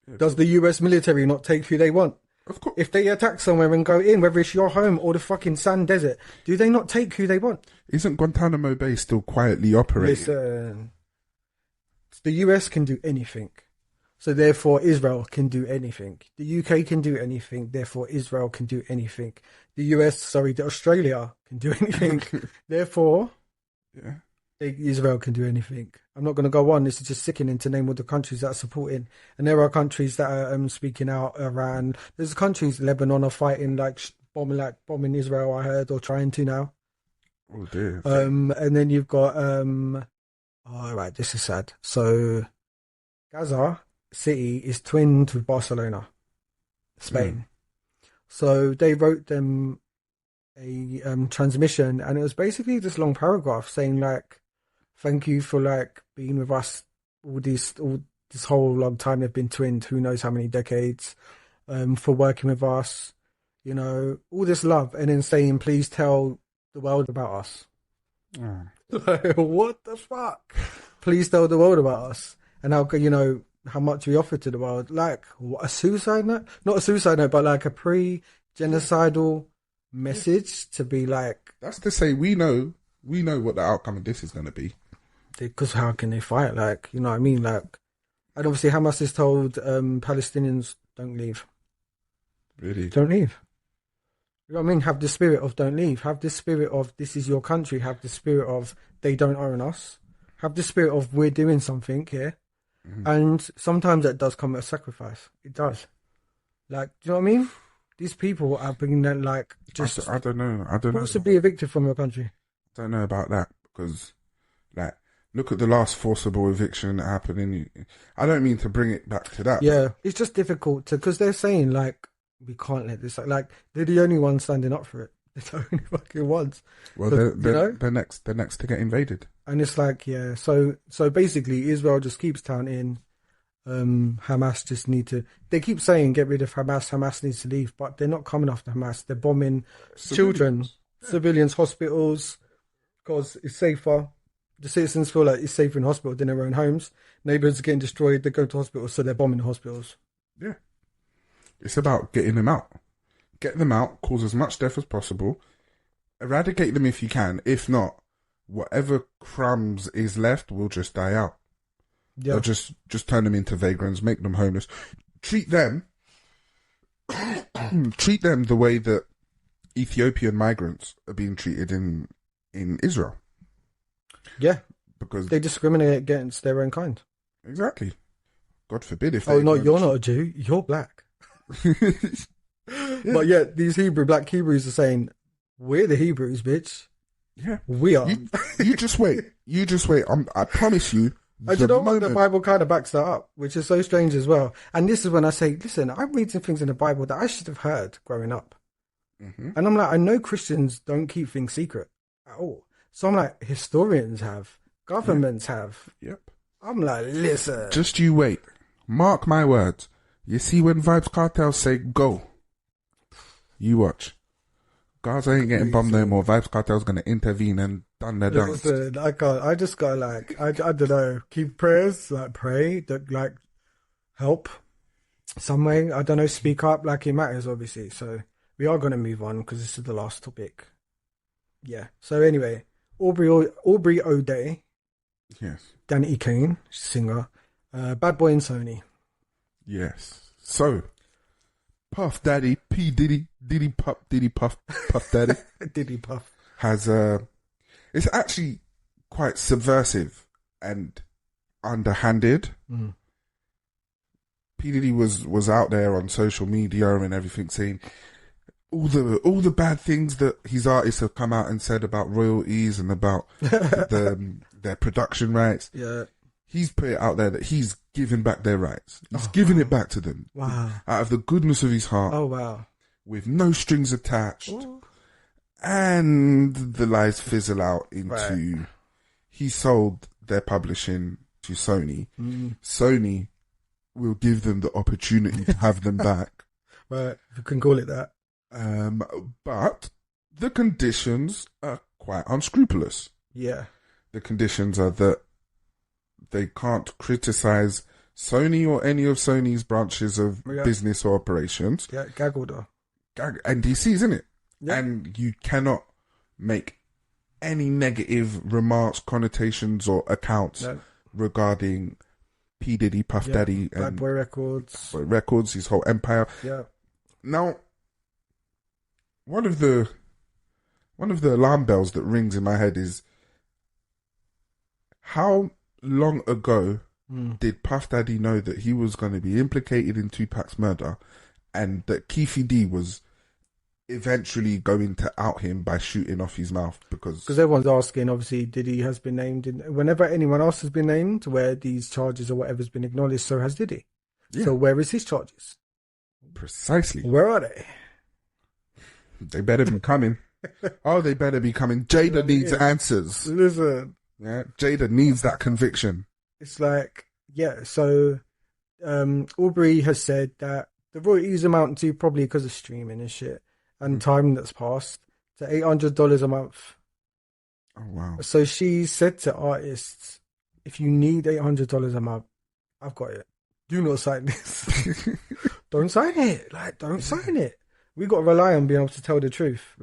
Yeah. Does the US military not take who they want? Of course. If they attack somewhere and go in, whether it's your home or the fucking sand desert, do they not take who they want? Isn't Guantanamo Bay still quietly operating? Listen, the US can do anything. So therefore Israel can do anything. The UK can do anything. Therefore Israel can do anything. The Australia can do anything. Therefore, Israel can do anything. I'm not going to go on. This is just sickening to name all the countries that are supporting. And there are countries that are speaking out. Iran. There's countries, Lebanon are fighting, bombing Israel, I heard, or trying to now. Oh dear. And then you've got, all right, this is sad. So Gaza City is twinned with Barcelona, Spain. So they wrote them a transmission, and it was basically this long paragraph saying like, thank you for like being with us all this whole long time. They've been twinned, who knows how many decades, for working with us, you know, all this love, and then saying, please tell the world about us. Like, what the fuck? Please tell the world about us, and how, you know, how much we offer to the world. Like, what, a suicide note? Not a suicide note, but like a pre-genocidal message to be like... That's to say, we know what the outcome of this is going to be. Because how can they fight? Like, you know what I mean? Like, and obviously Hamas has told Palestinians, don't leave. Really? Don't leave. You know what I mean? Have the spirit of don't leave. Have the spirit of this is your country. Have the spirit of they don't own us. Have the spirit of we're doing something here. And sometimes that does come at a sacrifice. It does. Like, do you know what I mean? These people are being like just I don't know. I don't know. forcibly evicted from your country. I don't know about that because, like, look at the last forcible eviction that happened I don't mean to bring it back to that. Yeah, it's just difficult to because they're saying like we can't let this like they're the only ones standing up for it. They're the only fucking ones. Well, they're next to get invaded. And it's like, yeah, so basically Israel just keeps counting. Hamas just need to. They keep saying get rid of Hamas. Hamas needs to leave, but they're not coming after Hamas. They're bombing children, civilians, hospitals, because it's safer. The citizens feel like it's safer in hospital than their own homes. Neighbours are getting destroyed. They go to hospitals, so they're bombing the hospitals. Yeah, it's about getting them out. Get them out. Cause as much death as possible. Eradicate them if you can. If not, whatever crumbs is left will just die out. Yeah. They'll just turn them into vagrants, make them homeless. Treat them the way that Ethiopian migrants are being treated in Israel. Yeah. Because they discriminate against their own kind. Exactly. God forbid if you're not a Jew, you're black. Yeah. But yet these black Hebrews are saying, we're the Hebrews, bitch. Yeah. We are. You just wait. I promise you. And you know what? The Bible kind of backs that up, which is so strange as well. And this is when I say, listen, I'm reading things in the Bible that I should have heard growing up. Mm-hmm. And I'm like, I know Christians don't keep things secret at all. So I'm like, historians have, governments have. Yep. I'm like, listen. Just you wait. Mark my words. You see when Vybz Kartel say go, you watch. Gaza ain't getting bombed no more. Vybz Kartel's going to intervene and done their dance. Listen, I can't. I just got like, I don't know, keep prayers, like pray, that like help some way. I don't know, speak up, like it matters, obviously. So we are going to move on because this is the last topic. Yeah. So anyway, Aubrey O'Day. Yes. Danny Kane, singer. Bad Boy and Sony. Yes. So, Puff Daddy, P. Diddy, Diddy Puff Daddy. Diddy Puff. Has, it's actually quite subversive and underhanded. Mm. P. Diddy was out there on social media and everything saying all the bad things that his artists have come out and said about royalties and about their production rights. Yeah. He's put it out there that he's giving back their rights. He's giving it back to them. Wow. Out of the goodness of his heart. Oh, wow. With no strings attached. Ooh. And the lies fizzle out into he sold their publishing to Sony. Mm. Sony will give them the opportunity to have them back. Right, if you can call it that. But the conditions are quite unscrupulous. Yeah. The conditions are that they can't criticize Sony or any of Sony's branches of business or operations. Yeah, gag order. NDCs, isn't it? Yeah. And you cannot make any negative remarks, connotations, or accounts regarding P. Diddy, Puff Daddy, Bad Boy Records, his whole empire. Yeah. Now, one of the alarm bells that rings in my head is how long ago did Puff Daddy know that he was going to be implicated in Tupac's murder, and that Keefy D was eventually going to out him by shooting off his mouth? Because everyone's asking, obviously, Diddy has been named whenever anyone else has been named where these charges or whatever's been acknowledged, so has Diddy. Yeah. So where is his charges? Precisely. Where are they? They better be coming. They better be coming. Jada needs answers. Listen. Yeah, Jada needs that conviction. It's like, so Aubrey has said that the royalties amount to, probably because of streaming and shit and time that's passed, to $800 a month. Oh, wow. So she said to artists, if you need $800 a month, I've got it. Do not sign this. Don't sign it. Don't sign it. We got to rely on being able to tell the truth.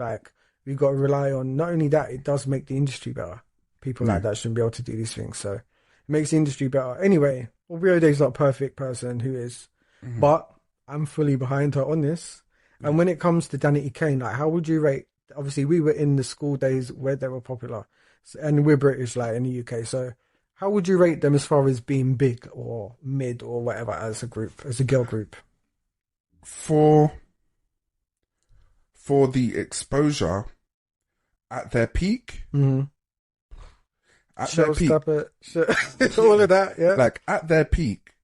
We got to rely on, not only that, it does make the industry better. People like that shouldn't be able to do these things. So it makes the industry better. Anyway, Aubrey O'Day's not a perfect person, who is. Mm-hmm. But I'm fully behind her on this. And when it comes to Danity Kane, like, how would you rate? Obviously, we were in the school days where they were popular, and we're British, like in the UK. So, how would you rate them as far as being big or mid or whatever as a group, as a girl group? For the exposure at their peak, at their peak, all of that, yeah. like at their peak,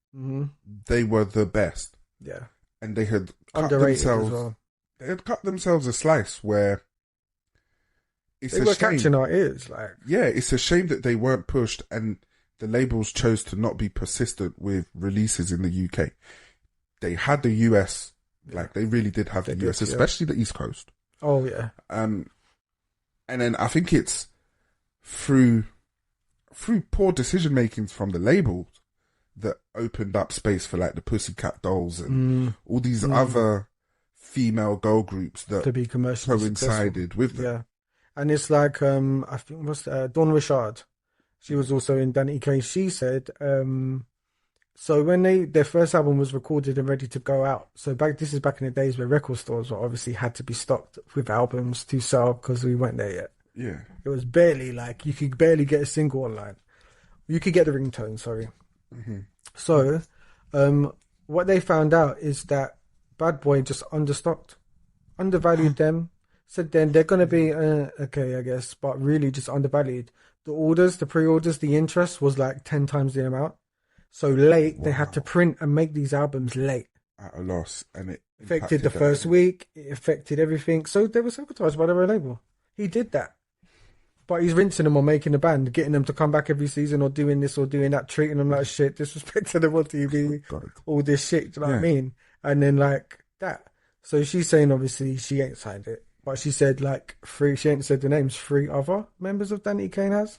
they were the best. Yeah, and they had cut underrated themselves. as well. They had cut themselves a slice where they were catching our ears. Like, yeah, it's a shame that they weren't pushed, and the labels chose to not be persistent with releases in the UK. They had the US, like they really did have the US, especially the East Coast. Oh yeah. And then I think it's through poor decision makings from the labels that opened up space for like the Pussycat Dolls and all these other female girl groups that to be commercially coincided with them. Yeah, and it's like I think it was Dawn Richard. She was also in Danity Kane. She said, so when their first album was recorded and ready to go out. So this is back in the days where record stores were obviously had to be stocked with albums to sell because we weren't there yet. Yeah, it was barely like you could barely get a single online. You could get the ringtone, sorry. So, what they found out is that Bad Boy just undervalued them. Said then they're going to be okay, I guess, but really just undervalued. The pre-orders, the interest was like 10 times the amount. So late, they had to print and make these albums late. At a loss, and it affected the first week. It affected everything. So they were sabotaged by their label. He did that. But he's rinsing them or making a band, getting them to come back every season or doing this or doing that, treating them like shit, disrespecting them on TV, all this shit, do you know what I mean? And then like that. So she's saying obviously she ain't signed it. But she said like she ain't said the names, 3 other members of Danity Kane has.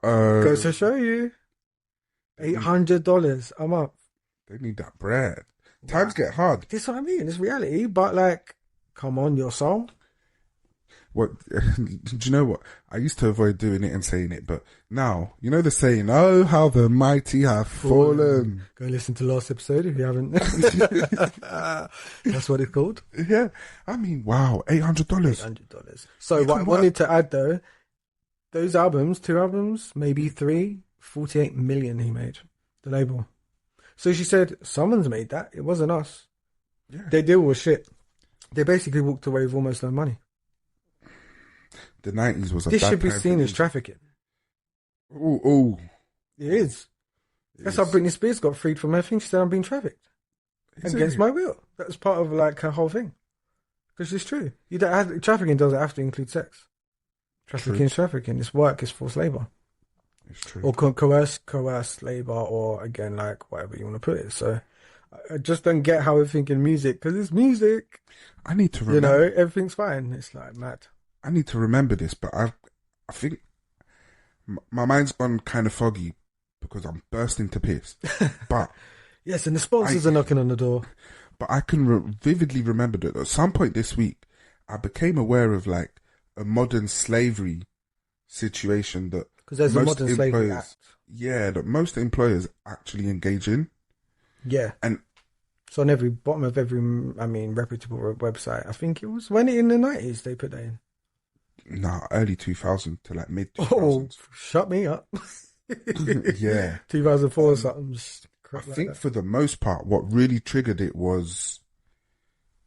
Goes to show you. $800 a month. They need that bread. Times get hard. This is what I mean. It's reality, but like, come on, your soul. What do you know? What I used to avoid doing it and saying it, but now you know the saying, "Oh, how the mighty have fallen." Go listen to last episode if you haven't. That's what it's called. Yeah, I mean, wow, $800. $800. So what I wanted to add though, those albums, 2 albums, maybe 3, 48 million he made. The label. So she said, someone's made that. It wasn't us. Yeah. Their deal was shit. They basically walked away with almost no money. The 90s was a This bad should be time seen for as trafficking. Oh. It is. That's how Britney Spears got freed from everything. She said, I'm being trafficked. Against my will. That was part of like her whole thing. Because it's true. You don't have, trafficking doesn't have to include sex. Trafficking is trafficking. It's work. It's forced labour. It's true. Or coerced labour, or again, like whatever you want to put it. So I just don't get how we're thinking music, because it's music. I need to remember. You know, everything's fine. It's like mad. I need to remember this, but I think my mind's gone kind of foggy because I'm bursting to piss. But yes, and the sponsors are knocking on the door. But I can vividly remember that at some point this week, I became aware of like a modern slavery situation that because there's a modern slavery act. Yeah, that most employers actually engage in. Yeah, and so on every bottom of every, reputable website, I think it was when in the 90s they put that in. No, early 2000 to like mid 2000s. Oh, shut me up. Yeah, 2004 or something. I think for the most part, what really triggered it was,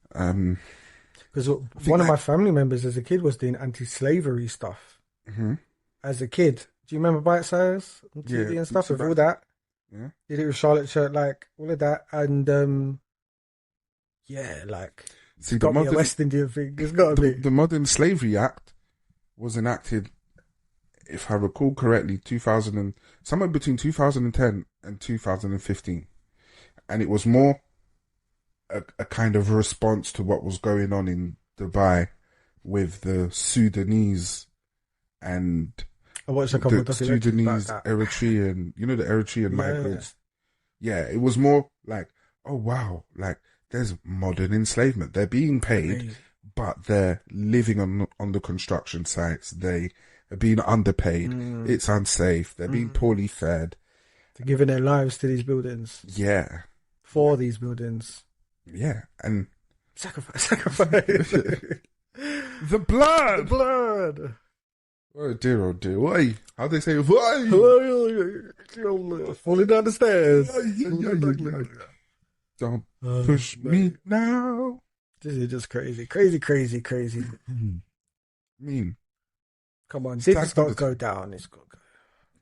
because one of my family members as a kid was doing anti-slavery stuff. Mm-hmm. As a kid, do you remember Bite Size on TV and stuff with all that? Yeah, did it with Charlotte Shirt, like all of that, and like see, got to be a West Indian thing. It's got to be. The Modern Slavery Act was enacted, if I recall correctly, somewhere between 2010 and 2015, and it was more a kind of response to what was going on in Dubai with the Sudanese and I watched a couple of Sudanese Eritrean, the Eritrean migrants. Yeah, it was more like, oh wow, like there's modern enslavement. They're being paid, but they're living on the construction sites. They are being underpaid. It's unsafe. They're being poorly fed. They're giving their lives to these buildings. Yeah. For these buildings. Yeah, and Sacrifice. The blood. The blood. Oh dear. Why? How they say? Why? Falling down the stairs. Don't push me now. This is just crazy. Mean. Come on, see if it's got to go down. It's got to go.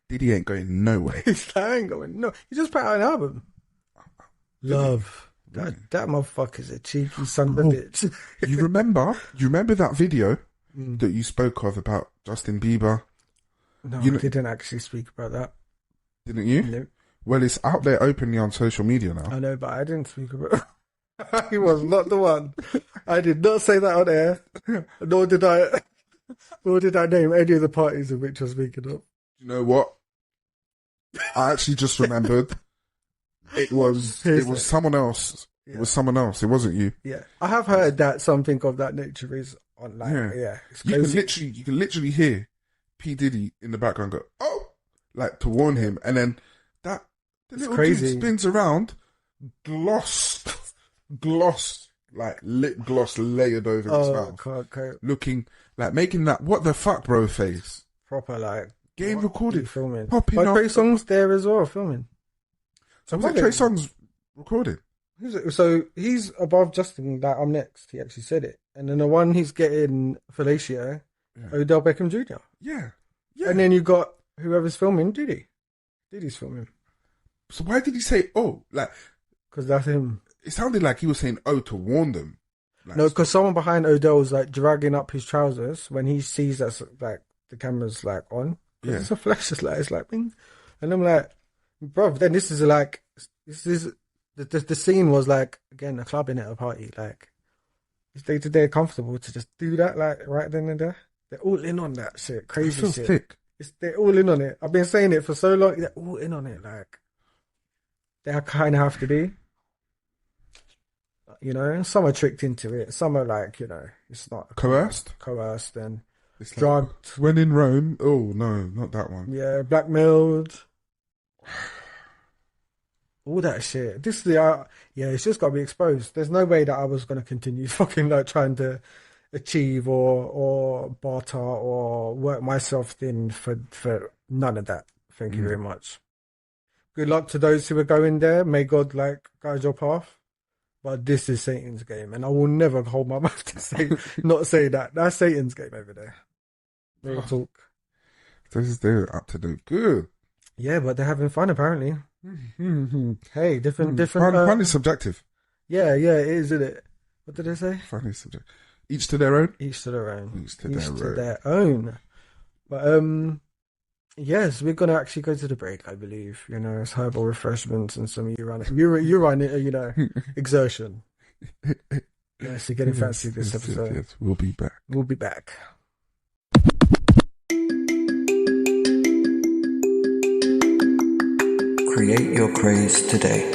Diddy ain't going nowhere. He's ain't going. No, he just put out an album. Love. That motherfucker's a cheeky son of a bitch. You remember that video that you spoke of about Justin Bieber? No, I didn't actually speak about that. Didn't you? No. Well, it's out there openly on social media now. I know, but I didn't speak about it. He was not the one. I did not say that on air. Nor did I name any of the parties of which I was speaking of. You know what? I actually just remembered. It was someone else. Yeah. It was someone else. It wasn't you. Yeah, I have heard that something of that nature is online. Yeah, it's crazy. You can literally hear P Diddy in the background go, "Oh," like to warn him, and then the little crazy. Dude spins around, gloss, like lip gloss layered over his mouth, looking like making that "what the fuck, bro" face. Proper like game recorded, filming. Popping but up. Trey Songz there as well, filming. So was Trey Songz recorded? So he's above Justin. Like I'm next. He actually said it, and then the one he's getting Felicia, Odell Beckham Jr. Yeah. And then you got whoever's filming Diddy. Diddy's filming. So why did he say "oh"? Like, because that's him. It sounded like he was saying "oh" to warn them. Like, no, because someone behind Odell was like dragging up his trousers when he sees that like the camera's like on. Yeah. It's a flash. It's like bing. And I'm like, bro. Then this is the scene was like again a club in at a party. Like they're comfortable to just do that like right then and there. They're all in on that shit. Crazy shit. Thick. They're all in on it. I've been saying it for so long. They're all in on it. Like they kind of have to be. You know, some are tricked into it. Some are like, you know, it's not coerced and it's drugged. Like, when in Rome. Oh no, not that one. Yeah, blackmailed. All that shit. This is it's just got to be exposed. There's no way that I was going to continue fucking like trying to achieve or barter or work myself thin for none of that. Thank you very much. Good luck to those who are going there. May God like guide your path. But this is Satan's game, and I will never hold my mouth to not say that. That's Satan's game over there. Real talk. They're up to no good. Yeah, but they're having fun apparently. Hey, different. Fun is subjective. Yeah, it is, isn't it? What did I say? Fun is subjective. Each to their own. Each to their own. But yes, we're gonna actually go to the break. I believe it's herbal refreshments and some urine, exertion. Yes, you're getting fancy this episode. Yes, we'll be back. We'll be back. Create your craze today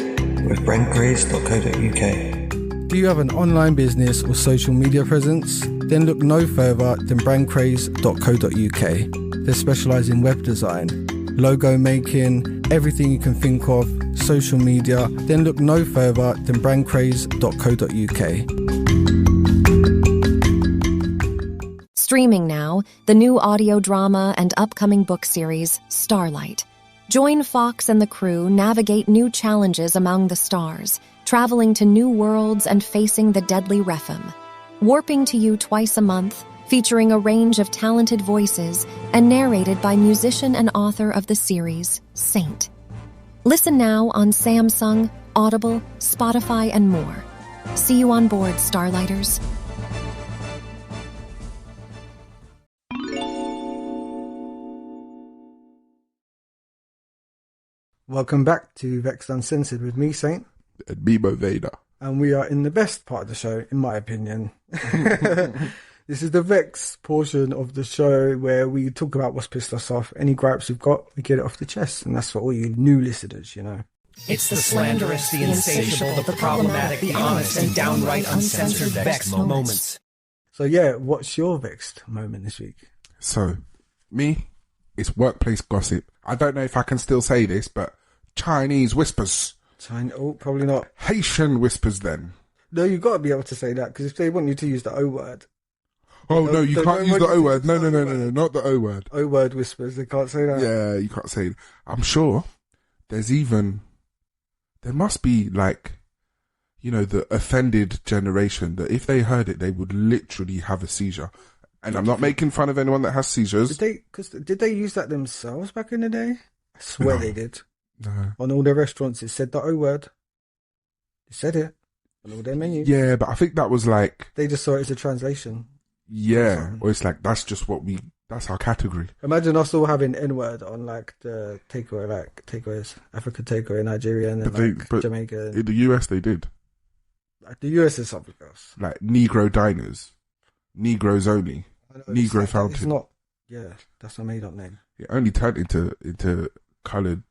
with brandcraze.co.uk. Do you have an online business or social media presence? Then look no further than brandcraze.co.uk. They specialise in web design, logo making, everything you can think of, social media. Then look no further than brandcraze.co.uk. Streaming now, the new audio drama and upcoming book series, Starlight. Join Fox and the crew navigate new challenges among the stars, traveling to new worlds and facing the deadly Rephaim. Warping to you twice a month, featuring a range of talented voices and narrated by musician and author of the series, Saint. Listen now on Samsung, Audible, Spotify, and more. See you on board, Starlighters. Welcome back to Vexxed Uncensored with me, Saint. And Bebo Vader. And we are in the best part of the show, in my opinion. This is the Vex portion of the show where we talk about what's pissed us off. Any gripes we've got, we get it off the chest. And that's for all you new listeners, It's the slanderous, the insatiable, the problematic, the honest, and downright uncensored Vex moments. So yeah, what's your vexed moment this week? So, me, it's workplace gossip. I don't know if I can still say this, but Chinese whispers. Oh, probably not. Haitian whispers then. No, you got to be able to say that, because if they want you to use the O word. Oh, no, you can't use the O word. No, not the O word. O word whispers, they can't say that. Yeah, you can't say it. I'm sure there must be like, you know, the offended generation that if they heard it, they would literally have a seizure. And I'm not making fun of anyone that has seizures. Did they use that themselves back in the day? I swear they did. No. On all their restaurants, it said the O word. They said it on all their menus. Yeah, but I think that was like... They just saw it as a translation. Yeah, or it's like, that's our category. Imagine us all having N-word on like the takeaways, African takeaway, Nigerian, and Jamaica. In the US, they did. Like the US is something else. Like Negro diners, Negroes only, Negro fountain. It's not. Yeah, that's a made-up name. It only turned into coloured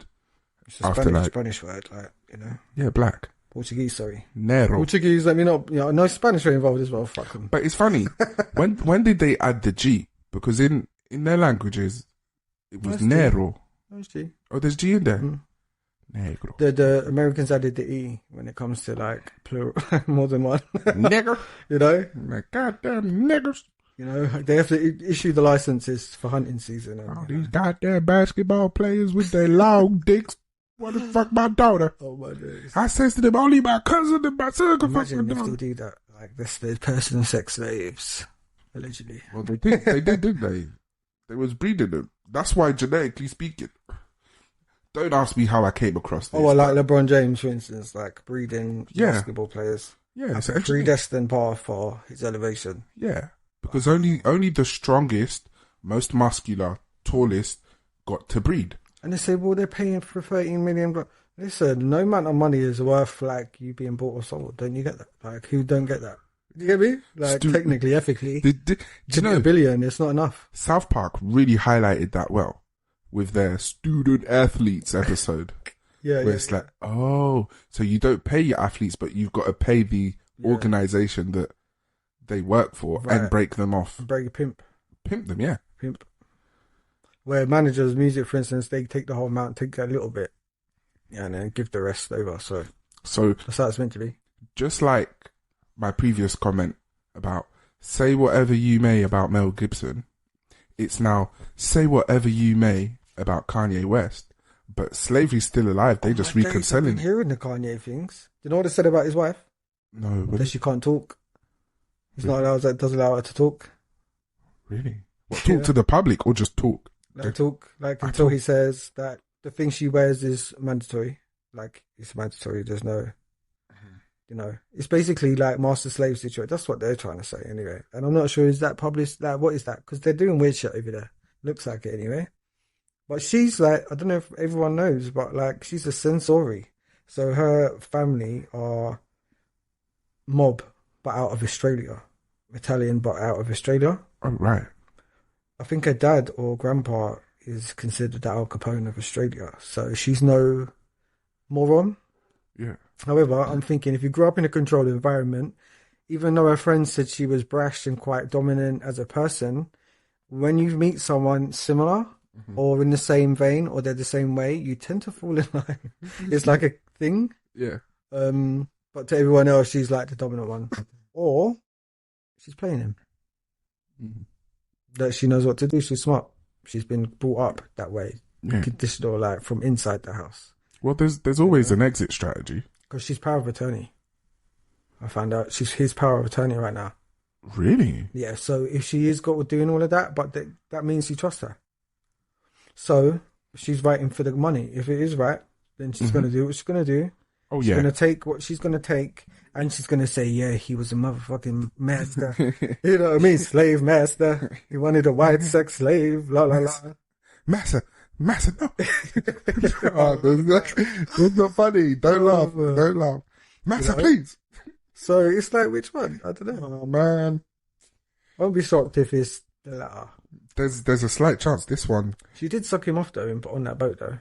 after Spanish word, like, you know. Yeah, black. Portuguese, sorry. Negro. Portuguese, let me know. You know, no Spanish are involved as well. Fuck them. But it's funny. when did they add the G? Because in their languages, it was Nero. There's G. Oh, there's G in there. Mm. Negro. The Americans added the E when it comes to like plural, more than one. Nigger. You know? Like, goddamn niggers. You know, they have to issue the licenses for hunting season. And, these goddamn basketball players with their long dicks. What the fuck, my daughter? Oh my days! I says to them, only my cousin and my son can fuck my Imagine if daughter. they do that. Like, this, they're personal sex slaves, allegedly. Well, they did, didn't they? They was breeding them. That's why, genetically speaking, don't ask me how I came across this. Oh, well, like LeBron James, for instance, like breeding basketball players. Yeah, it's a predestined path for his elevation. Yeah, because only the strongest, most muscular, tallest got to breed. And they say, well, they're paying for 13 million. Listen, no amount of money is worth like you being bought or sold. Don't you get that? Like, who don't get that? You get me? Like, technically, ethically, do you know, $1 billion, it's not enough. South Park really highlighted that well with their student athletes episode. Where it's like, oh, so you don't pay your athletes, but you've got to pay the organization that they work for and break them off. Break a pimp. Pimp them, yeah. Pimp. Where managers, music, for instance, they take the whole amount, take a little bit, and then give the rest over. So that's how it's meant to be. Just like my previous comment about say whatever you may about Mel Gibson, it's now say whatever you may about Kanye West, but slavery's still alive. They just reconciling. I've been hearing the Kanye things. Do you know what they said about his wife? No, that she can't talk. He's not allowed. That doesn't allow her to talk. Really? What, talk to the public or just talk? Talk until he says that the thing she wears is mandatory. Like, it's mandatory. There's no, you know, it's basically like master slave situation. That's what they're trying to say anyway. And I'm not sure, is that published? Like, what is that? Because they're doing weird shit over there. Looks like it anyway. But she's like, I don't know if everyone knows, but like, she's a censori. So her family are mob, but out of Australia. Italian, but out of Australia. Oh, right. I think her dad or grandpa is considered the Al Capone of Australia. So she's no moron. Yeah. However, I'm thinking if you grew up in a controlled environment, even though her friend said she was brash and quite dominant as a person, when you meet someone similar or in the same vein or they're the same way, you tend to fall in line. It's like a thing. Yeah. But to everyone else, she's like the dominant one. Or she's playing him. That she knows what to do. She's smart. She's been brought up that way, conditioned or like from inside the house. Well, there's always an exit strategy. Because she's power of attorney. I found out she's his power of attorney right now. Really? Yeah. So if she is doing all of that, but that means he trusts her. So she's fighting for the money. If it is right, then she's going to do what she's going to do. Oh, she's going to take what she's going to take. And she's going to say, yeah, he was a motherfucking master. You know what I mean? Slave master. He wanted a white sex slave. La, la, la. Master, no. Oh, that's not funny. Don't laugh. Master, you know? Please. So it's like, which one? I don't know. Oh, man. I won't be shocked if it's the latter. There's a slight chance this one. She did suck him off, though, on that boat, though.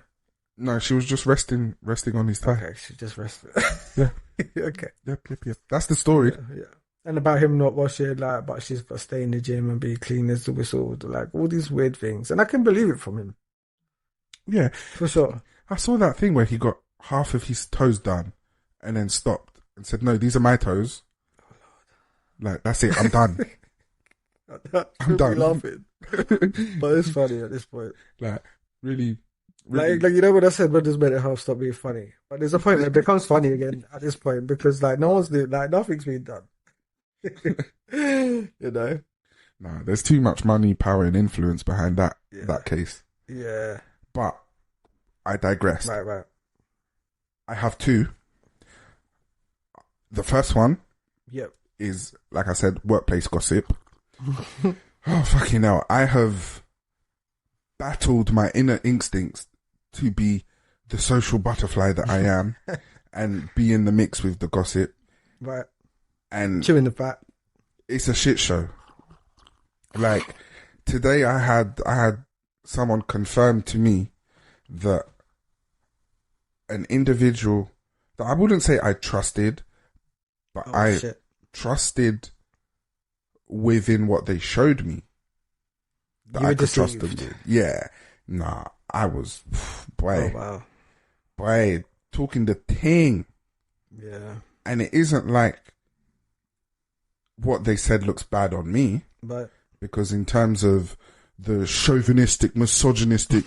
No, she was just resting on his thigh. Okay, she just rested. Yeah. Okay. Yep. That's the story. Yeah. And about him not washing, like, but she's got to stay in the gym and be clean as the whistle, like all these weird things. And I can believe it from him. Yeah. For sure. I saw that thing where he got half of his toes done and then stopped and said, no, these are my toes. Like, that's it. I'm done. I'm done. Laughing. But it's funny at this point. Like, really. Like you know what I said, when does mental health stop being funny? But there's a point where it becomes funny again at this point because like no one's doing, like nothing's being done. You know? No, there's too much money, power, and influence behind that case. Yeah. But I digress. Right. I have two. The first one is, like I said, workplace gossip. Oh, fucking hell. I have battled my inner instincts to be the social butterfly that I am and be in the mix with the gossip. Right. And chewing the fat. It's a shit show. Like, today I had someone confirm to me that an individual that I wouldn't say I trusted, but trusted within what they showed me. That I could trust them with. Yeah. Nah, I was, boy. Oh, wow. Boy, talking the thing. Yeah. And it isn't like what they said looks bad on me. But because in terms of the chauvinistic, misogynistic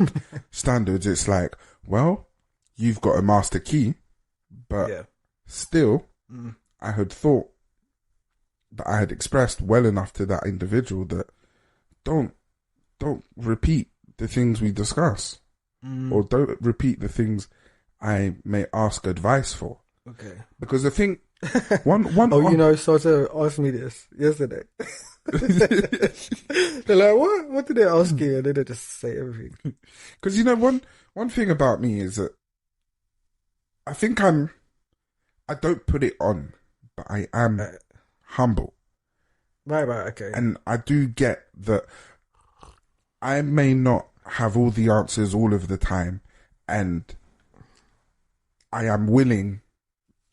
standards, it's like, well, you've got a master key, but still, I had thought that I had expressed well enough to that individual that don't repeat the things we discuss, or don't repeat the things I may ask advice for. Okay. Because the thing, Soto asked me this yesterday. They're like, what did they ask you? And they just say everything. Because, one thing about me is that I think I don't put it on, but I am humble. Right, okay. And I do get that I may not have all the answers all of the time, and I am willing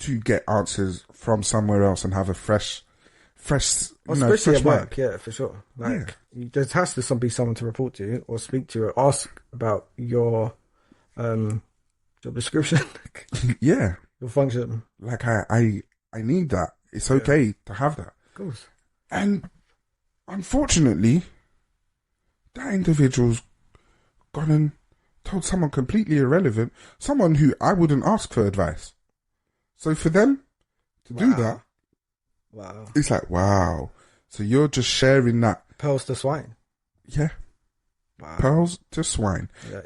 to get answers from somewhere else and have a fresh, especially at work, yeah, for sure. Like, there has to be someone to report to or speak to or ask about your job description. Yeah, your function. Like I need that. It's okay to have that. Of course. And unfortunately, that individual's gone and told someone completely irrelevant, someone who I wouldn't ask for advice. So for them to do that, it's like, wow. So you're just sharing that. Pearls to swine. Yeah. Wow. Pearls to swine. Yeah,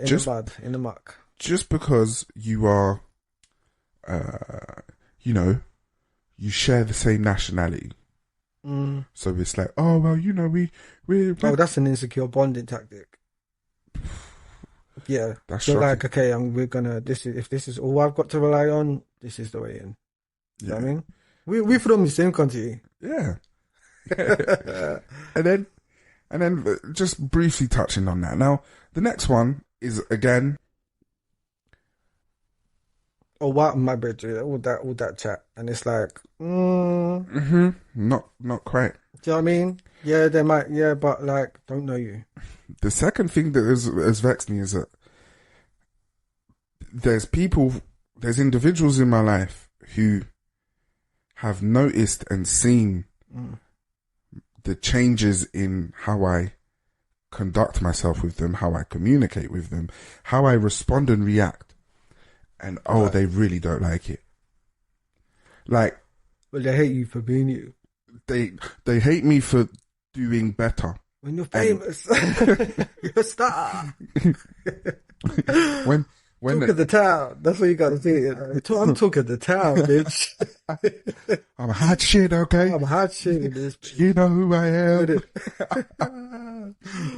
in the muck. Just because you are, you share the same nationality. So it's like, oh, well, we're that's an insecure bonding tactic. Yeah. That's so shocking. Like, okay, if this is all I've got to rely on, this is the way in. You know what I mean? We're from the same country. Yeah. and then just briefly touching on that. Now, the next one is again. Oh, wow, my birthday, all that chat, and it's like, not quite. Do you know what I mean? Yeah, they might, but like, don't know you. The second thing that has vexed me is that there's individuals in my life who have noticed and seen the changes in how I conduct myself with them, how I communicate with them, how I respond and react. And they really don't like it. Like, well, they hate you for being you. They hate me for doing better. When you're famous, you're a star. when talk of the town, that's what you got to say. I'm talking the town, bitch. I'm hot shit, okay? I'm hot shit in this. You know who I am.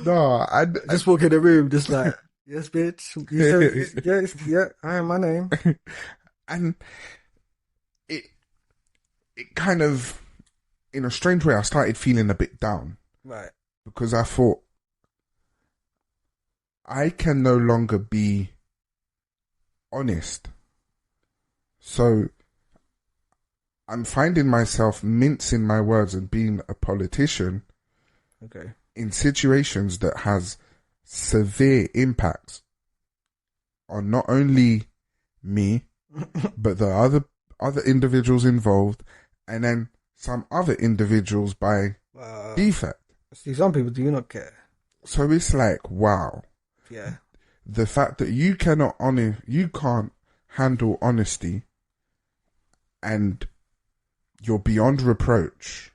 No, I just walk in the room, just like. Yes, bitch. Yes, I am my name. And it kind of, in a strange way, I started feeling a bit down. Right. Because I thought, I can no longer be honest. So, I'm finding myself mincing my words and being a politician. Okay. In situations that has severe impacts on not only me, but the other individuals involved, and then some other individuals by defect. See, some people do not care. So it's like, wow. Yeah. The fact that you can't handle honesty and you're beyond reproach.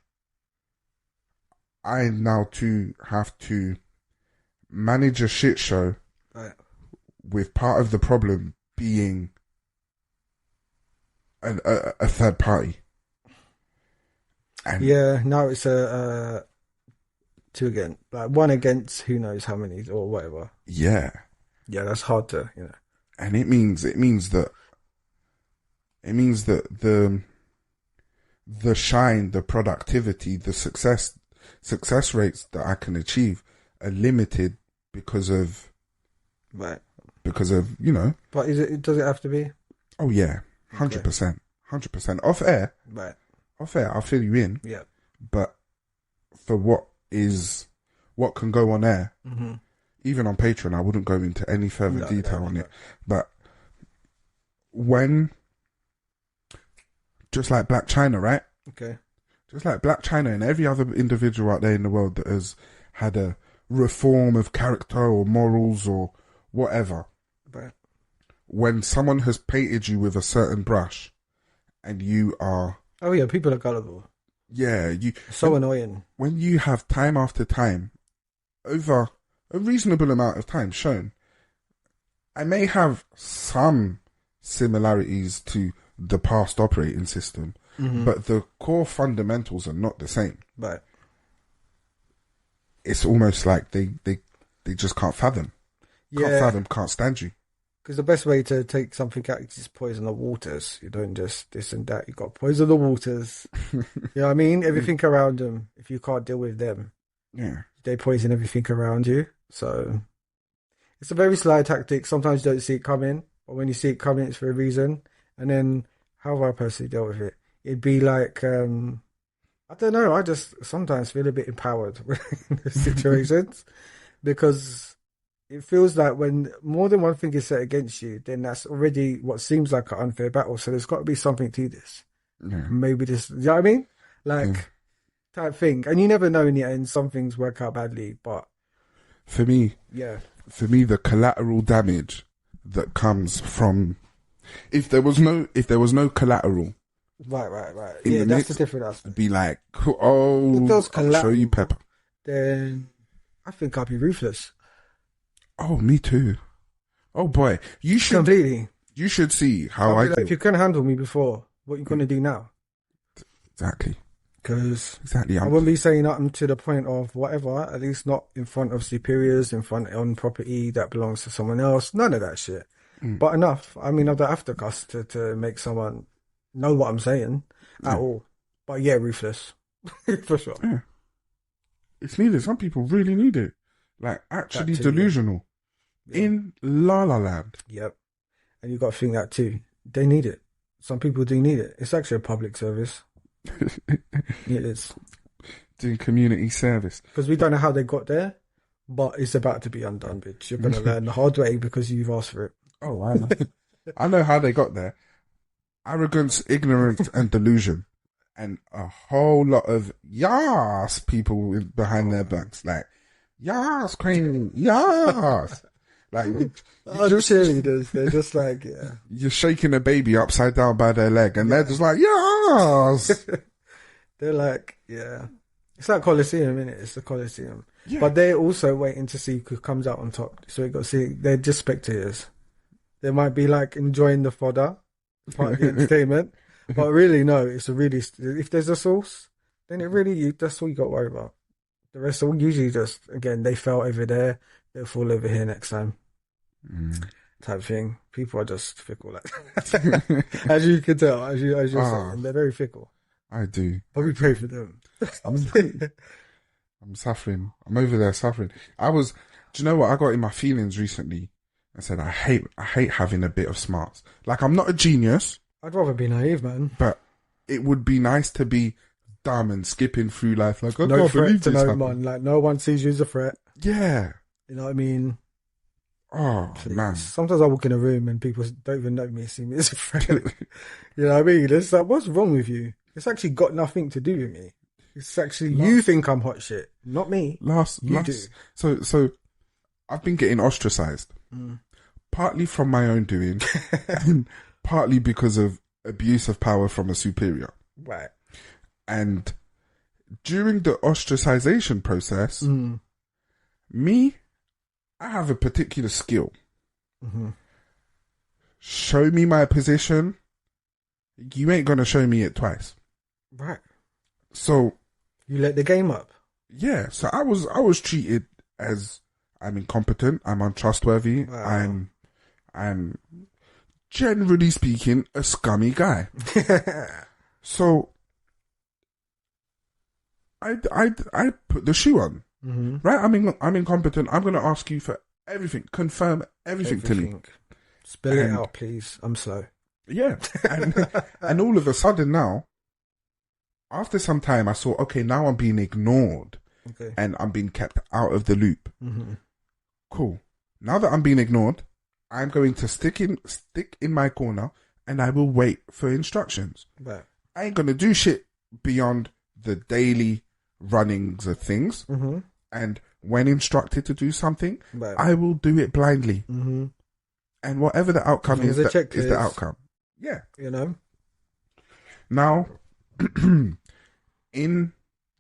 I now too have to manage a shit show, right, with part of the problem being a third party. And yeah, now it's a two against, like one against who knows how many or whatever. Yeah. Yeah, that's hard to, And it means that the shine, the productivity, the success rates that I can achieve are limited because of right. But does it have to be? Oh yeah, 100%, 100%. Off air, I'll fill you in. Yeah. But for what can go on air, even on Patreon, I wouldn't go into any further detail on it. But when, just like Black China, right? Okay. Just like Black China and every other individual out there in the world that has had a reform of character or morals or whatever. Right. When someone has painted you with a certain brush and you are... Oh yeah, people are gullible. Yeah. Annoying. When you have time after time, over a reasonable amount of time shown, I may have some similarities to the past operating system, but the core fundamentals are not the same. Right. It's almost like they just can't fathom. Yeah. Can't fathom, can't stand you. Because the best way to take something out is just poison the waters. You don't just this and that. You got to poison the waters. You know what I mean? Everything around them. If you can't deal with them, they poison everything around you. So it's a very sly tactic. Sometimes you don't see it coming, but when you see it coming, it's for a reason. And then how have I personally dealt with it? It'd be like, I don't know. I just sometimes feel a bit empowered in those situations because it feels like when more than one thing is set against you, then that's already what seems like an unfair battle. So there's got to be something to this. Yeah. Maybe this, you know what I mean? Like type thing. And you never know in the end, some things work out badly, but for me, yeah. For me, the collateral damage that comes from if there was no collateral. Right. Yeah, that's the different aspect. Be like, oh, if there's I'll show you pepper. Then I think I'll be ruthless. Oh, me too. Oh boy, you should completely. You should see how I. If you couldn't handle me before, what you gonna do now? Exactly. Because I wouldn't be saying nothing to the point of whatever. At least not in front of superiors, in front on property that belongs to someone else. None of that shit. But enough. I mean, I don't have to cuss to make someone know what I'm saying at all. But yeah, ruthless for sure. Yeah. It's needed. Some people really need it. Like actually delusional. Yeah. In La La Land. Yep. And you got to think that too. They need it. Some people do need it. It's actually a public service. It is. Doing community service. Because we don't know how they got there, but it's about to be undone, bitch. You're going to learn the hard way because you've asked for it. Oh, I know. I know how they got there. Arrogance, ignorance, and delusion. And a whole lot of yas people behind their backs. Like, yas, Queen, yas. Like, just cheerleaders. They're just like, yeah. You're shaking a baby upside down by their leg, and they're just like, yas. They're like, yeah. It's like Colosseum, isn't it? It's the Colosseum. Yeah. But they're also waiting to see who comes out on top. So you got to see, they're just spectators. They might be like enjoying the fodder, part of the entertainment. But really, no, it's a really, if there's a source, then it really, that's all you got to worry about. The rest are usually just, again, they fell over there, they'll fall over here next time. Type thing. People are just fickle like that. As you can tell, as you're saying, they're very fickle. I do. But we pray for them. I'm suffering. I'm over there suffering. Do you know what? I got in my feelings recently. I said, I hate having a bit of smarts. Like, I'm not a genius. I'd rather be naive, man. But it would be nice to be dumb and skipping through life. Like, I no can't threat believe to this no happened. one. Like, no one sees you as a threat. Yeah. You know what I mean? Oh, man. Sometimes I walk in a room and people don't even know me, see me as a threat. You know what I mean? It's like, what's wrong with you? It's actually got nothing to do with me. It's actually you think I'm hot shit, not me. You do. So I've been getting ostracized, partly from my own doing, and partly because of abuse of power from a superior. Right. And during the ostracization process, I have a particular skill. Show me my position, you ain't gonna show me it twice. Right. So you let the game up. Yeah. So I was treated as I'm incompetent, I'm untrustworthy, Wow. I'm generally speaking a scummy guy. So I put the shoe on. Right? I'm incompetent. I'm gonna ask you for everything. Confirm everything to me. Spill it out, please. I'm slow. Yeah. And all of a sudden now, after some time, I saw, okay, now I'm being ignored. Okay. And I'm being kept out of the loop. Cool. Now that I'm being ignored, I'm going to stick in my corner and I will wait for instructions. Right. I ain't gonna do shit beyond the daily runnings of things. And when instructed to do something, I will do it blindly. And whatever the outcome is the outcome. Yeah. You know? Now, in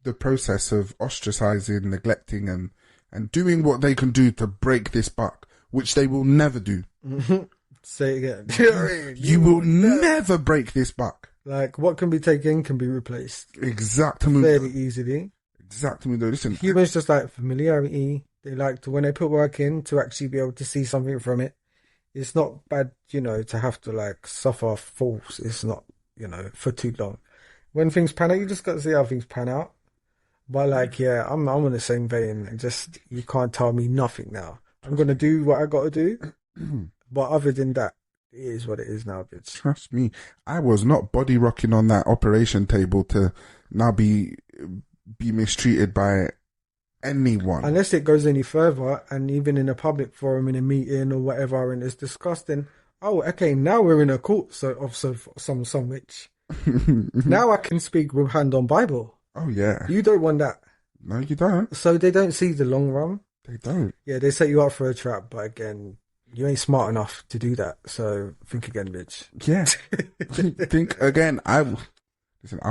the process of ostracizing, neglecting, and doing what they can do to break this buck, which they will never do. Say it again. You will never break this buck. Like, what can be taken can be replaced. Exactly. Fairly easily. Exactly. Listen, humans just like familiarity. They like to, when they put work in, to actually be able to see something from it. It's not bad, to have to like suffer fools. It's not, for too long. When things pan out, you just got to see how things pan out. But like, yeah, I'm in the same vein. Just, you can't tell me nothing now. I'm going to do what I got to do. But other than that, it is what it is now, bitch. Trust me, I was not body rocking on that operation table to now be mistreated by anyone. Unless it goes any further, and even in a public forum, in a meeting or whatever, and it's discussed, then, oh, okay, now we're in a court of some witch. Now I can speak with hand on Bible. Oh, yeah. You don't want that. No, you don't. So they don't see the long run. They don't. Yeah, they set you up for a trap, but again, you ain't smart enough to do that. So think again, bitch. Yeah. Think again. I'll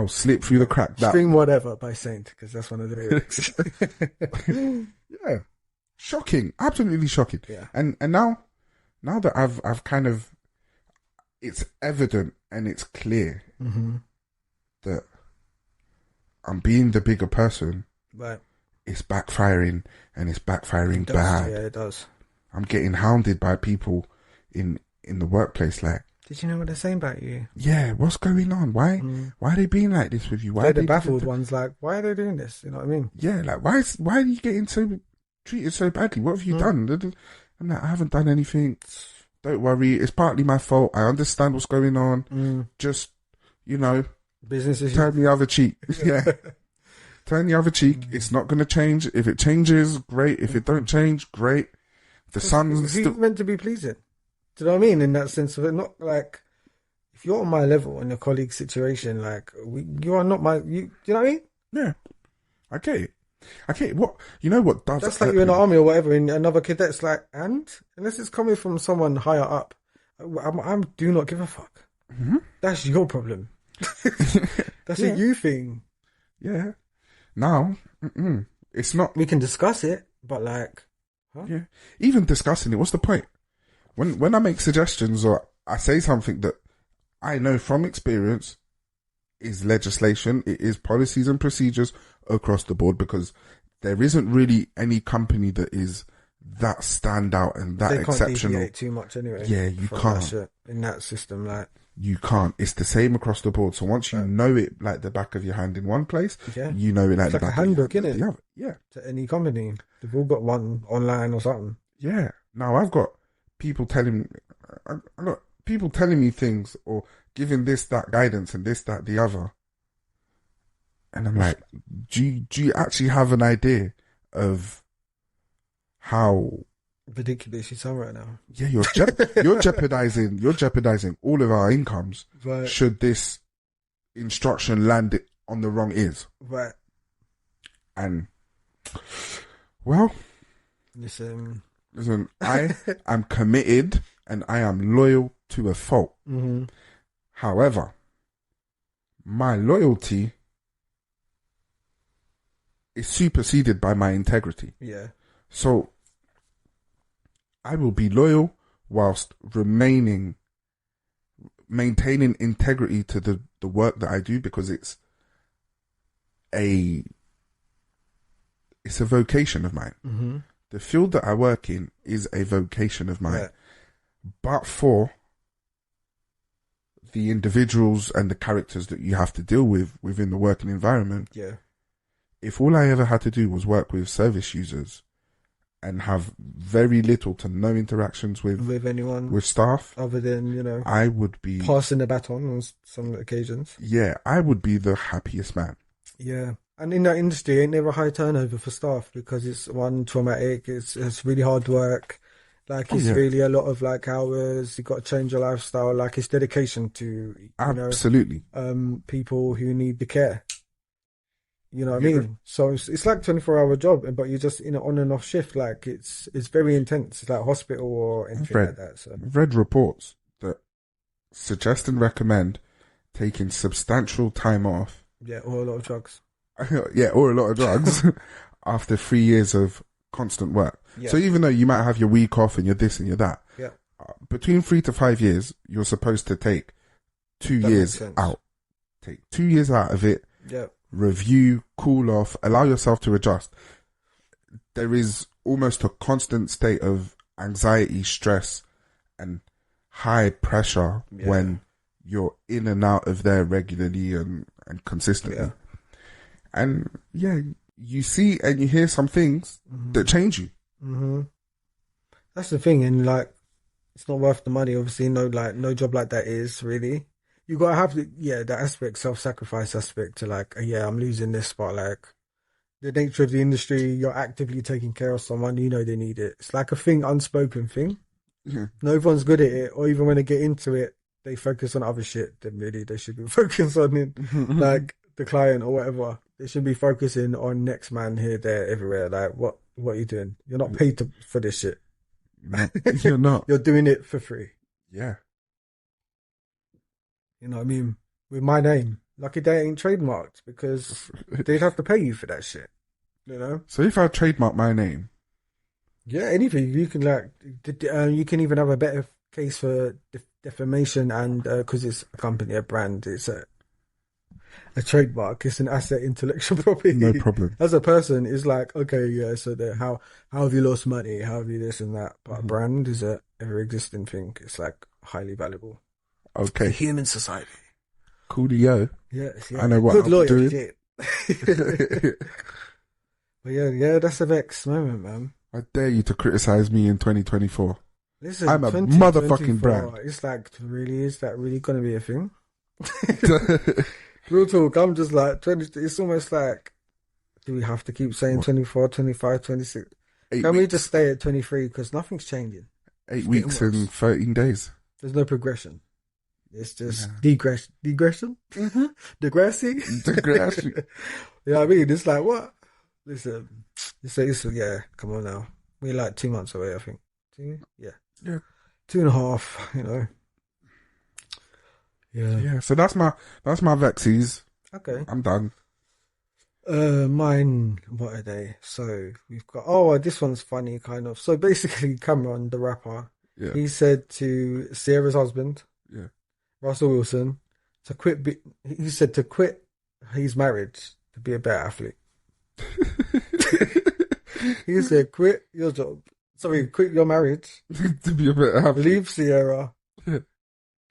slip through the crack. String whatever by Saint, because that's one of the lyrics. Yeah. Shocking. Absolutely shocking. Yeah. And now that I've kind of, it's evident and it's clear that I'm being the bigger person. Right. It's backfiring, and it's backfiring bad. Yeah, it does. I'm getting hounded by people in the workplace. Like, did you know what they're saying about you? Yeah, what's going on? Why are they being like this with you? Why they're the baffled ones. Like, why are they doing this? You know what I mean? Yeah, like why are you getting treated so badly? What have you done? I'm like, I haven't done anything. Don't worry, it's partly my fault. I understand what's going on. Just, business as turn the other cheek. Yeah. Turn the other cheek. It's not going to change. If it changes, great. If it don't change, great. The sun's still meant to be pleasing. Do you know what I mean? In that sense of it, not like if you're on my level in a colleague situation, like you are not my. Do you know what I mean? Yeah, I get it. What what does? That's like you're in the army or whatever, and another cadet's like, unless it's coming from someone higher up, I do not give a fuck. That's your problem. That's a you thing. Yeah. Now, it's not. We can discuss it, but like, yeah, even discussing it, what's the point? When I make suggestions or I say something that I know from experience is legislation, it is policies and procedures across the board, because there isn't really any company that is that standout and that exceptional. They can't deviate too much anyway. Yeah, you can't. In that system, like. You can't. It's the same across the board. So once you know it like the back of your hand in one place, you know it like the back a handbook, of your hand. Yeah. To any company. They've all got one online or something. Yeah. Now I've got people telling me things or giving this, that guidance and this, that, the other. And I'm like, do you actually have an idea of how ridiculous you sound right now? Yeah, you're jeopardizing all of our incomes. Right. Should this instruction landed on the wrong ears. Right. And, well, listen, I am committed and I am loyal to a fault. Mm-hmm. However, my loyalty is superseded by my integrity. Yeah. So I will be loyal whilst maintaining integrity to the work that I do, because it's a vocation of mine. Mm-hmm. The field that I work in is a vocation of mine. Yeah. But for the individuals and the characters that you have to deal with within the working environment, yeah, if all I ever had to do was work with service users and have very little to no interactions with anyone, with staff, other than, I would be passing the baton on some occasions. Yeah, I would be the happiest man. Yeah. And in that industry, ain't never high turnover for staff, because it's traumatic, it's really hard work. Like, it's really a lot of like hours. You got to change your lifestyle. Like, it's dedication to absolutely people who need the care. You know what I mean? So it's like 24-hour job, but you're just in an on and off shift. Like, it's very intense. It's like hospital or anything like that. So I've read reports that suggest and recommend taking substantial time off. Yeah, or a lot of drugs. Yeah, or a lot of drugs after 3 years of constant work. Yeah. So even though you might have your week off and you're this and you're that, between 3 to 5 years, you're supposed to take 2 years out. Take 2 years out of it. Yeah. Review, cool off, allow yourself to adjust. There is almost a constant state of anxiety, stress, and high pressure when you're in and out of there regularly and consistently. Yeah. And you see and you hear some things that change you. Mm-hmm. That's the thing, and like, it's not worth the money. Obviously, no job like that is really. You gotta have that aspect, self-sacrifice aspect to like, I'm losing this, but like, the nature of the industry, you're actively taking care of someone, they need it. It's like a unspoken thing. Yeah. No one's good at it, or even when they get into it, they focus on other shit. Then really, they should be focused on it, like the client or whatever. They should be focusing on next man here, there, everywhere. Like, what are you doing? You're not paid for this shit. No, you're not. You're doing it for free. Yeah. You know what I mean? With my name. Lucky they ain't trademarked, because they'd have to pay you for that shit. So if I trademark my name. Yeah, anything. You can you can even have a better case for defamation, and because it's a company, a brand, it's a trademark, it's an asset, intellectual property. No problem. As a person, it's like, okay, so how have you lost money? How have you this and that? But a brand is a ever existing thing. It's like highly valuable. Okay. To human society. Coolio. Yes, I know what good I'm lawyer, doing. shit. But yeah, that's a Vexxed moment, man. I dare you to criticize me in 2024. Listen, I'm a motherfucking brand. It's like, really, is that really going to be a thing? Real talk, I'm just like, it's almost like, do we have to keep saying 24, 25, 26? Can we just stay at 23? Because nothing's changing. 8 weeks and 13 days. There's no progression. It's just degression. Mm-hmm. Degrassi. You know what I mean? It's like, what? Listen, come on now. We're like 2 months away, I think. 2? Yeah. 2.5, Yeah, so that's my Vexies. Okay. I'm done. Mine, what are they? So we've got, this one's funny, kind of. So basically, Cameron, the rapper, he said to Sierra's husband, Russell Wilson, to quit. He said to quit his marriage to be a better athlete. He said, quit your job. Sorry, quit your marriage to be a better athlete. Leave Sierra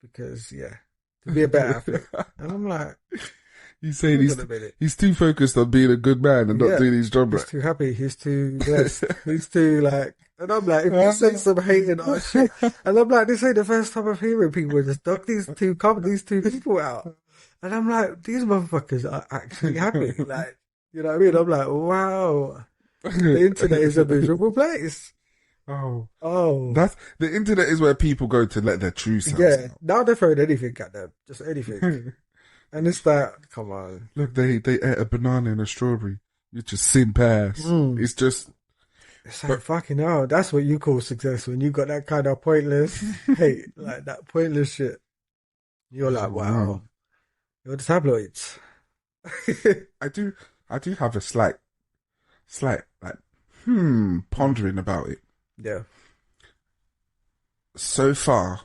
because to be a better athlete. And I'm like, he's saying he's too focused on being a good man and not doing his job right. He's too happy. He's too blessed. He's too like. And I'm like, if you say some hating shit, and I'm like, this ain't the first time I'm hearing people just dog these two people out. And I'm like, these motherfuckers are actually happy. Like, you know what I mean? I'm like, wow, the internet is a miserable place. Oh, that's the internet is where people go to let their true selves out. Now they're throwing anything at them, just anything. And it's that, come on. Look, they ate a banana and a strawberry. You just simp ass. It's just... It's like, fucking hell, that's what you call success when you got that kind of pointless hate, like that pointless shit. You're like, wow. You're the tabloids. I do have a slight, like, pondering about it. Yeah. So far,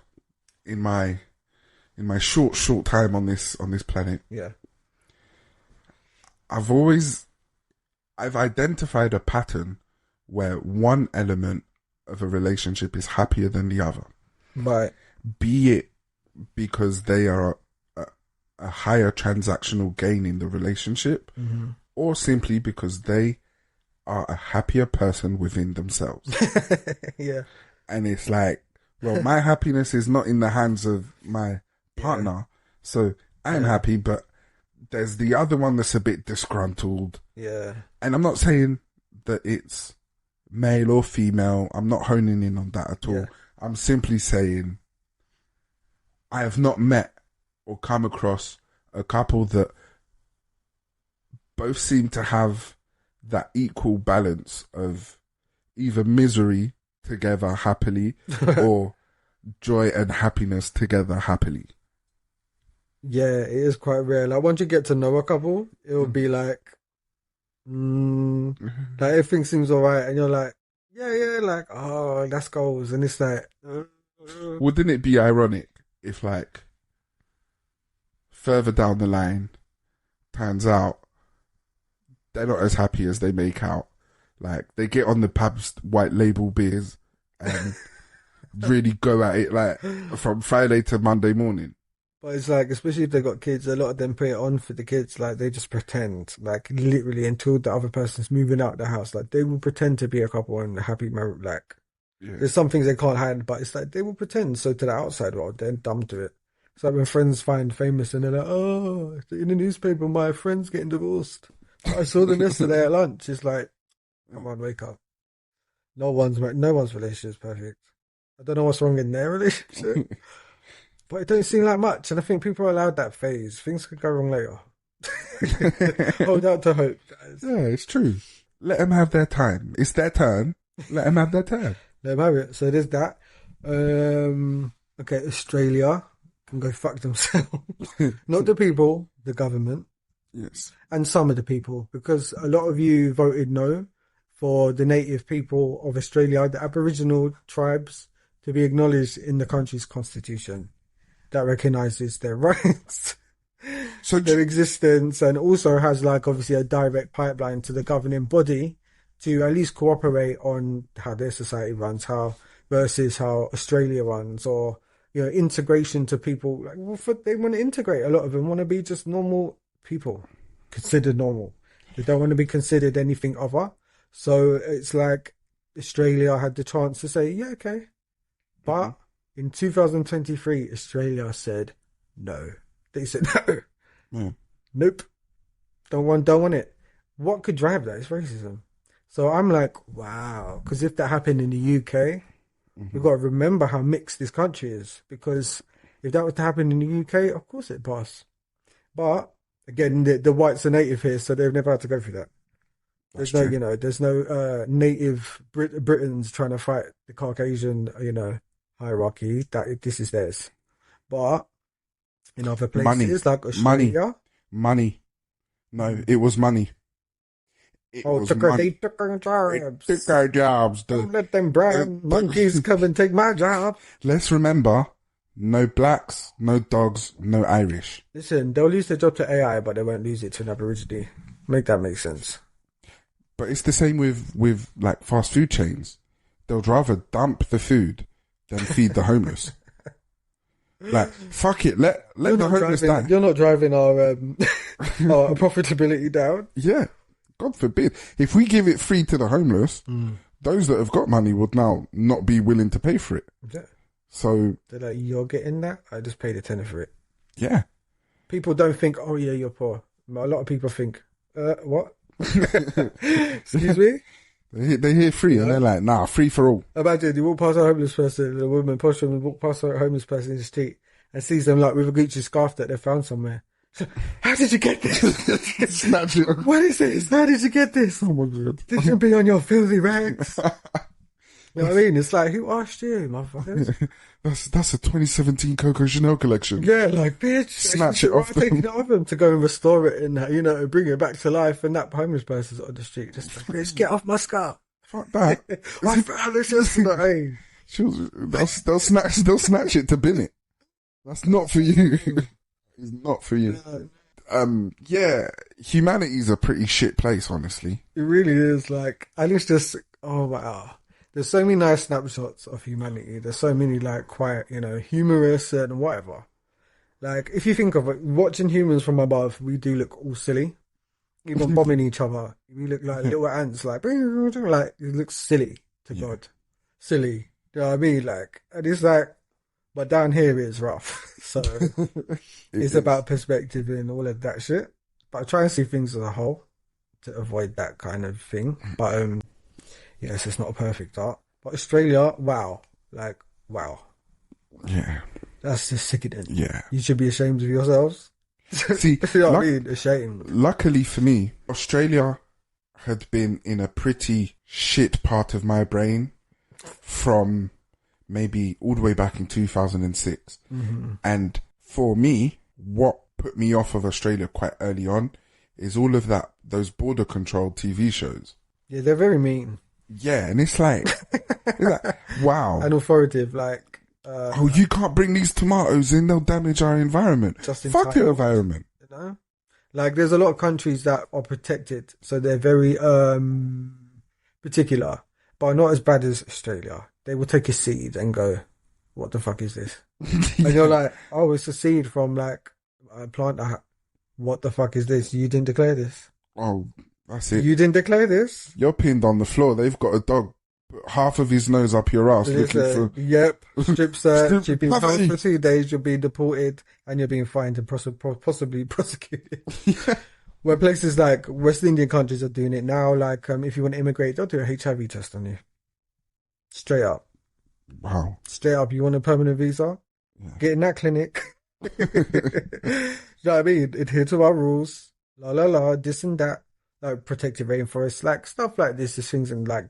in my short time on this planet, yeah, I've identified a pattern where one element of a relationship is happier than the other. Right. Be it because they are a higher transactional gain in the relationship, or simply because they are a happier person within themselves. Yeah. And it's like, well, my happiness is not in the hands of my partner, so I'm happy, but there's the other one that's a bit disgruntled. Yeah. And I'm not saying that it's male or female. I'm not honing in on that at all. Yeah. I'm simply saying I have not met or come across a couple that both seem to have that equal balance of either misery together happily or joy and happiness together happily. Yeah, it is quite rare. Like once you get to know a couple, it'll be like, like everything seems alright, and you're like, yeah, like, oh, that's goals, and it's like, wouldn't it be ironic if, like, further down the line, turns out they're not as happy as they make out. Like, they get on the Pabst white label beers and really go at it, like, from Friday to Monday morning. But it's like, especially if they got kids, a lot of them put it on for the kids. Like, they just pretend, like, literally until the other person's moving out the house. Like, they will pretend to be a couple and happy married. Like, there's some things they can't hide, but it's like, they will pretend. So to the outside world, they're dumb to it. It's like when friends find famous and they're like, oh, in the newspaper, my friend's getting divorced. I saw them yesterday at lunch. It's like, come on, wake up. No one's relationship is perfect. I don't know what's wrong in their relationship. But it don't seem like much, and I think people are allowed that phase. Things could go wrong later. Hold out to hope, guys. Yeah, it's true. Let them have their time. It's their turn. Let them have their turn. Let them have it. So there's that. Okay, Australia can go fuck themselves. Not the people, the government. Yes. And some of the people, because a lot of you voted no for the native people of Australia, the Aboriginal tribes, to be acknowledged in the country's constitution. That recognises their rights, so their existence, and also has, like, obviously a direct pipeline to the governing body to at least cooperate on how their society runs, versus how Australia runs, or, you know, integration to people. Like, well, they want to integrate. A lot of them want to be just normal people, considered normal. They don't want to be considered anything other. So it's like Australia had the chance to say, yeah, okay, but. In 2023, Australia said no. They said no. Nope. Don't want it. What could drive that? It's racism. So I'm like, wow. Because if that happened in the UK, we've got to remember how mixed this country is. Because if that was to happen in the UK, of course it'd pass. But again, the whites are native here, so they've never had to go through that. There's no native Britons trying to fight the Caucasian, hierarchy. That this is theirs. But in other places like Australia, money. No, it was money. They took our jobs. They took our jobs. Don't let them brown monkeys come and take my job. Let's remember, no blacks, no dogs, no Irish. Listen, they'll lose their job to AI, but they won't lose it to an Aborigine. Make that make sense. But it's the same with like fast food chains. They'll rather dump the food than feed the homeless. Like, fuck it, let the homeless die. You're not driving our profitability down. Yeah, God forbid. If we give it free to the homeless, those that have got money would now not be willing to pay for it. Yeah. So they're like, you're getting that? I just paid a tenner for it. Yeah. People don't think, oh yeah, you're poor. A lot of people think, what? Excuse me? They hear free and they're like, nah, free for all. Imagine you walk past a homeless person, posh woman walk past a homeless person in the street and sees them like with a Gucci scarf that they found somewhere. How did you get this? Snatch it. What is this? How did you get this? Oh my God. This should be on your filthy rags. You know what I mean? It's like, who asked you, motherfuckers? That's a 2017 Coco Chanel collection. Yeah, like, bitch. Snatch it off them. Taking it off them to go and restore it and, you know, bring it back to life. And that homeless person's on the street just like, bitch, get off my scarf. Fuck that. My father just not, hey. They'll snatch it to bin it. That's not for you. It's not for you. Yeah, humanity's a pretty shit place, honestly. It really is. Like, and it's just, oh wow. There's so many nice snapshots of humanity. There's so many, like, quite, you know, humorous and whatever. Like, if you think of it, watching humans from above, we do look all silly. Even bombing each other. We look like little ants, like, it looks silly to God. Silly. You know what I mean? Like, and it's like, but down here it's rough. So it's about perspective and all of that shit. But I try and see things as a whole to avoid that kind of thing. But yes, it's not a perfect art. But Australia, wow. Like, wow. Yeah. That's just sickening. Yeah. You should be ashamed of yourselves. See, you know what I mean? Ashamed. Luckily for me, Australia had been in a pretty shit part of my brain from maybe all the way back in 2006. Mm-hmm. And for me, what put me off of Australia quite early on is all of those border control TV shows. Yeah, they're very mean. Yeah, and it's like wow. And authoritative, like... oh, you can't bring these tomatoes in, they'll damage our environment. Fuck your environment. You know? Like, there's a lot of countries that are protected, so they're very particular, but not as bad as Australia. They will take a seed and go, what the fuck is this? And you're like, oh, it's a seed from, like, a plant. What the fuck is this? You didn't declare this. Oh, that's it. You didn't declare this. You're pinned on the floor. They've got a dog. Put half of his nose up your ass looking for... Yep. Strip search. You've been held for 2 days. You're being deported and you're being fined and possibly prosecuted. Yeah. Where places like West Indian countries are doing it now. Like, if you want to immigrate, they'll do a HIV test on you. Straight up. Wow. Straight up. You want a permanent visa? Yeah. Get in that clinic. You know what I mean? Adhere to our rules. La la la. This and that. Like protected rainforests. Like stuff like this. Is things and like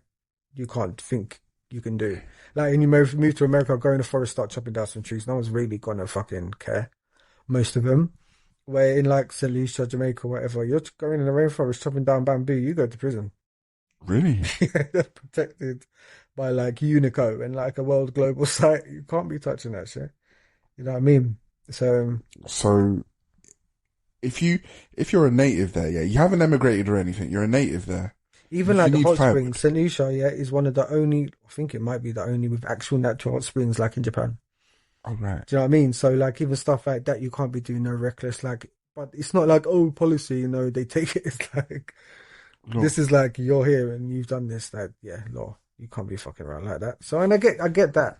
you can't think you can do. Like, and you move to America, go in the forest, start chopping down some trees. No one's really gonna fucking care. Most of them. Where in like St. Lucia, Jamaica, whatever, you're going in the rainforest, chopping down bamboo, you go to prison. Really? Yeah, they're protected by like UNESCO and like a world global site. You can't be touching that shit. You know what I mean? So if you're a native there, yeah, you haven't emigrated or anything, you're a native there. Even like the hot springs, St. Lucia, yeah, is one of the only, I think it might be the only with actual natural hot springs like in Japan. Oh, right. Do you know what I mean? So like even stuff like that, you can't be doing no reckless, like, but it's not like, oh, policy, you know, they take it. It's like, this is like, you're here and you've done this, that, yeah, law. You can't be fucking around like that. So, and I get that.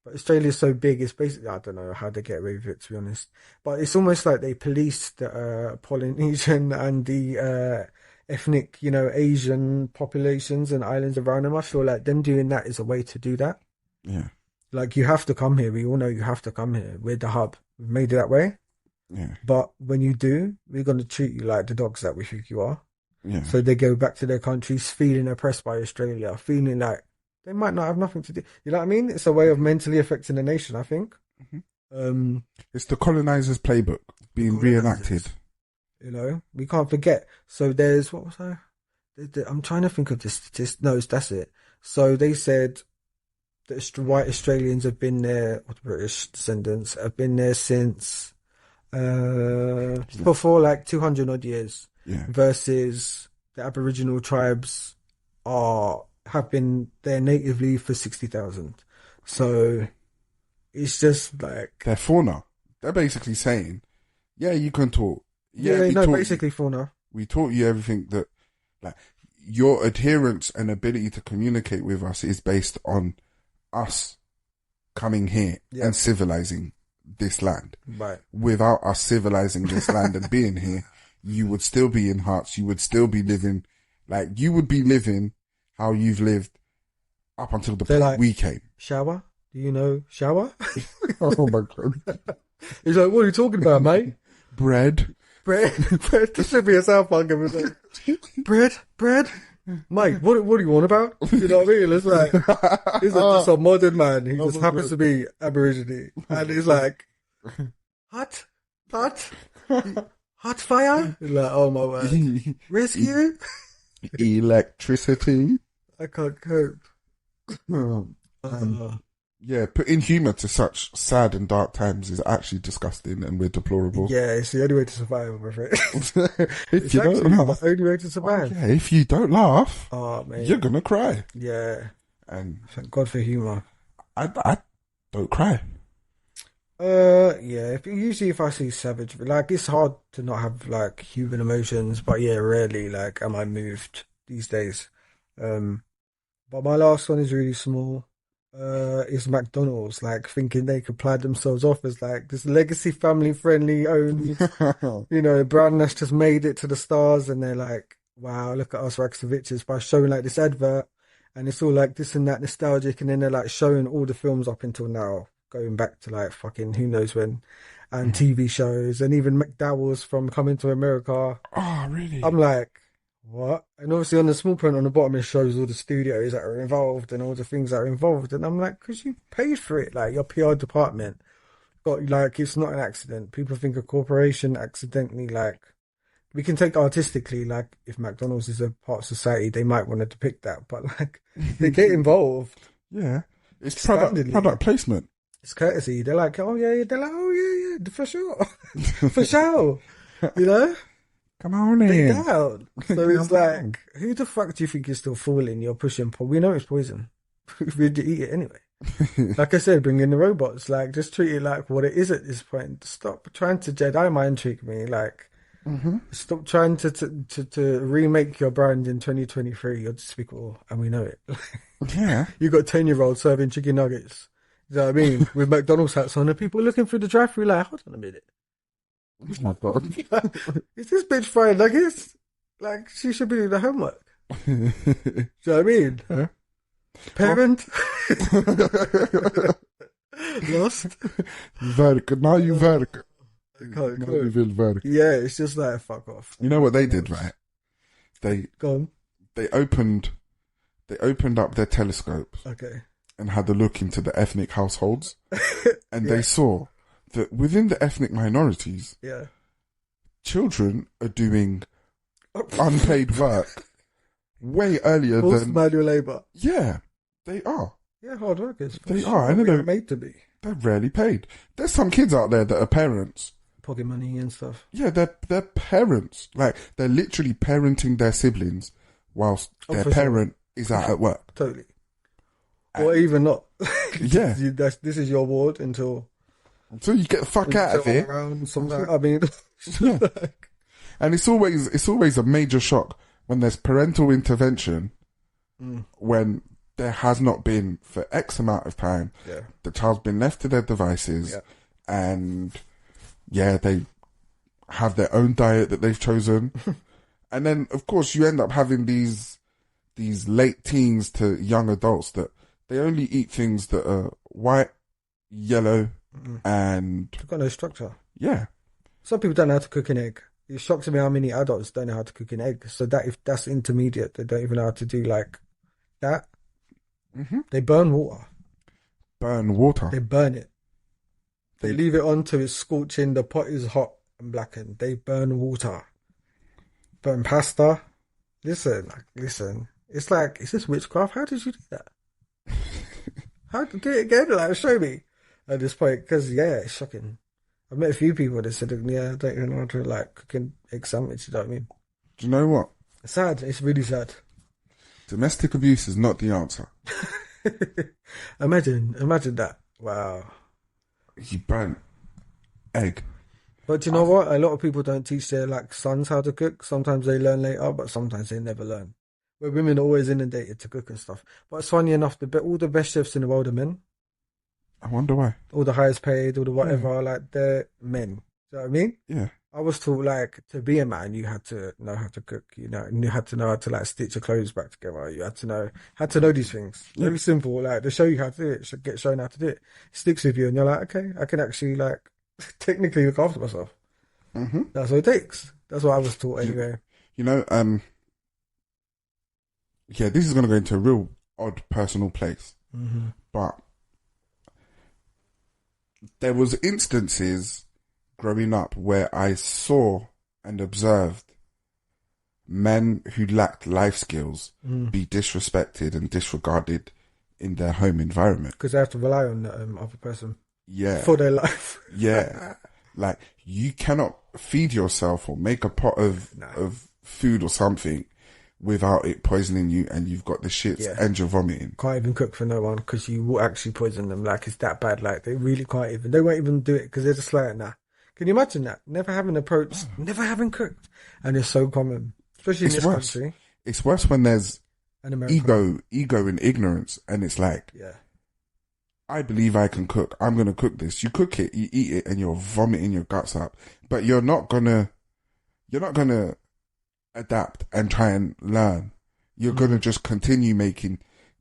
But Australia's so big, it's basically, I don't know how they get away with it, to be honest. But it's almost like they police the Polynesian and the ethnic, you know, Asian populations and islands around them. I feel like them doing that is a way to do that. Yeah. Like, you have to come here. We all know you have to come here. We're the hub. We've made it that way. Yeah. But when you do, we're going to treat you like the dogs that we think you are. Yeah. So they go back to their countries feeling oppressed by Australia, feeling like they might not have nothing to do. You know what I mean? It's a way of mentally affecting the nation, I think. Mm-hmm. It's the colonizers' playbook being reenacted. You know, we can't forget. So there's, what was I? I'm trying to think of this. No, that's it. So they said that white Australians have been there, or British descendants have been there since before like 200 odd years. Yeah. Versus the Aboriginal tribes have been there natively for 60,000. So it's just like they're fauna. They're basically saying, yeah, you can talk. Basically fauna. We taught you everything that, like, your adherence and ability to communicate with us is based on us coming here and civilizing this land. Right. Without us civilizing this land and being here, you would still be in huts. You would still be living, like, you would be living how you've lived up until the point we came. Shower? Do you know shower? Oh my God. He's like, what are you talking about, mate? Bread. Bread. This should be a South Park episode. Bread. Mike, what do you want about? You know what I mean? It's like, he's just a modern man. He just happens to be Aborigine. And he's like, hot fire? He's like, oh my word. Rescue? Electricity. I can't cope. Yeah, putting humour to such sad and dark times is actually disgusting, and we're deplorable. Yeah, it's the only way to survive, I'm afraid. If you don't laugh, the only way to survive. yeah, if you don't laugh, Man. you're gonna cry. Yeah. And Thank God for humour. I don't cry. Yeah. Usually if I see savage, like, it's hard to not have like human emotions, but yeah, rarely like am I moved these days. But my last one is really small. Is McDonald's, like, thinking they could pride themselves off as like this legacy family friendly owned, brand that's just made it to the stars, and they're like, wow, look at us rags to riches by showing like this advert, and it's all like this and that nostalgic, and then they're like showing all the films up until now, going back to like fucking who knows when, and TV shows, and even McDowell's from Coming to America. Oh, really? I'm like, what? And obviously on the small print on the bottom it shows all the studios that are involved and all the things that are involved, and I'm like, because you paid for it, like your PR department got, like, it's not an accident. People think a corporation accidentally, like, we can take artistically, like, if McDonald's is a part of society, they might want to depict that, but like, they get involved. Yeah, it's product placement. It's courtesy. They're like, oh yeah, for sure. For sure. You know? Come on They in. down. So it's like, who the fuck do you think is still fooling? You're pushing we know it's poison. We'd eat it anyway. Like I said, bring in the robots. Like, just treat it like what it is at this point. Stop trying to Jedi mind trick me. Like, stop trying to remake your brand in 2023. You're despicable, and we know it. Yeah. You got 10-year-olds serving chicken nuggets. You know what I mean? With McDonald's hats on, and people looking through the drive-thru like, hold on a minute. Oh my God. Is this bitch frying nuggets? Like, she should be doing the homework. Do you know what I mean? Yeah. Parent? Lost? Vertical. Now you vertical. Now you feel vertical. Yeah, it's just like, fuck off. You know what they did, right? Go on. They opened up their telescopes. Okay. And had a look into the ethnic households. And they saw that within the ethnic minorities, children are doing unpaid work way earlier than manual labour. Yeah, they are. Yeah, hard workers. They are. And they're made to be. They're rarely paid. There's some kids out there that are parents. Pocket money and stuff. Yeah, they're parents. Like, they're literally parenting their siblings whilst their parent is out at work. Totally. Or even not. Yeah. This is your ward until you get the fuck out of it. I mean, yeah. And it's always a major shock when there's parental intervention when there has not been for X amount of time. Yeah. The child's been left to their devices, and they have their own diet that they've chosen. And then of course you end up having these late teens to young adults that they only eat things that are white, yellow, and they've got no structure. Yeah. Some people don't know how to cook an egg. It shocks me how many adults don't know how to cook an egg. So that if that's intermediate, they don't even know how to do like that. They burn water. They burn it. They leave it on till it's scorching. The pot is hot and blackened. They burn water. Burn pasta. Listen. It's like, is this witchcraft? How did you do that? How to do it again? Like, show me at this point, because it's shocking. I've met a few people that said, I don't even know how to like cook an egg sandwich. You know what I mean? Do you know what? It's sad. It's really sad. Domestic abuse is not the answer. Imagine that. Wow. You burnt egg. But you know what? A lot of people don't teach their like sons how to cook. Sometimes they learn later, but sometimes they never learn. Where women are always inundated to cook and stuff. But it's funny enough, all the best chefs in the world are men. I wonder why. All the highest paid, all the whatever, like, they're men. Do you know what I mean? Yeah. I was taught, like, to be a man, you had to know how to cook, and you had to know how to, like, stitch your clothes back together. You had to know these things. Yeah. Very simple. Like, they show you how to do it, should get shown how to do it. It sticks with you, and you're like, okay, I can actually, like, technically look after myself. Mm-hmm. That's what it takes. That's what I was taught anyway. You know, yeah, this is going to go into a real odd personal place, but there was instances growing up where I saw and observed men who lacked life skills be disrespected and disregarded in their home environment. Because they have to rely on the other person for their life. Yeah. Like, you cannot feed yourself or make a pot of food or something without it poisoning you, and you've got the shits and you're vomiting. Can't even cook for no one because you will actually poison them. Like, it's that bad. Like, they really can't even. They won't even do it because they're just like, nah. Can you imagine that? Never having approached, never having cooked. And it's so common, especially in this country. It's worse when there's ego and ignorance, and it's like, I believe I can cook. I'm going to cook this. You cook it, you eat it, and you're vomiting your guts up. But you're not gonna adapt and try and learn. You're gonna just continue making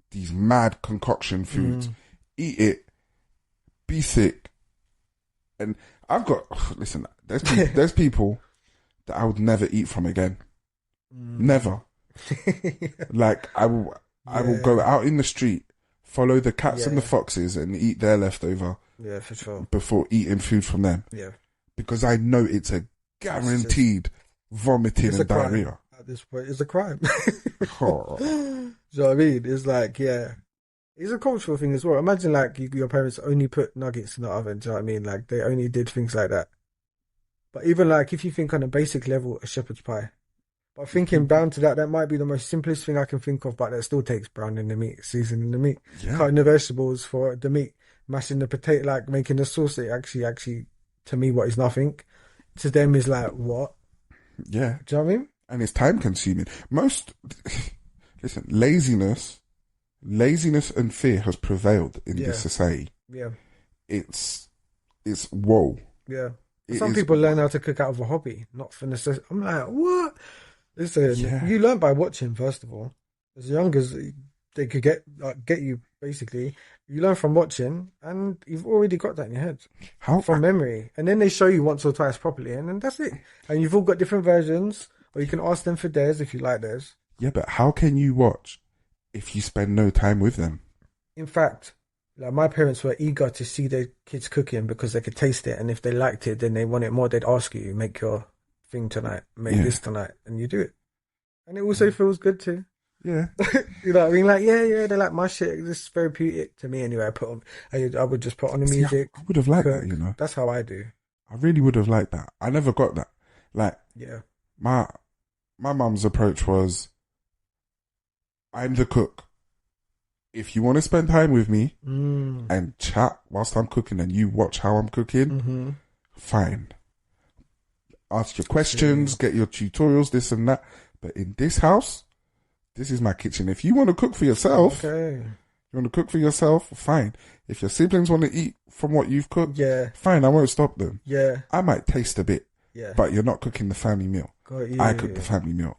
these mad concoction foods, eat it, be sick. And I've got, listen, there's people that I would never eat from again. Never. Like, I will go out in the street, follow the cats and the foxes, and eat their leftover. Yeah, for sure. Before eating food from them. Yeah. Because I know it's a guaranteed vomiting and diarrhea. At this point, it's a crime. Do you know what I mean? It's like, it's a cultural thing as well. Imagine, like, your parents only put nuggets in the oven. Do you know what I mean? Like, they only did things like that. But even, like, if you think on a basic level, a shepherd's pie. But thinking down to that might be the most simplest thing I can think of, but that still takes browning the meat, seasoning the meat, cutting the vegetables for the meat, mashing the potato, like making the sauce. It actually, to me, what is nothing, to them is like, what? Yeah. Do you know what I mean? And it's time consuming. Listen, laziness and fear has prevailed in this society. Yeah. It's whoa. Yeah. Some people learn how to cook out of a hobby, not for necessity. I'm like, what? Listen, you learn by watching, first of all. As young as they could get you, basically. You learn from watching, and you've already got that in your head. From memory. And then they show you once or twice properly, and then that's it. And you've all got different versions, or you can ask them for theirs if you like theirs. Yeah, but how can you watch if you spend no time with them? In fact, like, my parents were eager to see their kids cooking because they could taste it, and if they liked it, then they want it more. They'd ask you, make your thing tonight, make this tonight, and you do it. And it also feels good too. Yeah. You know what I mean? Like, they're like, my shit is therapeutic to me anyway. I would just put on the music. I would have liked that, you know. That's how I do. I really would have liked that. I never got that. Like, my mum's approach was, I'm the cook. If you want to spend time with me and chat whilst I'm cooking and you watch how I'm cooking, fine. Ask your questions, get your tutorials, this and that. But in this house, this is my kitchen. If you want to cook for yourself, fine. If your siblings want to eat from what you've cooked, fine, I won't stop them. Yeah. I might taste a bit, but you're not cooking the family meal. I cook the family meal.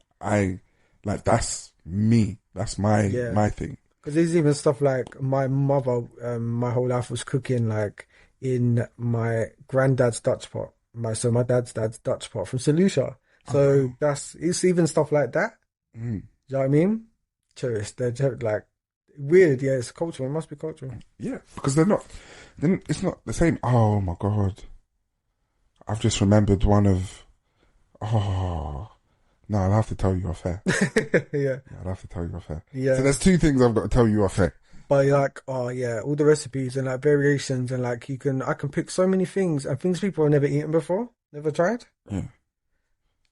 That's me. That's my thing. Because there's even stuff like my mother, my whole life was cooking like in my granddad's Dutch pot. My dad's Dutch pot from St. Lucia. So it's even stuff like that. Do you know what I mean? Tourists, they're like weird. Yeah, it's cultural. It must be cultural. Yeah, because then it's not the same. Oh my God. I've just remembered one of, no, I'll have to tell you off air. I'll have to tell you off air. Yeah. So there's two things I've got to tell you off air. But like, all the recipes and like variations and like I can pick so many things and things people have never eaten before, never tried. Yeah.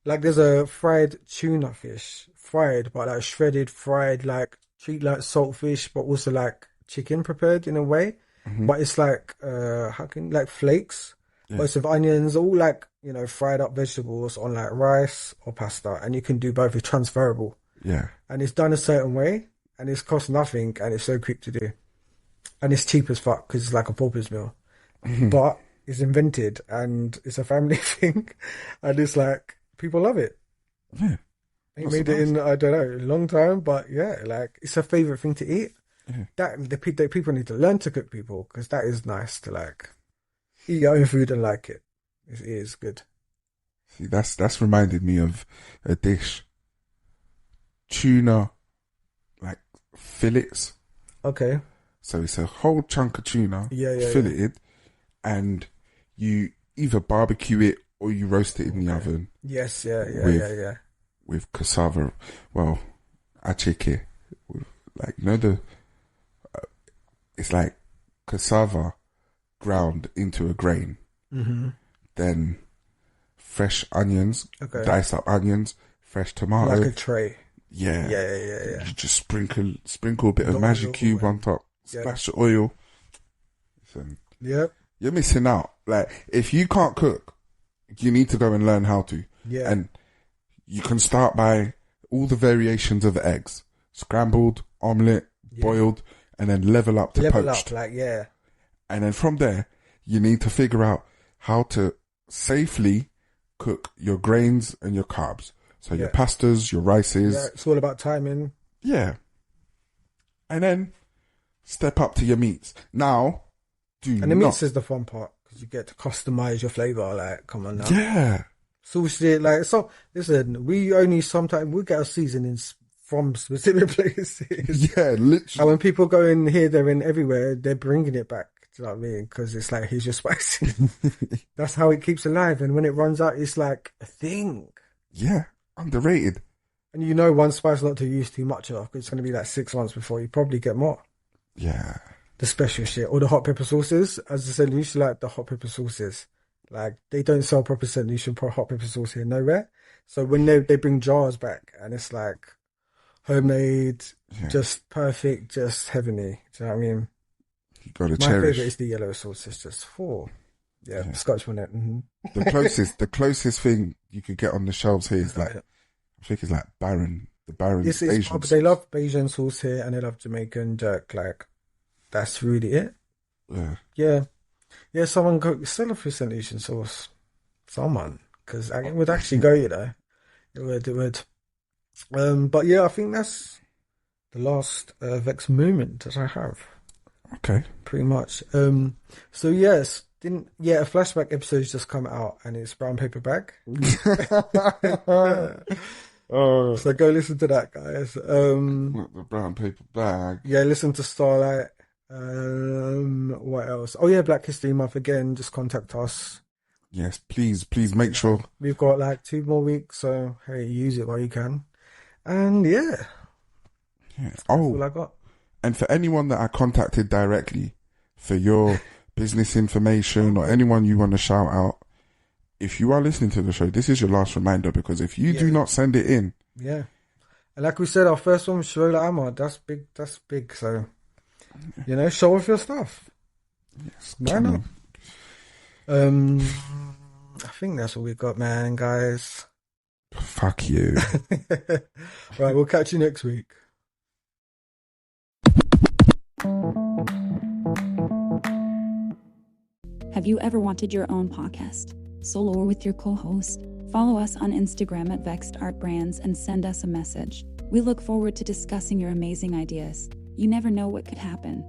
Like there's a fried tuna fish, but like shredded, fried, like treat like saltfish, but also like chicken prepared in a way. But it's like, like flakes. Lots of onions, all like, you know, fried up vegetables on like rice or pasta, and you can do both. It's transferable. Yeah. And it's done a certain way, and it's cost nothing, and it's so quick to do. And it's cheap as fuck, because it's like a pauper's meal. But it's invented, and it's a family thing, and it's like, people love it. Yeah. He made it in, I don't know, a long time, but like, it's a favourite thing to eat. That the people need to learn to cook, people, because that is nice to like eat your own food and like it. It is good. See, that's reminded me of a dish. Tuna, like fillets. Okay. So it's a whole chunk of tuna, Yeah. filleted, and you either barbecue it or you roast it in the oven. Yes, with cassava, well, achique, like, you know, it's like cassava ground into a grain. Mm-hmm. Then fresh onions, diced up onions, fresh tomato. Like a tray. Yeah. Yeah. You just sprinkle a bit of magic cube on top, splash the oil. Listen, yep. You're missing out. Like, if you can't cook, you need to go and learn how to. Yeah. And you can start by all the variations of eggs. Scrambled, omelette, boiled, and then level up to poached. And then from there, you need to figure out how to safely cook your grains and your carbs. So your pastas, your rices. Yeah, it's all about timing. Yeah. And then step up to your meats. Now, meats is the fun part, because you get to customize your flavor. Like, come on now. Yeah. Sushi, like, so, listen, we only sometimes, we get our seasonings from specific places. Yeah, literally. And when people go in here, there, and everywhere, they're bringing it back. Do you know what I mean? Because it's like, here's your spice. That's how it keeps alive. And when it runs out, it's like a thing. Yeah, underrated. And you know one spice not to use too much of, because it's going to be like 6 months before you probably get more. Yeah. The special shit. Or the hot pepper sauces. As I said, I used to like the hot pepper sauces. Like, they don't sell proper St. Lucian hot pepper sauce here nowhere. So when they bring jars back, and it's like homemade, just perfect, just heavenly. Do you know what I mean? You gotta My cherish. favourite is the yellow sauce. It's just Scotch bonnet. Mm-hmm. The closest thing you could get on the shelves here is like, I think it's like Baron. The Baron Asian sauce. They love Asian sauce here, and they love Jamaican jerk. Like, that's really it. Yeah, someone sell a St. Lucian sauce. Someone. Because it would actually go, you know. It would. But yeah, I think that's the last Vexxed moment that I have. Okay. Pretty much. So yes, a flashback episode's just come out, and it's brown paper bag. So go listen to that, guys. The brown paper bag. Yeah, listen to Starlight. What else? Oh yeah, Black History Month again. Just contact us. Yes, please make sure. We've got like 2 more weeks, so hey, use it while you can. And yeah. That's all I got. And for anyone that I contacted directly for your business information or anyone you want to shout out, if you are listening to the show, this is your last reminder, because if you do not send it in. Yeah. And like we said, our first one was Sharola Ahmad. That's big. So, you know, show off your stuff. Yes. Why not? I think that's all we've got, man, guys. Fuck you. Right, we'll catch you next week. Have you ever wanted your own podcast, solo or with your co-host? Follow us on Instagram at Vexxed Art Brands and send us a message. We look forward to discussing your amazing ideas. You never know what could happen.